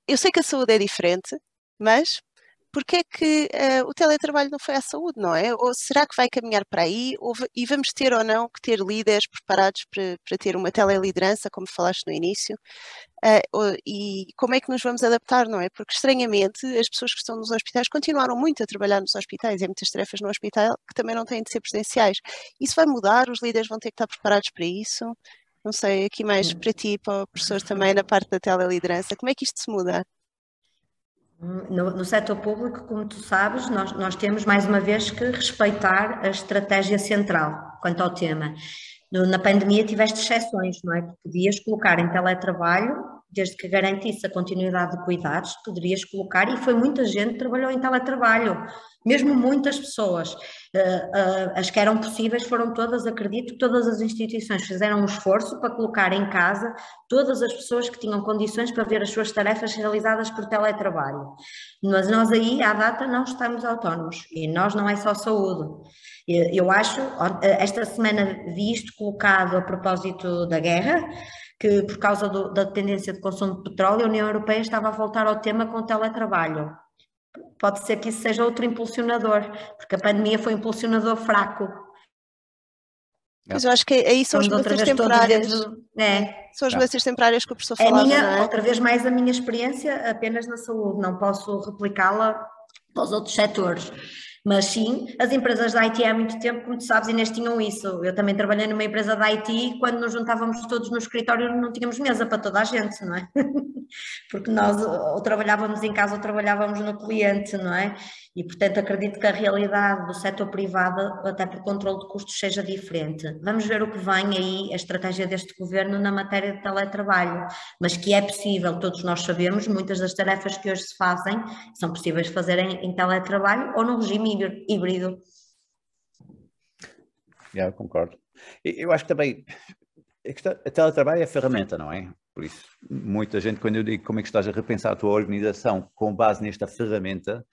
Eu sei que a saúde é diferente, mas porque é que o teletrabalho não foi à saúde, não é? Ou será que vai caminhar para aí? E vamos ter ou não que ter líderes preparados para ter uma teleliderança, como falaste no início? E como é que nos vamos adaptar, não é? Porque, estranhamente, as pessoas que estão nos hospitais continuaram muito a trabalhar nos hospitais, e há muitas tarefas no hospital que também não têm de ser presenciais. Isso vai mudar? Os líderes vão ter que estar preparados para isso? Não sei, aqui mais para ti e para o professor também, na parte da teleliderança, como é que isto se muda? No setor público, como tu sabes, nós temos mais uma vez que respeitar a estratégia central quanto ao tema. Na pandemia tiveste exceções, não é? Tu podias colocar em teletrabalho, desde que garantisse a continuidade de cuidados, poderias colocar, e foi muita gente que trabalhou em teletrabalho, mesmo muitas pessoas. As que eram possíveis foram todas, acredito, todas as instituições fizeram um esforço para colocar em casa todas as pessoas que tinham condições para ver as suas tarefas realizadas por teletrabalho. Mas nós aí, à data, não estamos autónomos, e nós não é só saúde. Eu acho, esta semana vi isto colocado a propósito da guerra, que por causa da dependência de consumo de petróleo, a União Europeia estava a voltar ao tema com o teletrabalho. Pode ser que isso seja outro impulsionador, porque a pandemia foi um impulsionador fraco. Pois eu acho que aí são as mudanças temporárias. São as mudanças temporárias que o professor falava, não é? Outra vez mais a minha experiência apenas na saúde, não posso replicá-la para os outros setores. Mas sim, as empresas da IT há muito tempo, como tu sabes, Inês, tinham isso. Eu também trabalhei numa empresa da IT e quando nos juntávamos todos no escritório não tínhamos mesa para toda a gente, não é? Porque nós ou trabalhávamos em casa ou trabalhávamos no cliente, não é? E, portanto, acredito que a realidade do setor privado, até por controle de custos, seja diferente. Vamos ver o que vem aí, a estratégia deste governo na matéria de teletrabalho, mas que é possível, todos nós sabemos, muitas das tarefas que hoje se fazem são possíveis de fazer em teletrabalho ou num regime híbrido. Eu concordo. Eu acho que também a teletrabalho é ferramenta, não é? Por isso, muita gente, quando eu digo como é que estás a repensar a tua organização com base nesta ferramenta,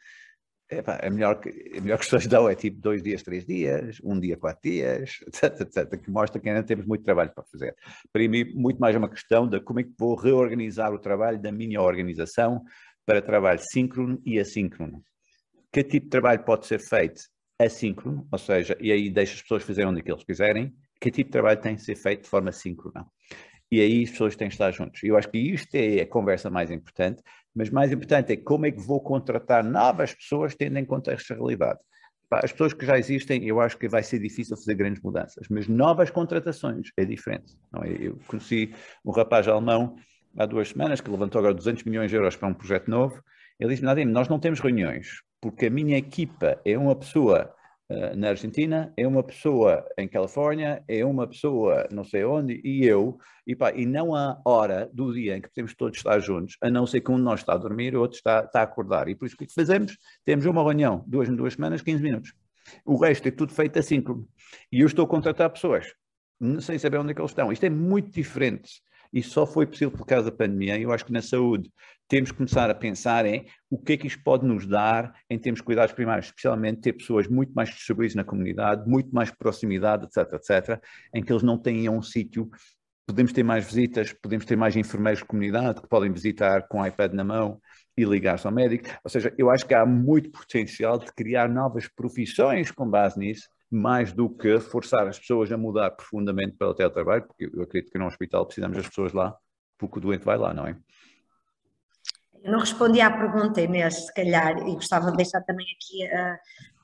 a melhor questão que dão é tipo 2 dias, 3 dias, 1 dia, 4 dias, etc, que mostra que ainda temos muito trabalho para fazer. Para mim, muito mais é uma questão de como é que vou reorganizar o trabalho da minha organização para trabalho síncrono e assíncrono. Que tipo de trabalho pode ser feito assíncrono, ou seja, e aí deixa as pessoas fazerem onde eles quiserem, que tipo de trabalho tem que ser feito de forma síncrona. E aí as pessoas têm que estar juntos. Eu acho que isto é a conversa mais importante, mas mais importante é como é que vou contratar novas pessoas tendo em conta esta realidade. As pessoas que já existem, eu acho que vai ser difícil fazer grandes mudanças, mas novas contratações é diferente. Não é? Eu conheci um rapaz alemão há 2 semanas que levantou agora 200 milhões de euros para um projeto novo. Ele disse-me, Nadim, nós não temos reuniões, porque a minha equipa é uma pessoa na Argentina, é uma pessoa em Califórnia, é uma pessoa não sei onde, e não há hora do dia em que podemos todos estar juntos, a não ser que um de nós está a dormir e o outro está a acordar. E por isso o que fazemos? Temos uma reunião, 2 em 2 semanas, 15 minutos. O resto é tudo feito assíncrono. E eu estou a contratar pessoas, sem saber onde é que eles estão. Isto é muito diferente. E só foi possível por causa da pandemia. Eu acho que na saúde temos que começar a pensar em o que é que isto pode nos dar em termos de cuidados primários, especialmente ter pessoas muito mais distribuídas na comunidade, muito mais proximidade, etc, em que eles não tenham um sítio. Podemos ter mais visitas, podemos ter mais enfermeiros de comunidade que podem visitar com o iPad na mão e ligar-se ao médico. Ou seja, eu acho que há muito potencial de criar novas profissões com base nisso, mais do que forçar as pessoas a mudar profundamente para o teletrabalho, porque eu acredito que num hospital precisamos das pessoas lá, porque o doente vai lá, não é? Eu não respondi à pergunta, Inês, se calhar, e gostava de deixar também aqui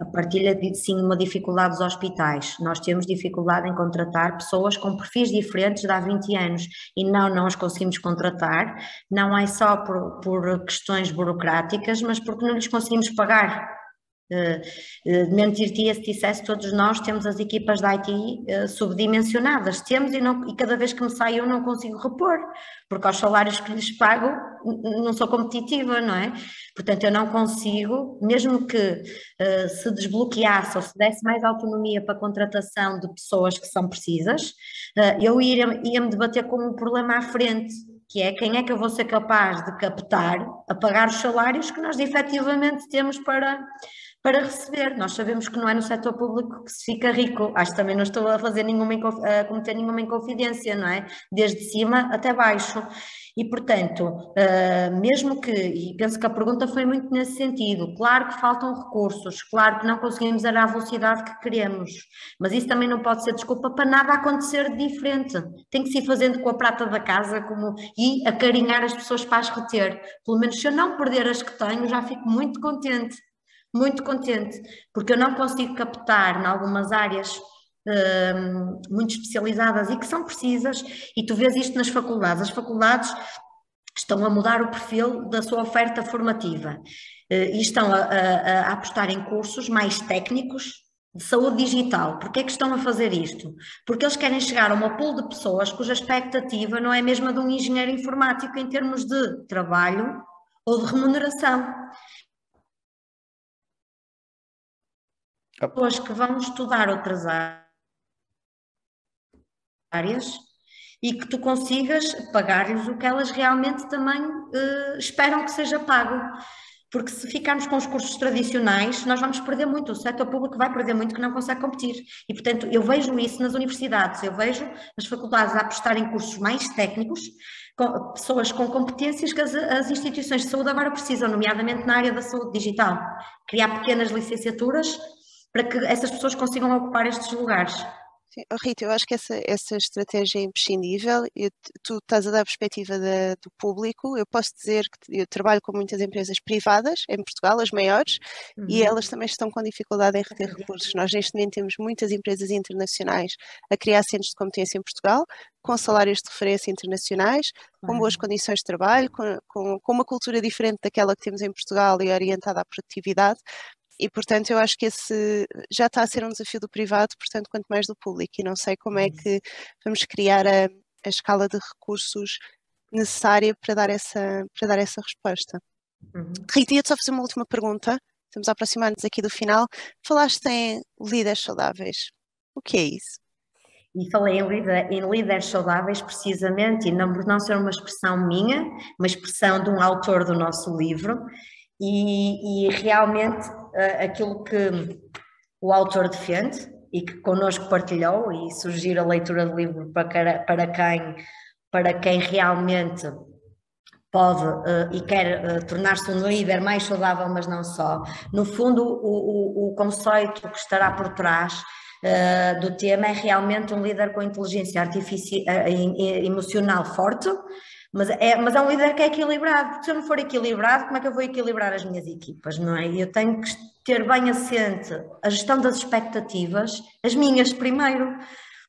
a partilha de, sim, uma dificuldade dos hospitais. Nós temos dificuldade em contratar pessoas com perfis diferentes de há 20 anos e não as conseguimos contratar, não é só por questões burocráticas, mas porque não lhes conseguimos pagar. Mentir-te se dissesse todos nós temos as equipas da IT subdimensionadas, temos e cada vez que me saio eu não consigo repor, porque aos salários que lhes pago não sou competitiva, não é? Portanto eu não consigo, mesmo que se desbloqueasse ou se desse mais autonomia para a contratação de pessoas que são precisas, eu ia-me debater com um problema à frente, que é quem é que eu vou ser capaz de captar a pagar os salários que nós efetivamente temos para para receber. Nós sabemos que não é no setor público que se fica rico. Acho que também não estou a fazer a cometer nenhuma inconfidência, não é? Desde cima até baixo. E, portanto, mesmo que, e penso que a pergunta foi muito nesse sentido, claro que faltam recursos, claro que não conseguimos ir à velocidade que queremos, mas isso também não pode ser desculpa para nada acontecer de diferente. Tem que se ir fazendo com a prata da casa e acarinhar as pessoas para as reter. Pelo menos se eu não perder as que tenho, já fico muito contente, porque eu não consigo captar em algumas áreas muito especializadas e que são precisas, e tu vês isto nas faculdades. As faculdades estão a mudar o perfil da sua oferta formativa e estão a apostar em cursos mais técnicos de saúde digital. Porquê é que estão a fazer isto? Porque eles querem chegar a uma pool de pessoas cuja expectativa não é a mesma de um engenheiro informático em termos de trabalho ou de remuneração. Pessoas que vão estudar outras áreas e que tu consigas pagar-lhes o que elas realmente também esperam que seja pago. Porque se ficarmos com os cursos tradicionais, nós vamos perder muito, o setor público vai perder muito que não consegue competir. E, portanto, eu vejo isso nas universidades, eu vejo as faculdades a apostar em cursos mais técnicos, com pessoas com competências que as instituições de saúde agora precisam, nomeadamente na área da saúde digital. Criar pequenas licenciaturas para que essas pessoas consigam ocupar estes lugares. Sim. Oh, Rita, eu acho que essa estratégia é imprescindível. Tu estás a dar a perspectiva do público. Eu posso dizer que eu trabalho com muitas empresas privadas em Portugal, as maiores, e elas também estão com dificuldade em reter recursos. Nós neste momento temos muitas empresas internacionais a criar centros de competência em Portugal, com salários de referência internacionais, com boas condições de trabalho, com uma cultura diferente daquela que temos em Portugal e orientada à produtividade. E, portanto, eu acho que esse já está a ser um desafio do privado, portanto, quanto mais do público. E não sei como é que vamos criar a escala de recursos necessária para dar essa resposta. Rita, ia-te só fazer uma última pergunta. Estamos a aproximar-nos aqui do final. Falaste em líderes saudáveis. O que é isso? E falei em líderes saudáveis precisamente, e não por não ser uma expressão minha, uma expressão de um autor do nosso livro, e realmente aquilo que o autor defende e que connosco partilhou, e sugiro a leitura do livro para quem realmente pode e quer tornar-se um líder mais saudável, mas não só. No fundo, o conceito que estará por trás do tema é realmente um líder com inteligência artificial, emocional forte, mas é um líder que é equilibrado, porque se eu não for equilibrado, como é que eu vou equilibrar as minhas equipas, não é? Eu tenho que ter bem assente a gestão das expectativas, as minhas primeiro,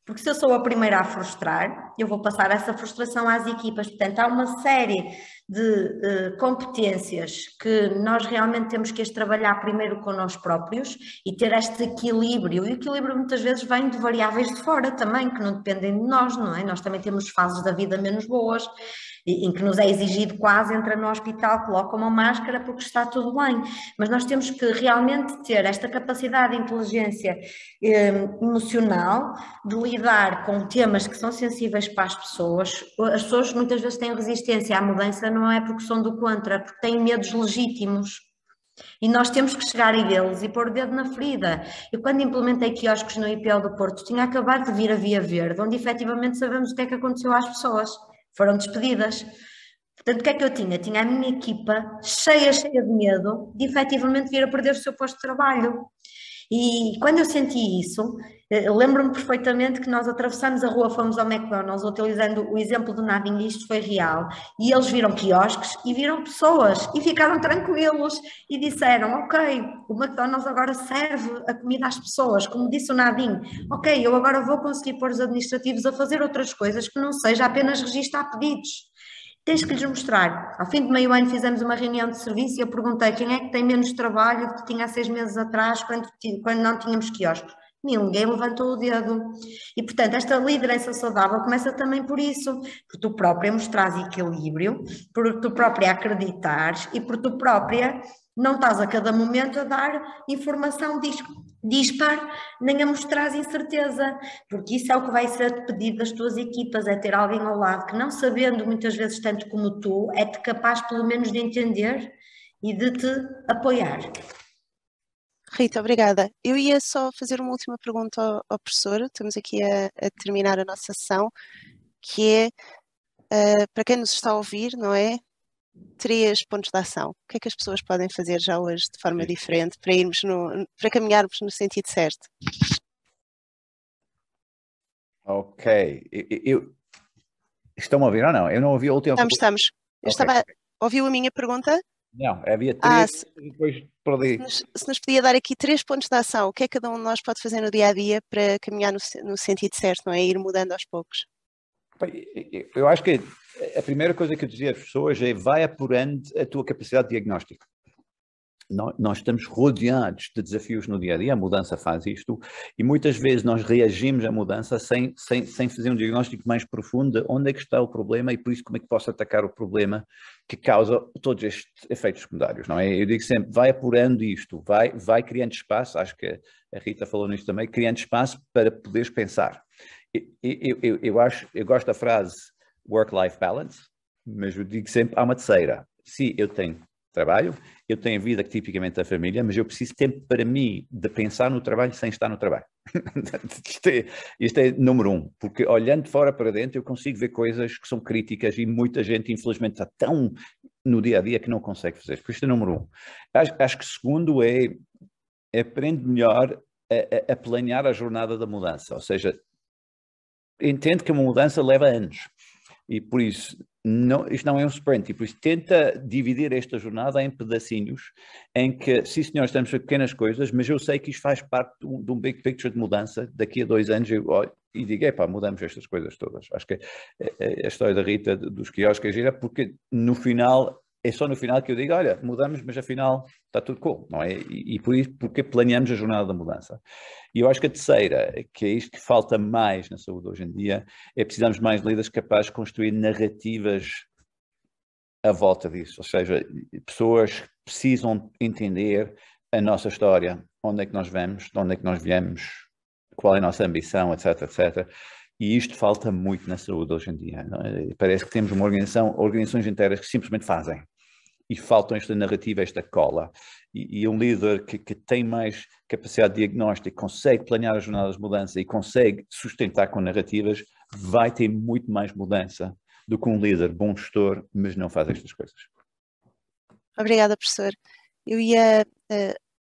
porque se eu sou a primeira a frustrar, eu vou passar essa frustração às equipas. Portanto, há uma série de competências que nós realmente temos que as trabalhar primeiro com nós próprios e ter este equilíbrio. E o equilíbrio muitas vezes vem de variáveis de fora também, que não dependem de nós, não é? Nós também temos fases da vida menos boas, em que nos é exigido quase entra no hospital, coloca uma máscara porque está tudo bem, mas nós temos que realmente ter esta capacidade de inteligência emocional, de lidar com temas que são sensíveis para as pessoas muitas vezes têm resistência à mudança, não é porque são do contra, porque têm medos legítimos. E nós temos que chegar a eles e pôr o dedo na ferida. Eu quando implementei quiosques no IPO do Porto, tinha acabado de vir a Via Verde, onde efetivamente sabemos o que é que aconteceu às pessoas. Foram despedidas. Portanto, o que é que eu tinha? Tinha a minha equipa cheia de medo de efetivamente vir a perder o seu posto de trabalho. E quando eu senti isso, lembro-me perfeitamente que nós atravessamos a rua, fomos ao McDonald's, utilizando o exemplo do Nadim, e isto foi real, e eles viram quiosques e viram pessoas e ficaram tranquilos e disseram, ok, o McDonald's agora serve a comida às pessoas, como disse o Nadim, ok, eu agora vou conseguir pôr os administrativos a fazer outras coisas que não seja apenas registrar pedidos. Tens que lhes mostrar. Ao fim de meio ano fizemos uma reunião de serviço e eu perguntei quem é que tem menos trabalho do que tinha há 6 meses atrás, quando não tínhamos quiosques. Ninguém levantou o dedo. E, portanto, esta liderança saudável começa também por isso, por tu própria mostrares equilíbrio, por tu própria acreditares e por tu própria não estás a cada momento a dar informação dispar, nem a mostrar incerteza, porque isso é o que vai ser pedido das tuas equipas, é ter alguém ao lado que, não sabendo muitas vezes tanto como tu, é-te capaz pelo menos de entender e de te apoiar. Rita, obrigada. Eu ia só fazer uma última pergunta ao professor. Estamos aqui a terminar a nossa sessão, que é, para quem nos está a ouvir, não é? 3 pontos de ação. O que é que as pessoas podem fazer já hoje de forma diferente para caminharmos no sentido certo? Ok. Estão a ouvir ou não? Eu não ouvi a última pergunta. Estamos. Ouviu a minha pergunta? Não, havia 3 e depois perdi. Se nos podia dar aqui 3 pontos de ação, o que é que cada um de nós pode fazer no dia a dia para caminhar no sentido certo, não é? Ir mudando aos poucos. Eu acho que a primeira coisa que eu dizia às pessoas é: vai apurando a tua capacidade de diagnóstico. Nós estamos rodeados de desafios no dia a dia, a mudança faz isto, e muitas vezes nós reagimos à mudança sem fazer um diagnóstico mais profundo de onde é que está o problema e por isso como é que posso atacar o problema que causa todos estes efeitos secundários, não é? Eu digo sempre, vai apurando isto, vai criando espaço, acho que a Rita falou nisto também, criando espaço para poderes pensar. Eu gosto da frase work-life balance, mas eu digo sempre, há uma terceira. Se eu tenho trabalho, eu tenho a vida tipicamente da família, mas eu preciso de tempo para mim de pensar no trabalho sem estar no trabalho. Isto é número 1, porque olhando de fora para dentro eu consigo ver coisas que são críticas e muita gente infelizmente está tão no dia a dia que não consegue fazer. Por isto é número 1. Acho que segundo é aprende melhor a planear a jornada da mudança, ou seja, entende que uma mudança leva anos e por isso isto não é um sprint, e por isso tenta dividir esta jornada em pedacinhos em que, sim senhor, estamos a pequenas coisas, mas eu sei que isto faz parte de um big picture de mudança. Daqui a 2 anos eu olho e digo, epá, mudamos estas coisas todas. Acho que a história da Rita dos quiosques é gira, porque no final, é só no final que eu digo, olha, mudamos, mas afinal está tudo cool, não é? E por isso, porque planeamos a jornada da mudança. E eu acho que a terceira, que é isto que falta mais na saúde hoje em dia, é precisamos mais de líderes capazes de construir narrativas à volta disso, ou seja, pessoas que precisam entender a nossa história, onde é que nós vamos, de onde é que nós viemos, qual é a nossa ambição, etc, etc. E isto falta muito na saúde hoje em dia. Não é? Parece que temos organizações inteiras que simplesmente fazem. E faltam esta narrativa, esta cola. E um líder que tem mais capacidade de diagnóstico, consegue planear as jornadas de mudança e consegue sustentar com narrativas, vai ter muito mais mudança do que um líder bom gestor, mas não faz estas coisas. Obrigada, professor. Eu ia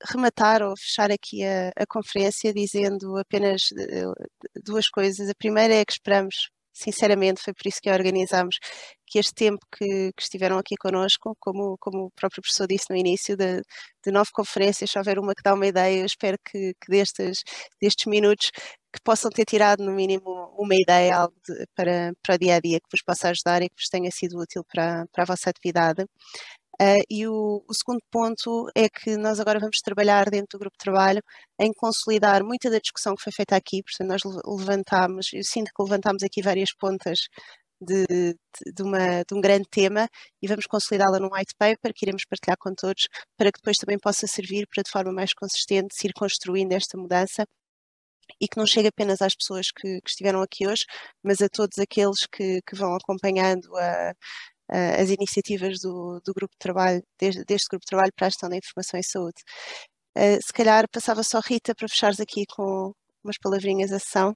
rematar ou fechar aqui a conferência dizendo apenas 2 coisas. A primeira é que esperamos, sinceramente, foi por isso que a organizámos, que este tempo que estiveram aqui connosco, como o próprio professor disse no início, de 9 conferências, se houver uma que dá uma ideia, eu espero que destes minutos que possam ter tirado no mínimo uma ideia, algo para o dia-a-dia que vos possa ajudar e que vos tenha sido útil para a vossa atividade. E o segundo ponto é que nós agora vamos trabalhar dentro do grupo de trabalho em consolidar muita da discussão que foi feita aqui, portanto nós levantámos, eu sinto que levantámos aqui várias pontas de um grande tema e vamos consolidá-la num white paper que iremos partilhar com todos para que depois também possa servir para de forma mais consistente se ir construindo esta mudança e que não chegue apenas às pessoas que estiveram aqui hoje, mas a todos aqueles que vão acompanhando as iniciativas do grupo de trabalho, deste grupo de trabalho para a gestão da informação e saúde. Se calhar passava só Rita para fechares aqui com umas palavrinhas a sessão.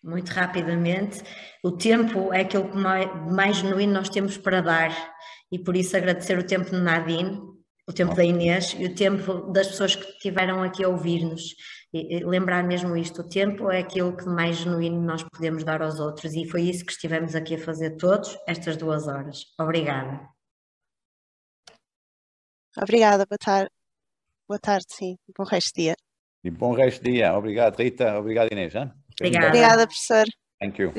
Muito rapidamente, o tempo é aquilo que mais genuíno nós temos para dar e por isso agradecer o tempo de Nadine, o tempo da Inês e o tempo das pessoas que estiveram aqui a ouvir-nos. E lembrar mesmo isto, o tempo é aquilo que mais genuíno nós podemos dar aos outros e foi isso que estivemos aqui a fazer todos estas 2 horas. Obrigada. Obrigada, boa tarde, sim, bom resto de dia. E bom resto de dia. Obrigado, Rita. Obrigado, Inês. Obrigada. Obrigada, professor. Thank you.